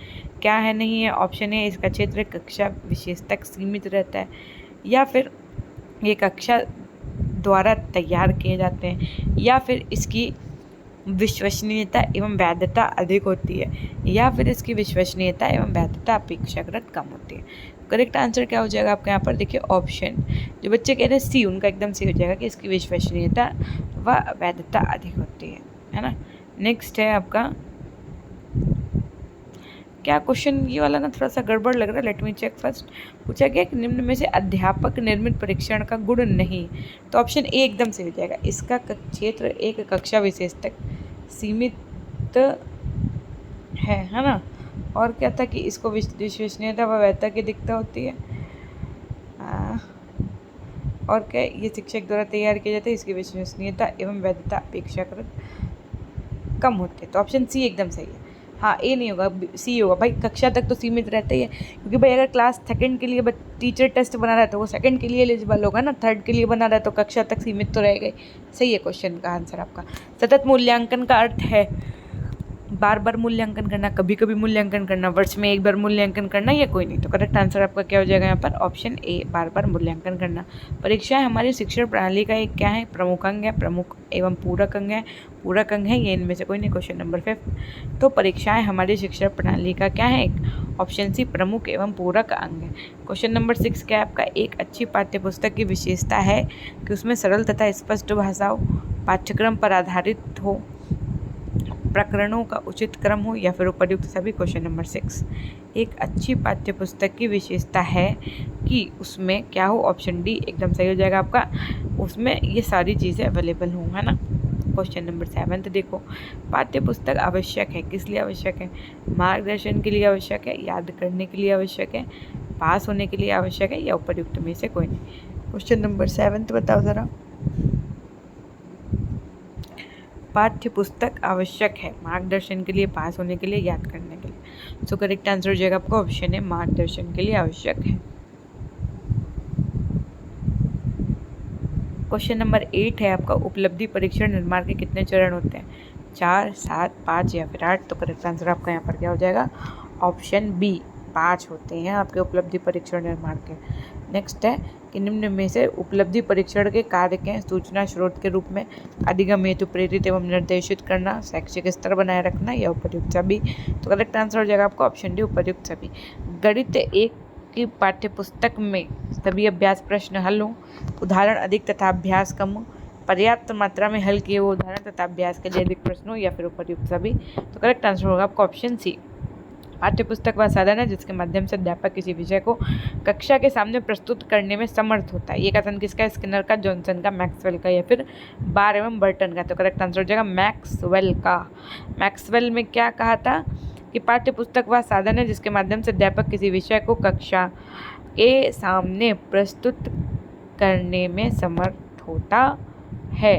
क्या है नहीं है? ऑप्शन ए, इसका क्षेत्र कक्षा विशेष तक सीमित रहता है, या फिर ये कक्षा द्वारा तैयार किए जाते हैं, या फिर इसकी विश्वसनीयता एवं वैधता अधिक होती है, या फिर इसकी विश्वसनीयता एवं वैधता अपेक्षाकृत कम होती है। करेक्ट आंसर क्या हो जाएगा आपके यहाँ पर? देखिए ऑप्शन, जो बच्चे कह रहे हैं सी, उनका एकदम सही हो जाएगा कि इसकी विश्वसनीयता व वैधता अधिक होती है ना। नेक्स्ट है आपका, क्या क्वेश्चन ये वाला ना थोड़ा सा गड़बड़ लग रहा है, लेट मी चेक फर्स्ट। पूछा गया कि निम्न में से अध्यापक निर्मित परीक्षण का गुण नहीं, तो ऑप्शन ए एकदम से हो जाएगा, इसका क्षेत्र एक कक्षा विशेष तक सीमित है ना। और क्या था कि इसको विश्वसनीयता व वैधता की दिक्कत होती है, और क्या, ये शिक्षक द्वारा तैयार किया जाता है, इसकी विश्वसनीयता एवं वैधता अपेक्षाकृत कम होती है। तो ऑप्शन सी एकदम सही है। हाँ, ए नहीं होगा, सी होगा भाई, कक्षा तक तो सीमित रहता ही है, क्योंकि भाई अगर क्लास 2 के लिए टीचर टेस्ट बना रहा है तो वो 2 के लिए एलिजिबल होगा ना, 3 के लिए बना रहा है तो कक्षा तक सीमित तो रहेगा ही। सही है क्वेश्चन का आंसर आपका। सतत मूल्यांकन का अर्थ है बार बार मूल्यांकन करना, कभी कभी मूल्यांकन करना, वर्ष में एक बार मूल्यांकन करना, या कोई नहीं। तो करेक्ट आंसर आपका क्या हो जाएगा यहाँ पर? ऑप्शन ए, बार बार मूल्यांकन करना। परीक्षाएं हमारी शिक्षण प्रणाली का एक क्या है? प्रमुख अंग है, प्रमुख एवं पूरक अंग है, पूरक अंग है, ये इनमें से कोई नहीं। क्वेश्चन नंबर 5, तो परीक्षाएं हमारी शिक्षण प्रणाली का क्या है? एक ऑप्शन सी, प्रमुख एवं पूरक अंग है। क्वेश्चन नंबर 6 क्या है आपका? एक अच्छी पाठ्यपुस्तक की विशेषता है कि उसमें सरल तथा स्पष्ट भाषा हो, पाठ्यक्रम पर आधारित हो, प्रकरणों का उचित क्रम हो, या फिर उपर्युक्त सभी। क्वेश्चन नंबर 6, एक अच्छी पाठ्यपुस्तक की विशेषता है कि उसमें क्या हो? ऑप्शन डी एकदम सही हो जाएगा आपका, उसमें ये सारी चीज़ें अवेलेबल हों, है ना। क्वेश्चन नंबर 7 देखो, पाठ्यपुस्तक आवश्यक है, किस लिए आवश्यक है? मार्गदर्शन के लिए आवश्यक है, याद करने के लिए आवश्यक है, पास होने के लिए आवश्यक है, या उपर्युक्त में से कोई नहीं। क्वेश्चन नंबर 7 बताओ ज़रा। पाठ्यपुस्तक आवश्यक है मार्गदर्शन के लिए, पास होने के लिए, याद करने के लिए। सो करेक्ट आंसर हो जाएगा आपका ऑप्शन है, मार्गदर्शन के लिए आवश्यक है। क्वेश्चन नंबर 8 है आपका, उपलब्धि परीक्षण निर्माण के कितने चरण होते हैं? 4, 7, 5 या फिर 8। तो करेक्ट आंसर आपका यहाँ पर क्या हो जाएगा? ऑप्शन बी, 5 होते हैं आपके उपलब्धि परीक्षण निर्माण के। नेक्स्ट है कि निम्न में से उपलब्धि परीक्षण के कार्य के सूचना स्रोत के रूप में अधिगम हेतु प्रेरित एवं निर्देशित करना, शैक्षिक स्तर बनाए रखना या उपर्युक्त सभी। तो करेक्ट आंसर हो जाएगा आपका ऑप्शन डी, उपर्युक्त सभी। गणित 1 की पाठ्य पुस्तक में सभी अभ्यास प्रश्न हल हों, उदाहरण अधिक तथा अभ्यास कम हो, पर्याप्त मात्रा में हल किए हुए उदाहरण तथा अभ्यास के लिए अधिक प्रश्न हो या फिर उपर्युक्त सभी। तो करेक्ट आंसर होगा आपका ऑप्शन सी। पाठ्य पुस्तक वह साधन है जिसके माध्यम से अध्यापक किसी विषय को कक्षा के सामने प्रस्तुत करने में समर्थ होता है। ये कथन किसका है? स्किनर का, जॉनसन का, मैक्सवेल का या फिर बार एवं बर्टन का। तो करेक्ट आंसर हो जाएगा मैक्सवेल का। मैक्सवेल में क्या कहा था कि पाठ्य पुस्तक वह साधन है जिसके माध्यम से अध्यापक किसी विषय को कक्षा के सामने प्रस्तुत करने में समर्थ होता है।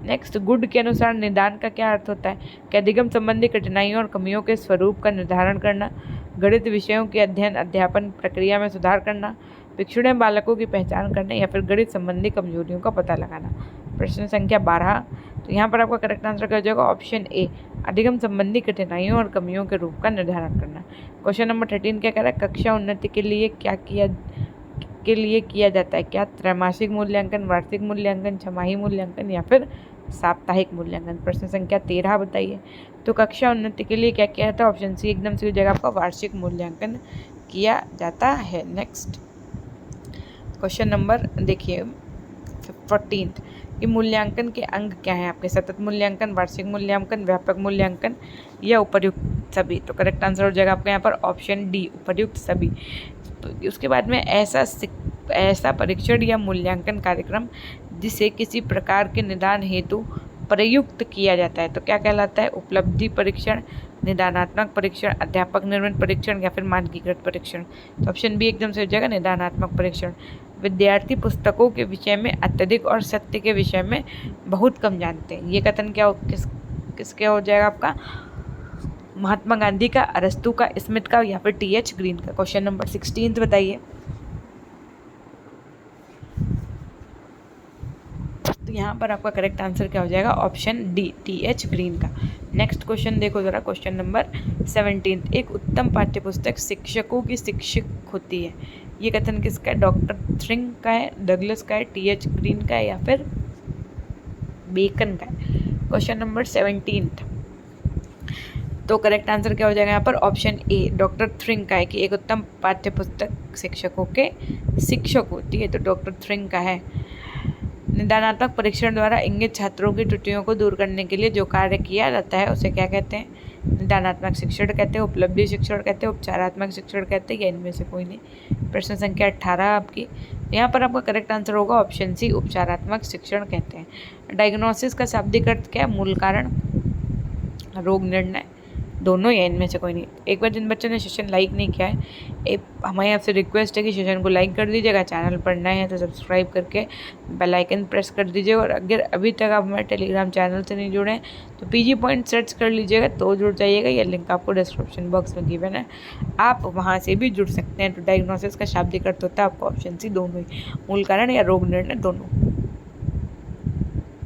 नेक्स्ट, गुड के अनुसार निदान का क्या अर्थ होता है? कि अधिगम संबंधी कठिनाइयों और कमियों के स्वरूप का निर्धारण करना, गणित विषयों के अध्ययन अध्यापन प्रक्रिया में सुधार करना, पिछड़े बालकों की पहचान करना या फिर गणित संबंधी कमजोरियों का पता लगाना। प्रश्न संख्या 12। तो यहाँ पर आपका करेक्ट आंसर क्या हो जाएगा? ऑप्शन ए, अधिगम संबंधी कठिनाइयों और कमियों के रूप का निर्धारण करना। क्वेश्चन नंबर 13 क्या कह रहा है? कक्षा उन्नति के लिए किया जाता है? क्या त्रैमासिक मूल्यांकन, वार्षिक मूल्यांकन, छमाही मूल्यांकन या फिर साप्ताहिक मूल्यांकन। प्रश्न संख्या 13 बताइए। तो कक्षा उन्नति के लिए क्या किया जाता है? ऑप्शन सी एकदम सही हो जाएगा आपका, वार्षिक मूल्यांकन किया जाता है। नेक्स्ट क्वेश्चन नंबर देखिए 14। ये मूल्यांकन के अंग क्या है आपके? सतत मूल्यांकन, वार्षिक मूल्यांकन, व्यापक मूल्यांकन या उपर्युक्त सभी। तो करेक्ट आंसर हो जाएगा आपका यहाँ पर ऑप्शन डी, उपर्युक्त सभी। तो उसके बाद में ऐसा परीक्षण या मूल्यांकन कार्यक्रम जिसे किसी प्रकार के निदान हेतु प्रयुक्त किया जाता है तो क्या कहलाता है? उपलब्धि परीक्षण, निदानात्मक परीक्षण, अध्यापक निर्मित परीक्षण या फिर मानकीकृत परीक्षण। तो ऑप्शन बी एकदम से हो जाएगा, निदानात्मक परीक्षण। विद्यार्थी पुस्तकों के विषय में अत्यधिक और सत्य के विषय में बहुत कम जानते हैं। ये कथन किसके हो जाएगा आपका? महात्मा गांधी का, अरस्तू का, स्मिथ का या फिर टी.एच. ग्रीन का। क्वेश्चन नंबर 16 बताइए। तो यहाँ पर आपका करेक्ट आंसर क्या हो जाएगा? Option D, TH. ग्रीन का। नेक्स्ट क्वेश्चन देखो जरा, क्वेश्चन नंबर 17। एक उत्तम पाठ्यपुस्तक शिक्षकों की शिक्षक होती है। ये कथन किसका है? डॉक्टर थ्रिंग का है, डगलस का है, टी.एच. ग्रीन का है या फिर बेकन का है। Question number 17। तो करेक्ट आंसर क्या हो जाएगा यहाँ पर? ऑप्शन ए, डॉक्टर थ्रिंग का है कि एक उत्तम पाठ्यपुस्तक शिक्षकों के शिक्षक होती है, तो डॉक्टर थ्रिंग का है। निदानात्मक परीक्षण द्वारा इंगित छात्रों की त्रुटियों को दूर करने के लिए जो कार्य किया जाता है उसे क्या कहते हैं? निदानात्मक शिक्षण कहते हैं, उपलब्धि शिक्षण कहते हैं, उपचारात्मक शिक्षण कहते हैं या इनमें से कोई नहीं। प्रश्न संख्या 18 आपकी। यहाँ पर आपका करेक्ट आंसर होगा ऑप्शन सी, उपचारात्मक शिक्षण कहते हैं। डायग्नोसिस का शाब्दिक अर्थ क्या है? मूल कारण, रोग निर्णय, दोनों या इनमें से कोई नहीं। एक बार जिन बच्चों ने सेशन लाइक नहीं किया है, हमारी आपसे रिक्वेस्ट है कि सेशन को लाइक कर दीजिएगा। चैनल पर नए हैं तो सब्सक्राइब करके बेल आइकन प्रेस कर दीजिएगा। और अगर अभी तक आप हमारे टेलीग्राम चैनल से नहीं जुड़े हैं तो पीजी पॉइंट सर्च कर लीजिएगा तो जुड़ जाइएगा। यह लिंक आपको डिस्क्रिप्शन बॉक्स में गिवन है, आप वहाँ से भी जुड़ सकते हैं। तो डायग्नोसिस का शाब्दिक अर्थ होता है आपका ऑप्शन सी, दोनों ही, मूल कारण या रोग निर्णय, दोनों।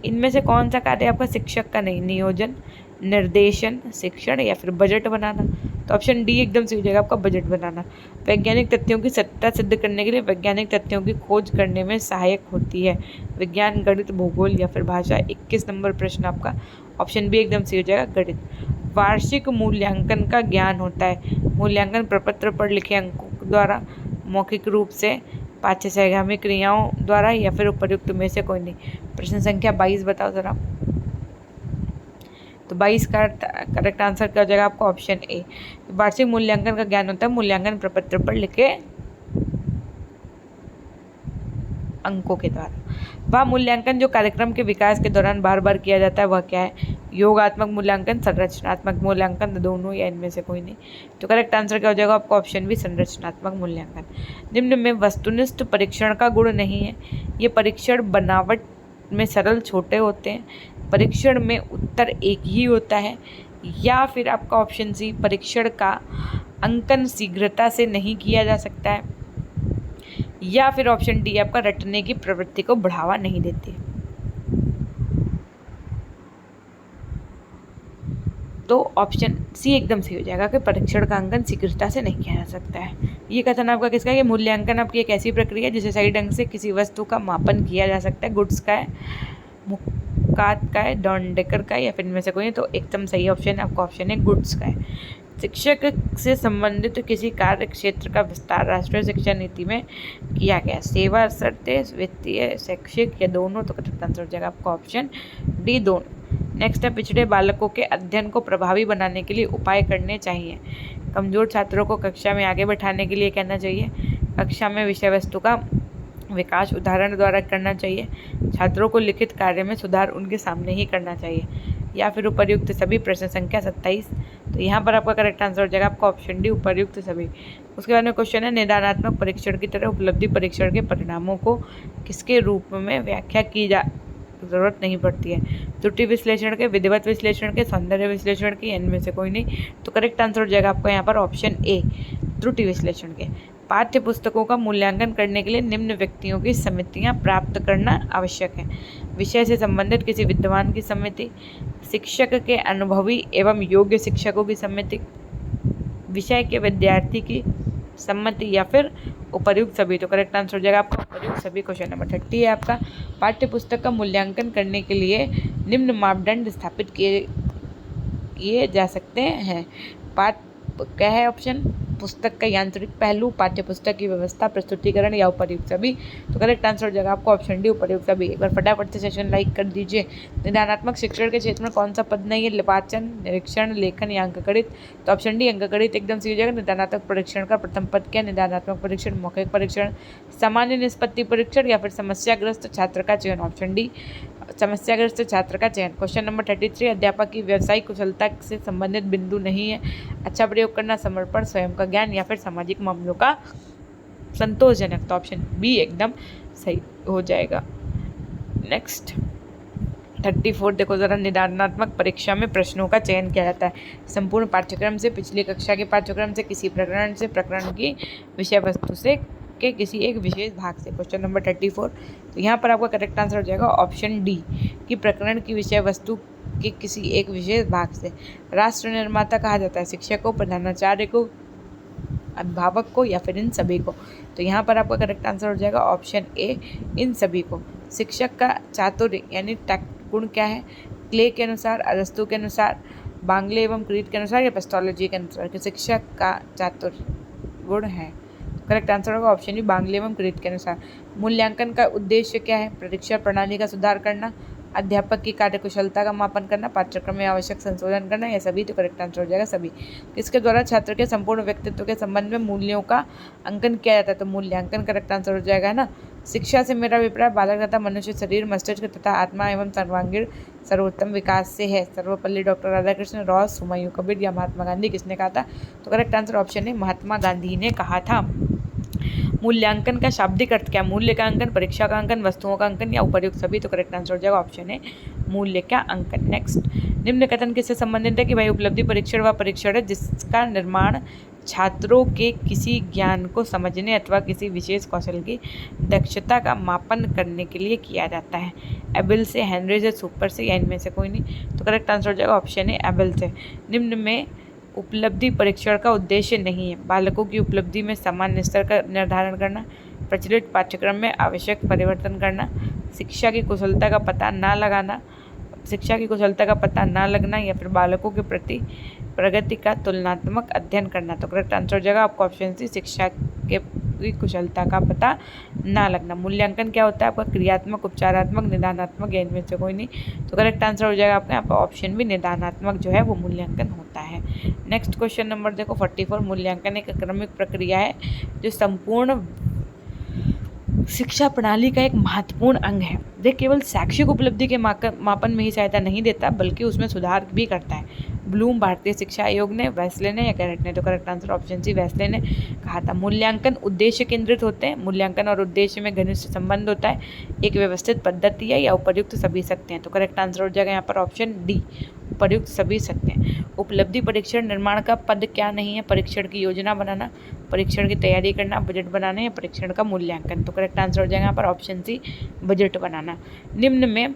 इनमें से कौन सा कार्य आपका शिक्षक का नहीं? नियोजन, निर्देशन, शिक्षण या फिर बजट बनाना। तो ऑप्शन डी एकदम से हो जाएगा आपका, बजट बनाना। वैज्ञानिक तथ्यों की सत्यता सिद्ध करने के लिए वैज्ञानिक तथ्यों की खोज करने में सहायक होती है। विज्ञान, गणित, भूगोल या फिर भाषा। 21 नंबर प्रश्न आपका ऑप्शन बी एकदम से हो जाएगा, गणित। वार्षिक मूल्यांकन का ज्ञान होता है मूल्यांकन प्रपत्र पर लिखे अंकों द्वारा, मौखिक रूप से, पाठ्य सहगामी क्रियाओं द्वारा या फिर उपर्युक्त में से कोई नहीं। प्रश्न संख्या 22 बताओ जरा। तो 22 का करेक्ट आंसर क्या हो जाएगा आपका? ऑप्शन ए, वार्षिक मूल्यांकन का ज्ञान होता है मूल्यांकन प्रपत्र पर लिखे अंकों के द्वारा। वह मूल्यांकन जो कार्यक्रम के विकास के दौरान बार बार किया जाता है वह क्या है? योगात्मक मूल्यांकन, संरचनात्मक मूल्यांकन, दोनों या इनमें से कोई नहीं। तो करेक्ट आंसर क्या हो जाएगा आपका? ऑप्शन बी, संरचनात्मक मूल्यांकन। निम्न में वस्तुनिष्ठ परीक्षण का गुण नहीं है। ये परीक्षण बनावट में सरल छोटे होते हैं, परीक्षण में उत्तर एक ही होता है, या फिर आपका ऑप्शन सी, परीक्षण का अंकन शीघ्रता से नहीं किया जा सकता है, या फिर ऑप्शन डी आपका रटने की प्रवृत्ति को बढ़ावा नहीं देती। तो ऑप्शन सी एकदम सही हो जाएगा कि परीक्षण का अंकन शीघ्रता से नहीं किया जा सकता है। ये कथन आपका किसका है कि मूल्यांकन आपकी एक ऐसी प्रक्रिया है जिसे सही ढंग से किसी वस्तु का मापन किया जा सकता है। गुड्स का है, मुकात का है, डॉनडेकर का है, या फिर इनमें से कोई है। तो एकदम सही ऑप्शन है आपका ऑप्शन है गुड्स का है। शिक्षक से संबंधित किसी कार्य क्षेत्र का विस्तार राष्ट्रीय शिक्षा नीति में किया गया। सेवा, शर्तें, वित्तीय, शैक्षिक या दोनों। तो करेक्ट आंसर हो जाएगा आपका ऑप्शन डी, दोनों। नेक्स्ट है पिछड़े बालकों के अध्ययन को प्रभावी बनाने के लिए उपाय करने चाहिए। कमजोर छात्रों को कक्षा में आगे बैठाने के लिए कहना चाहिए। कक्षा में विषय वस्तु का विकास उदाहरण द्वारा करना चाहिए। छात्रों को लिखित कार्य में सुधार उनके सामने ही करना चाहिए, या फिर उपर्युक्त सभी। प्रश्न संख्या 27। तो यहाँ पर आपका करेक्ट आंसर हो जाएगा आपका ऑप्शन डी, उपर्युक्त सभी। उसके बाद में क्वेश्चन है निदानात्मक परीक्षण की तरह उपलब्धि परीक्षण के परिणामों को किसके रूप में व्याख्या की जरूरत नहीं पड़ती है। त्रुटि विश्लेषण के, विधिवत विश्लेषण के, सौंदर्य विश्लेषण की, इनमें से कोई नहीं। तो करेक्ट आंसर हो जाएगा आपका यहाँ पर ऑप्शन ए, त्रुटि विश्लेषण के। पाठ्य पुस्तकों का मूल्यांकन करने के लिए निम्न व्यक्तियों की समितियां प्राप्त करना आवश्यक है। विषय से संबंधित किसी विद्वान की समिति, शिक्षक के अनुभवी एवं योग्य शिक्षकों की समिति, विषय के विद्यार्थी की सम्मति, या फिर उपर्युक्त सभी। तो करेक्ट आंसर हो जाएगा आपका उपर्युक्त सभी। क्वेश्चन नंबर 30 है आपका। पाठ्य पुस्तक का मूल्यांकन करने के लिए निम्न मापदंड स्थापित किए जा सकते हैं। क्या है ऑप्शन? पुस्तक का यांत्रिक पहलू, पाठ्य पुस्तक की व्यवस्था, प्रस्तुतिकरण, या उपर्युक्त सभी। तो करेक्ट आंसर हो जाएगा आपको ऑप्शन डी, उपर्युक्त सभी। एक बार फटाफट से सेशन लाइक कर दीजिए। निदानात्मक शिक्षण के क्षेत्र में कौन सा पद नहीं है? वाचन, निरीक्षण, लेखन या अंकगणित। तो ऑप्शन डी अंकगणित एकदम सही हो जाएगा। निदानात्मक परीक्षण का प्रथम पद क्या? निदानात्मक परीक्षण, मौखिक परीक्षण, सामान्य निष्पत्ति परीक्षण, या फिर समस्याग्रस्त छात्र का चयन। ऑप्शन डी, समस्याग्रस्त छात्र का चयन। क्वेश्चन नंबर 33, अध्यापक की व्यावसायिक कुशलता से संबंधित बिंदु नहीं है। अच्छा प्रयोग करना, समर्पण, स्वयं का ज्ञान, या फिर सामाजिक मामलों का संतोषजनक। तो ऑप्शन बी एकदम सही हो जाएगा। नेक्स्ट 34 देखो जरा। निदानात्मक परीक्षा में प्रश्नों का चयन किया जाता है संपूर्ण पाठ्यक्रम से, पिछली कक्षा के पाठ्यक्रम से, किसी प्रकरण से, प्रकरण की विषय वस्तु से, के किसी एक विशेष भाग से। Question number 34। तो यहाँ पर आपका करेक्ट आंसर हो जाएगा ऑप्शन डी कि प्रकरण की विषय वस्तु के किसी एक विशेष भाग से। राष्ट्र निर्माता कहा जाता है शिक्षक को, प्रधानाचार्य को, अभिभावक को, या फिर इन सभी को। तो यहाँ पर आपका करेक्ट आंसर हो जाएगा ऑप्शन ए, इन सभी को। शिक्षक का चातुर्य यानी गुण क्या है? क्ले के अनुसार, अरस्तु के अनुसार, बांग्ले एवं क्रीट के अनुसार, या पेस्टोलॉजी के अनुसार कि शिक्षक का चातुर्य गुण है। करेक्ट आंसर होगा ऑप्शन डी, बांग्ले एवं क्रीट के अनुसार। मूल्यांकन का उद्देश्य क्या है? परीक्षा प्रणाली का सुधार करना, अध्यापक की कार्यकुशलता का मापन करना, पाठ्यक्रम में आवश्यक संशोधन करना, या सभी। तो करेक्ट आंसर हो जाएगा सभी। इसके द्वारा छात्र के संपूर्ण व्यक्तित्व के संबंध में मूल्यों का अंकन किया जाता है। तो मूल्यांकन करेक्ट आंसर हो जाएगा ना। शिक्षा से मेरा अभिप्राय बालक तथा मनुष्य शरीर, मस्तिष्क तथा आत्मा एवं सर्वांगीण सर्वोत्तम विकास से है। सर्वपल्ली डॉक्टर राधाकृष्ण, रॉस, हुमायूं कबीर, या महात्मा गांधी। किसने कहा था? तो करेक्ट आंसर ऑप्शन है, महात्मा गांधी ने कहा था। मूल्यांकन का शाब्दिक अर्थ क्या? मूल्य का अंकन, परीक्षा का अंकन, वस्तुओं का अंकन, या उपर्युक्त सभी। तो करेक्ट आंसर हो जाएगा ऑप्शन है, मूल्य का अंकन। नेक्स्ट, निम्न कथन किससे संबंधित है कि भाई उपलब्धि परीक्षण व परीक्षण है जिसका निर्माण छात्रों के किसी ज्ञान को समझने अथवा किसी विशेष कौशल की दक्षता का मापन करने के लिए किया जाता है। एबल से, हेनरी से, सुपर से, या इनमें से कोई नहीं। तो करेक्ट आंसर हो जाएगा ऑप्शन है एबल से। निम्न में उपलब्धि परीक्षण का उद्देश्य नहीं है बालकों की उपलब्धि में सामान्य स्तर का निर्धारण करना, प्रचलित पाठ्यक्रम में आवश्यक परिवर्तन करना, शिक्षा की कुशलता का पता न लगना, या फिर बालकों के प्रति प्रगति का तुलनात्मक अध्ययन करना। तो करेक्ट आंसर हो जाएगा आपका ऑप्शन सी, शिक्षा की कुशलता का पता ना लगना। मूल्यांकन क्या होता है आपका? क्रियात्मक, उपचारात्मक, निदानात्मक, या इनमें से कोई नहीं। तो करेक्ट आंसर हो जाएगा आपका यहाँ पर ऑप्शन भी, निदानात्मक जो है वो मूल्यांकन होता है। नेक्स्ट क्वेश्चन नंबर देखो 44। मूल्यांकन एक क्रमिक प्रक्रिया है जो संपूर्ण शिक्षा प्रणाली का एक महत्वपूर्ण अंग है। यह केवल शैक्षिक उपलब्धि के मापन में ही सहायता नहीं देता बल्कि उसमें सुधार भी करता है। ब्लूम, भारतीय शिक्षा आयोग ने, वेस्ले ने, या कैरेट ने। तो correct answer option C, Wesley ने कहा था। मूल्यांकन उद्देश्य केंद्रित होते हैं। मूल्यांकन और उद्देश्य में घनिष्ठ संबंध होता है। एक व्यवस्थित पद्धति है, या उपर्युक्त सभी सकते हैं। तो करेक्ट आंसर हो जाएगा यहाँ पर ऑप्शन डी, उपर्युक्त सभी सकते हैं। उपलब्धि परीक्षण निर्माण का पद क्या नहीं है? परीक्षण की योजना बनाना, परीक्षण की तैयारी करना, बजट बनाना, या परीक्षण का मूल्यांकन। तो करेक्ट आंसर हो जाएगा यहाँ पर ऑप्शन सी, बजट बनाना। निम्न में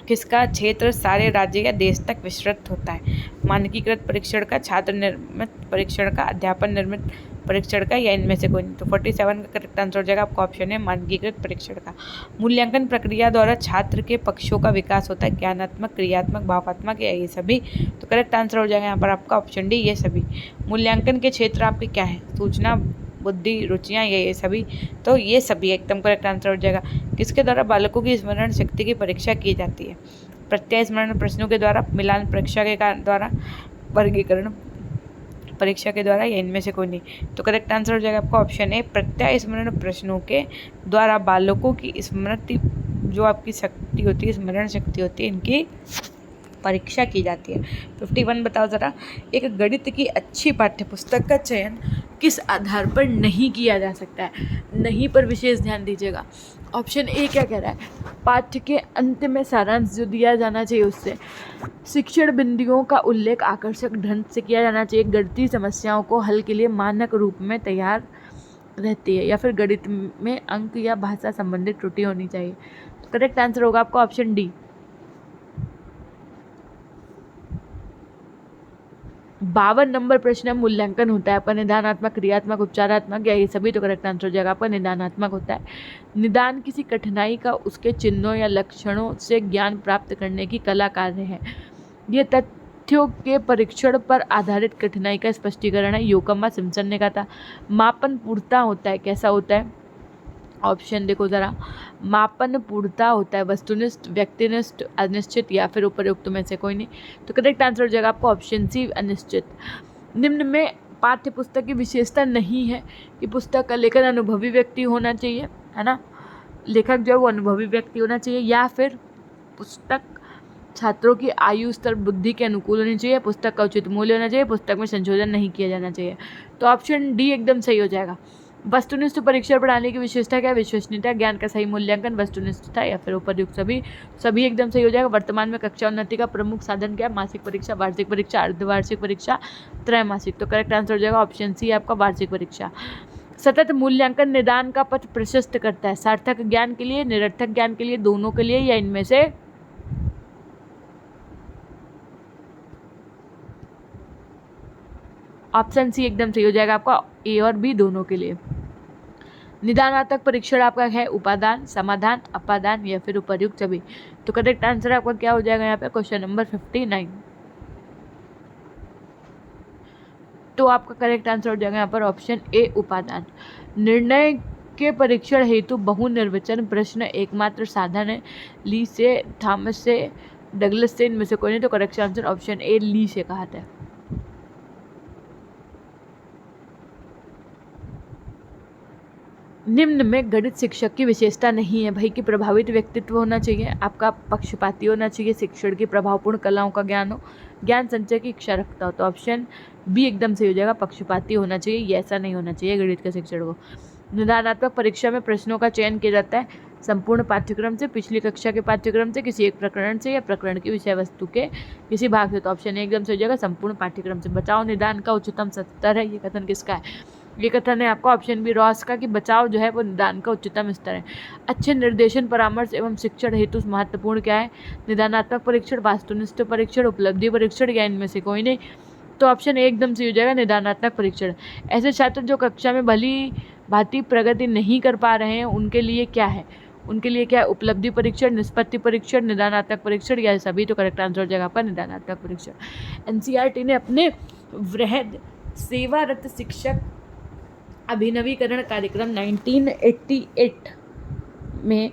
किसका क्षेत्र सारे राज्य या देश तक विस्तृत होता है? मानकीकृत परीक्षण का, छात्र निर्मित परीक्षण का, अध्यापन निर्मित परीक्षण का, या इनमें से कोई नहीं। तो 47 का करेक्ट आंसर हो जाएगा आपका ऑप्शन है मानकीकृत परीक्षण का। मूल्यांकन प्रक्रिया द्वारा छात्र के पक्षों का विकास होता है, ज्ञानात्मक, क्रियात्मक, भावात्मक, या ये सभी। तो करेक्ट आंसर हो जाएगा यहाँ पर आपका ऑप्शन डी, ये सभी। मूल्यांकन के क्षेत्र आपके क्या है? सूचना, बुद्धि, रुचियाँ, ये सभी। तो ये सभी एकदम करेक्ट आंसर हो जाएगा। किसके द्वारा बालकों की स्मरण शक्ति की परीक्षा की जाती है? प्रत्यय स्मरण प्रश्नों के द्वारा, मिलान परीक्षा के द्वारा, वर्गीकरण परीक्षा के द्वारा, या इनमें से कोई नहीं। तो करेक्ट आंसर हो जाएगा आपका ऑप्शन ए, प्रत्यय स्मरण प्रश्नों के द्वारा बालकों की स्मृति, जो आपकी शक्ति होती है, स्मरण शक्ति होती है, इनकी परीक्षा की जाती है। 51 बताओ ज़रा, एक गणित की अच्छी पाठ्यपुस्तक का चयन किस आधार पर नहीं किया जा सकता है? नहीं पर विशेष ध्यान दीजिएगा। ऑप्शन ए क्या कह रहा है? पाठ्य के अंत में सारांश जो दिया जाना चाहिए उससे, शिक्षण बिंदुओं का उल्लेख आकर्षक ढंग से किया जाना चाहिए, गणितीय समस्याओं को हल के लिए मानक रूप में तैयार रहती है, या फिर गणित में अंक या भाषा संबंधित त्रुटि होनी चाहिए। तो करेक्ट आंसर होगा आपका ऑप्शन डी। 52 नंबर प्रश्न है, मूल्यांकन होता है आपका निदानात्मक, क्रियात्मक, उपचारात्मक, या ये सभी। तो करेक्ट आंसर हो जाएगा आपका निदानात्मक होता है। निदान किसी कठिनाई का उसके चिन्हों या लक्षणों से ज्ञान प्राप्त करने की कला कार्य है। ये तथ्यों के परीक्षण पर आधारित कठिनाई का स्पष्टीकरण है। योकम्मा सिम्पसन ने कहा था। मापन पूर्णता होता है, कैसा होता है? ऑप्शन देखो ज़रा, मापन पूर्णता होता है वस्तुनिष्ठ, व्यक्तिनिष्ठ, अनिश्चित, या फिर उपर्युक्त में से कोई नहीं। तो करेक्ट आंसर हो जाएगा आपका ऑप्शन सी, अनिश्चित। निम्न में पाठ्य पुस्तक की विशेषता नहीं है कि पुस्तक का लेखक अनुभवी व्यक्ति होना चाहिए, है ना, लेखक जो है वो अनुभवी व्यक्ति होना चाहिए, या फिर पुस्तक छात्रों की आयु स्तर बुद्धि के अनुकूल होनी चाहिए, पुस्तक का उचित मूल्य होना चाहिए, पुस्तक में संशोधन नहीं किया जाना चाहिए। तो ऑप्शन डी एकदम सही हो जाएगा। वस्तुनिष्ठ परीक्षण प्रणाली की विशेषता क्या? विश्वसनीयता, ज्ञान का सही मूल्यांकन, वस्तुनिष्ठता, या फिर उपर्युक्त सभी। सभी एकदम सही हो जाएगा। वर्तमान में कक्षा उन्नति का प्रमुख साधन क्या है? मासिक परीक्षा, वार्षिक परीक्षा, अर्धवार्षिक परीक्षा, त्रैमासिक। तो करेक्ट आंसर हो जाएगा ऑप्शन सी आपका वार्षिक परीक्षा। सतत मूल्यांकन निदान का पथ प्रशस्त करता है, सार्थक ज्ञान के लिए, निरर्थक ज्ञान के लिए, दोनों के लिए, या इनमें से? ऑप्शन सी एकदम सही हो जाएगा आपका, ए और बी दोनों के लिए। निदानात्मक परीक्षण आपका है उपादान, समाधान, अपादान, या फिर उपर्युक्त सभी। तो करेक्ट आंसर आपका क्या हो जाएगा यहाँ पे? Question number 59। तो आपका करेक्ट आंसर हो जाएगा यहाँ पर ऑप्शन ए, उपादान। निर्णय के परीक्षण हेतु बहुनिर्वाचन प्रश्न एकमात्र साधन है। ली से, थॉमस से, डगलस से, इनमें से कोई नहीं। तो करेक्ट आंसर ऑप्शन ए, ली से कहा था। निम्न में गणित शिक्षक की विशेषता नहीं है भाई कि प्रभावित व्यक्तित्व होना चाहिए, आपका पक्षपाती होना चाहिए, शिक्षण की प्रभावपूर्ण कलाओं का ज्ञान हो, ज्ञान संचय की इच्छा रखता हो। तो ऑप्शन बी एकदम सही हो जाएगा, पक्षपाती होना चाहिए, ये ऐसा नहीं होना चाहिए गणित के शिक्षण को। निदानात्मक परीक्षा में प्रश्नों का चयन किया जाता है संपूर्ण पाठ्यक्रम से, पिछली कक्षा के पाठ्यक्रम से, किसी एक प्रकरण से, या प्रकरण की विषय वस्तु के किसी भाग से। तो ऑप्शन ए एकदम सही हो जाएगा, संपूर्ण पाठ्यक्रम से। बचाव निदान का उच्चतम स्तर है, ये कथन किसका है? ये कथन है आपका ऑप्शन बी, रॉस का, कि बचाव जो है वो निदान का उच्चतम स्तर है। अच्छे निर्देशन, परामर्श एवं शिक्षण हेतु महत्वपूर्ण क्या है? निदानात्मक परीक्षण, वास्तुनिष्ठ परीक्षण, उपलब्धि परीक्षण, या इनमें से कोई नहीं। तो ऑप्शन ए एकदम सही हो जाएगा, निदानात्मक परीक्षण। ऐसे छात्र जो कक्षा में भली भांति प्रगति नहीं कर पा रहे हैं उनके लिए क्या है? उनके लिए क्या है? उपलब्धि परीक्षण, निष्पत्ति परीक्षण, निदानात्मक परीक्षण, या सभी। तो करेक्ट आंसर हो जाएगा आपका निदानात्मक परीक्षण। एनसीईआरटी ने अपने वृहद सेवारत शिक्षक अभिनवीकरण कार्यक्रम 1988 में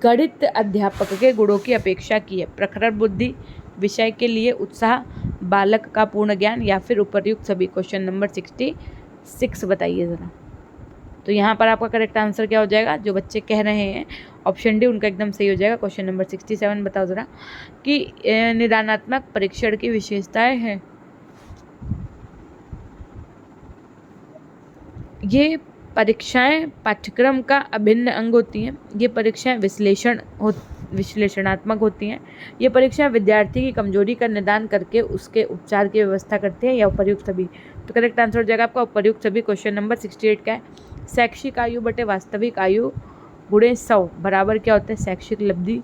गणित अध्यापक के गुणों की अपेक्षा की है। प्रखर बुद्धि, विषय के लिए उत्साह, बालक का पूर्ण ज्ञान, या फिर उपर्युक्त सभी। क्वेश्चन नंबर 66 बताइए ज़रा। तो यहाँ पर आपका करेक्ट आंसर क्या हो जाएगा? जो बच्चे कह रहे हैं ऑप्शन डी उनका एकदम सही हो जाएगा। क्वेश्चन नंबर 67 बताओ ज़रा कि निदानात्मक परीक्षण की विशेषताएं हैं। ये परीक्षाएं पाठ्यक्रम का अभिन्न अंग होती हैं। ये परीक्षाएं विश्लेषणात्मक होती हैं। ये परीक्षाएं विद्यार्थी की कमजोरी का निदान करके उसके उपचार की व्यवस्था करती हैं, या उपर्युक्त सभी। तो करेक्ट आंसर हो जाएगा आपका उपर्युक्त सभी। क्वेश्चन नंबर 68 का है, शैक्षिक आयु बटे वास्तविक आयु गुणे 100 बराबर क्या होता है? शैक्षिक लब्धि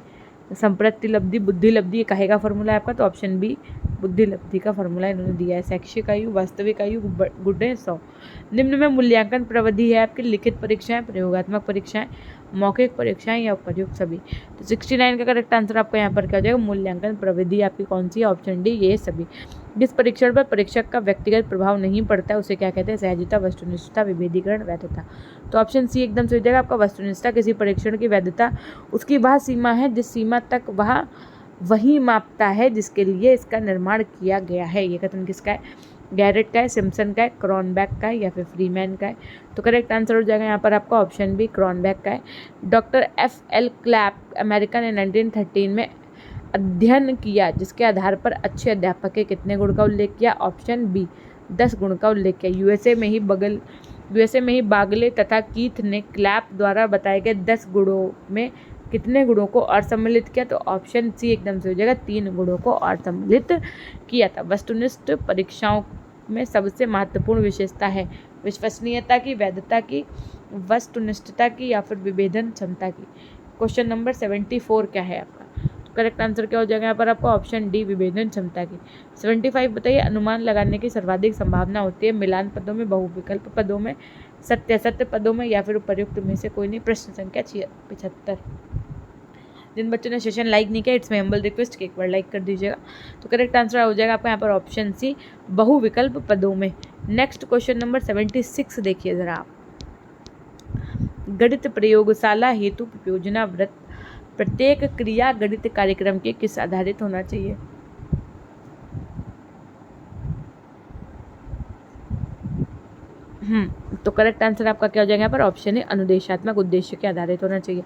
संप्रति लब्धि, बुद्धि लब्धि, ये काहे का फॉर्मूला है आपका? तो ऑप्शन बी बुद्धि लब्धि का फॉर्मूला इन्होंने दिया है। शैक्षिक आयु, वास्तविक आयु, गुड है 100। निम्न में मूल्यांकन प्रविधि है आपकी लिखित परीक्षाएं, प्रयोगात्मक परीक्षाएं, मौखिक परीक्षाएं या उपर्युक्त सभी। तो 69 का करेक्ट आंसर आपका यहाँ पर क्या हो जाएगा? मूल्यांकन प्रविधि आपकी कौन सी है? ऑप्शन डी ये सभी। जिस परीक्षण पर परीक्षक का व्यक्तिगत प्रभाव नहीं पड़ता है उसे क्या कहते हैं? सहजता, वस्तुनिष्ठता, विभेदीकरण, वैधता। तो ऑप्शन सी एकदम सही हो जाएगा आपका। वस्तुनिष्ठता किसी परीक्षण की वैधता उसकी वह सीमा है जिस सीमा तक वह वही मापता है जिसके लिए इसका निर्माण किया गया है। ये कथन किसका है? गैरेट का है, सिम्पसन का है, क्रॉनबैक का है या फिर फ्रीमैन का है? तो करेक्ट आंसर हो जाएगा यहाँ पर आपका ऑप्शन बी क्रॉनबैक का है। Doctor F.L. क्लैप अमेरिका ने 1913 में अध्ययन किया जिसके आधार पर अच्छे अध्यापक के कितने गुण का उल्लेख किया? ऑप्शन बी 10 गुण का उल्लेख किया। यूएसए में ही बागले तथा कीथ ने क्लैप द्वारा बताए गए 10 गुणों में कितने गुणों को और सम्मिलित किया? तो ऑप्शन सी एकदम से हो जाएगा 3 गुणों को और सम्मिलित किया था। वस्तुनिष्ठ परीक्षाओं में सबसे महत्वपूर्ण विशेषता है विश्वसनीयता की, वैधता की, वस्तुनिष्ठता की या फिर विभेदन क्षमता की। क्वेश्चन नंबर 74 क्या है आपका? तो करेक्ट आंसर क्या हो जाएगा यहाँ पर आपका? ऑप्शन डी विभेदन क्षमता की। 75 बताइए अनुमान लगाने की सर्वाधिक संभावना होती है मिलान पदों में, बहुविकल्प पदों में, सत्य पदों में या फिर उपयुक्त में से कोई नहीं। प्रश्न संख्या 75। जिन बच्चों ने सेशन लाइक नहीं किया इट्स माय हम्बल रिक्वेस्ट कि एक बार लाइक कर दीजिएगा। तो करेक्ट आंसर हो जाएगा आपका यहाँ पर ऑप्शन सी बहुविकल्प पदों में। नेक्स्ट क्वेश्चन नंबर 76 देखिए ज़रा आप। गणित प्रयोगशाला हेतु उपयोजना व्रत प्रत्येक क्रिया गणित कार्यक्रम के किस आधारित होना चाहिए? तो करेक्ट आंसर आपका क्या हो जाएगा यहाँ पर? ऑप्शन है अनुदेशात्मक उद्देश्य के आधारित होना चाहिए।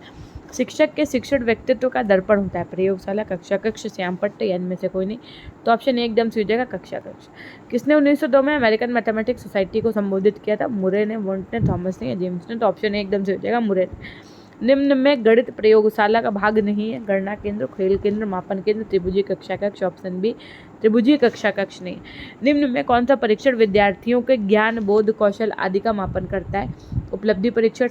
शिक्षक के शिक्षण व्यक्तित्व का दर्पण होता है प्रयोगशाला, कक्षा कक्ष, श्यामपट्ट या इनमें से कोई नहीं। तो ऑप्शन ए एकदम से हो जाएगा कक्षा कक्ष। किसने 1902 में अमेरिकन मैथमेटिक्स सोसाइटी को संबोधित किया था? मुरे ने, वोल्ट ने, थॉमस ने या जेम्स ने? तो ऑप्शन ए एकदम से हो जाएगा मुरे ने। निम्न में गणित प्रयोगशाला का भाग नहीं है गणना केंद्र, खेल केंद्र, मापन केंद्र, त्रिभुजीय कक्षा कक्ष। ऑप्शन बी त्रिभुजीय कक्षा कक्ष नहीं। निम्न में कौन सा परीक्षण विद्यार्थियों के ज्ञान, बोध, कौशल आदि का मापन करता है? उपलब्धि परीक्षण,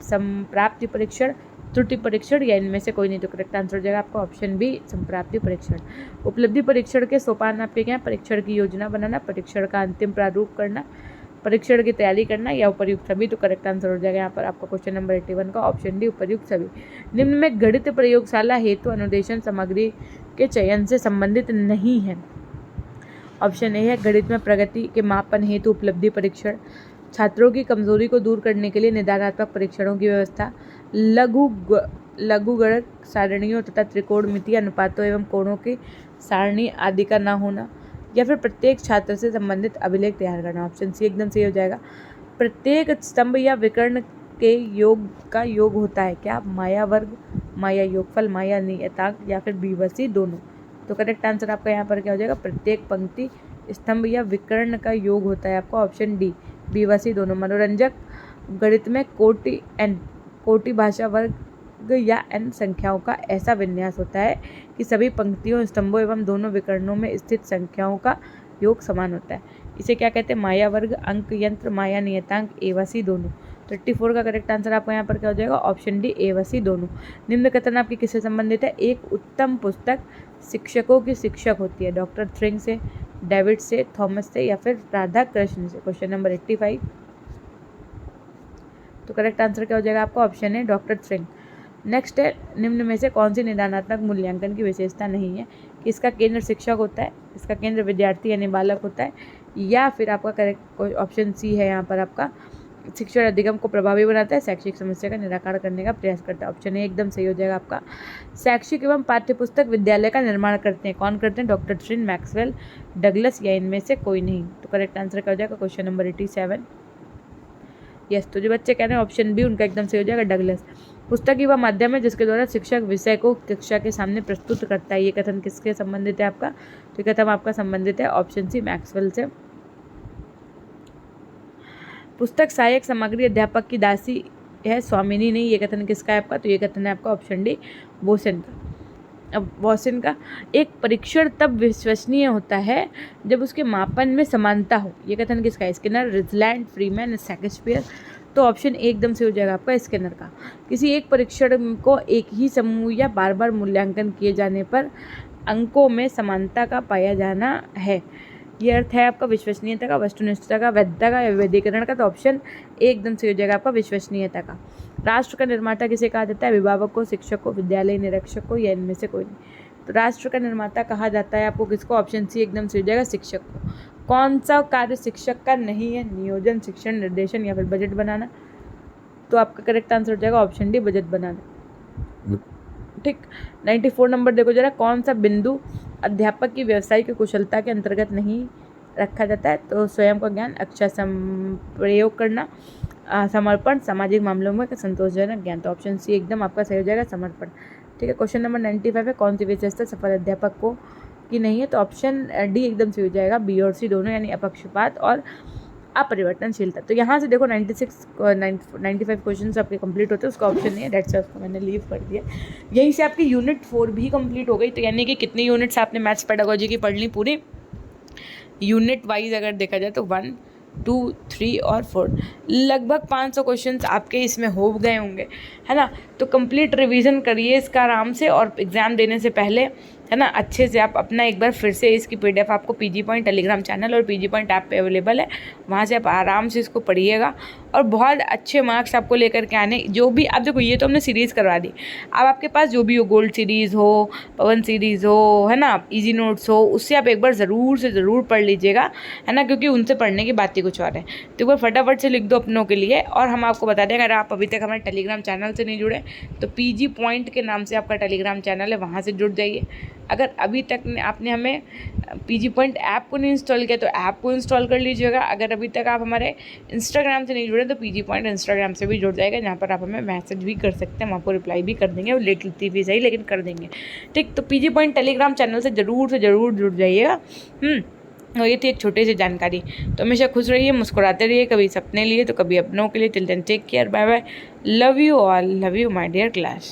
संप्राप्ति परीक्षण, त्रुटि परीक्षण या इनमें से कोई नहीं। तो करेक्ट आंसर हो जाएगा आपका ऑप्शन बी संप्राप्ति परीक्षण। उपलब्धि परीक्षण के सोपान आपके क्या हैं? परीक्षण की योजना बनाना, परीक्षण का अंतिम प्रारूप करना, परीक्षण की तैयारी करना या उपर्युक्त सभी। तो करेक्ट आंसर हो जाएगा यहाँ पर आपका क्वेश्चन नंबर 81 का ऑप्शन डी उपर्युक्त सभी। निम्न में गणित प्रयोगशाला हेतु अनुदेशन सामग्री के चयन से संबंधित नहीं है। ऑप्शन ए है गणित में प्रगति के मापन हेतु उपलब्धि परीक्षण, छात्रों की कमजोरी को दूर करने के लिए निदानात्मक परीक्षणों की व्यवस्था, लघुगणक सारणियों तथा त्रिकोणमितीय अनुपातों एवं कोणों की सारणी आदि का न होना, या फिर प्रत्येक छात्र से संबंधित अभिलेख तैयार करना। ऑप्शन सी एकदम सही हो जाएगा। प्रत्येक स्तंभ या विकर्ण के योग का योग होता है क्या? माया वर्ग, माया योगफल, माया नियतांक या फिर बीवसी दोनों। तो करेक्ट आंसर आपका यहाँ पर क्या हो जाएगा? प्रत्येक पंक्ति, स्तंभ या विकर्ण का योग होता है आपका ऑप्शन डी बीवसी दोनों। मनोरंजक गणित में कोटि भाषा वर्ग या n संख्याओं का ऐसा विन्यास होता है कि सभी पंक्तियों, स्तंभों एवं दोनों विकर्णों में स्थित संख्याओं का योग समान होता है। इसे क्या कहते हैं? माया वर्ग, अंक यंत्र, माया नियतांक, एवसी दोनों। 34 का करेक्ट आंसर आपका यहाँ पर क्या हो जाएगा? ऑप्शन डी एवसी दोनों। निम्न कथन आपकी किससे संबंधित है? एक उत्तम पुस्तक शिक्षकों की शिक्षक होती है। डॉक्टर थ्रिंग से, डेविड से, थॉमस से या फिर राधा कृष्ण से। Question number 85। तो करेक्ट आंसर क्या हो जाएगा आपका? ऑप्शन है डॉक्टर थ्रिंग। नेक्स्ट है निम्न में से कौन सी निदानात्मक मूल्यांकन की विशेषता नहीं है कि इसका केंद्र शिक्षक होता है, इसका केंद्र विद्यार्थी यानी बालक होता है, या फिर आपका करेक्ट ऑप्शन सी है यहाँ पर आपका शिक्षण अधिगम को प्रभावी बनाता है, शैक्षिक समस्या का निराकरण करने का प्रयास करता है। ऑप्शन ए एकदम सही हो जाएगा आपका। शैक्षिक एवं पाठ्यपुस्तक विद्यालय का निर्माण करते हैं कौन करते हैं? डॉक्टर थ्रिन, मैक्सवेल, डगलस या इनमें से कोई नहीं। तो करेक्ट आंसर क्या हो जाएगा? Question number 87। यस, तो जो बच्चे कह रहे हैं ऑप्शन बी उनका एकदम सही हो जाएगा डगलस। पुस्तक ही वह माध्यम है जिसके द्वारा शिक्षक विषय को कक्षा के सामने प्रस्तुत करता है। ये कथन किसके संबंधित है आपका? तो ये कथन आपका संबंधित है ऑप्शन सी मैक्सवेल से। पुस्तक सहायक सामग्री अध्यापक की दासी है, स्वामिनी नहीं। ये कथन किसका है आपका? तो ये कथन है आपका ऑप्शन डी बोसेन का। अब बोसेन का एक परीक्षण तब विश्वसनीय होता है जब उसके मापन में समानता हो। ये कथन किसका है? स्किनर, रिजलैंड, फ्रीमैन, शेक्सपियर। तो ऑप्शन ए एकदम से हो जाएगा आपका स्कैनर का। किसी एक परीक्षण को एक ही समूह या बार बार मूल्यांकन किए जाने पर अंकों में समानता का पाया जाना है। ये अर्थ है आपका विश्वसनीयता का, वस्तुनिष्ठता का, वैधता का या विभेदीकरण का। तो ऑप्शन ए एकदम से हो जाएगा आपका विश्वसनीयता का। राष्ट्र का निर्माता किसे कहा जाता है? अभिभावक को, शिक्षक को, विद्यालय निरीक्षक को, या इनमें से कोई नहीं। तो राष्ट्र का निर्माता कहा जाता है आपको किसको? ऑप्शन सी एकदम से हो जाएगा शिक्षक को। कौन सा कार्य शिक्षक का नहीं है? नियोजन, शिक्षण, निर्देशन या फिर बजट बनाना। तो आपका करेक्ट आंसर हो जाएगा ऑप्शन डी, बजट बनाना। ठीक। 94 नंबर देखो जरा, कौन सा बिंदु अध्यापक की व्यवसायिक कुशलता के अंतर्गत नहीं रखा जाता है? तो स्वयं का ज्ञान, अक्षर प्रयोग करना, समर्पण, सामाजिक मामलों में संतोषजनक ज्ञान। तो ऑप्शन सी एकदम आपका सही हो जाएगा, समर्पण। ठीक है। क्वेश्चन नंबर 95 है, कौन सी विशेषता सफल अध्यापक को की नहीं है? तो ऑप्शन डी एकदम से हो जाएगा, बी और सी दोनों, यानी अपक्षपात और अपरिवर्तनशीलता। तो यहाँ से देखो 95 क्वेश्चन आपके कंप्लीट होते हैं, उसका ऑप्शन नहीं है, डेट्स उसको मैंने लीव कर दिया। यहीं से आपकी यूनिट 4 भी कंप्लीट हो गई। तो यानी कि कितनी यूनिट्स आपने मैथ्स पेडागोजी की पढ़ ली पूरी? यूनिट वाइज अगर देखा जाए तो 1, 2, 3 और 4 लगभग 500 क्वेश्चंस आपके इसमें हो गए होंगे, है ना। तो कंप्लीट रिवीजन करिए इसका आराम से, और एग्ज़ाम देने से पहले, है ना, अच्छे से आप अपना एक बार फिर से इसकी PDF आपको PG पॉइंट टेलीग्राम चैनल और PG पॉइंट ऐप पे अवेलेबल है, वहाँ से आप आराम से इसको पढ़िएगा और बहुत अच्छे मार्क्स आपको लेकर के आने। जो भी आप देखो, ये तो हमने सीरीज़ करवा दी, अब आपके पास जो भी हो, गोल्ड सीरीज़ हो, पवन सीरीज़ हो, है ना, इजी नोट्स हो, उससे आप एक बार ज़रूर से ज़रूर पढ़ लीजिएगा, है ना, क्योंकि उनसे पढ़ने की बात ही कुछ और है। तो एक बार फटाफट से लिख दो अपनों के लिए। और हम आपको बता दें, अगर आप अभी तक हमारे टेलीग्राम चैनल से नहीं जुड़े तो PG पॉइंट के नाम से आपका टेलीग्राम चैनल है, वहाँ से जुड़ जाइए। अगर अभी तक आपने हमें PG पॉइंट ऐप को नहीं इंस्टॉल किया तो ऐप को इंस्टॉल कर लीजिएगा। अगर अभी तक आप हमारे इंस्टाग्राम से नहीं जुड़े तो PG पॉइंट इंस्टाग्राम से भी जुड़ जाएगा, जहाँ पर आप हमें मैसेज भी कर सकते हैं, हम आपको रिप्लाई भी कर देंगे, लेट लेती भी सही लेकिन कर देंगे। ठीक। तो PG पॉइंट टेलीग्राम चैनल से ज़रूर जुड़ जाइएगा। और ये थी एक छोटी सी जानकारी। तो हमेशा खुश रहिए, मुस्कुराते रहिए, कभी सपने लिए तो कभी अपनों के लिए। Till then take care, bye bye, love you all, love you my dear class.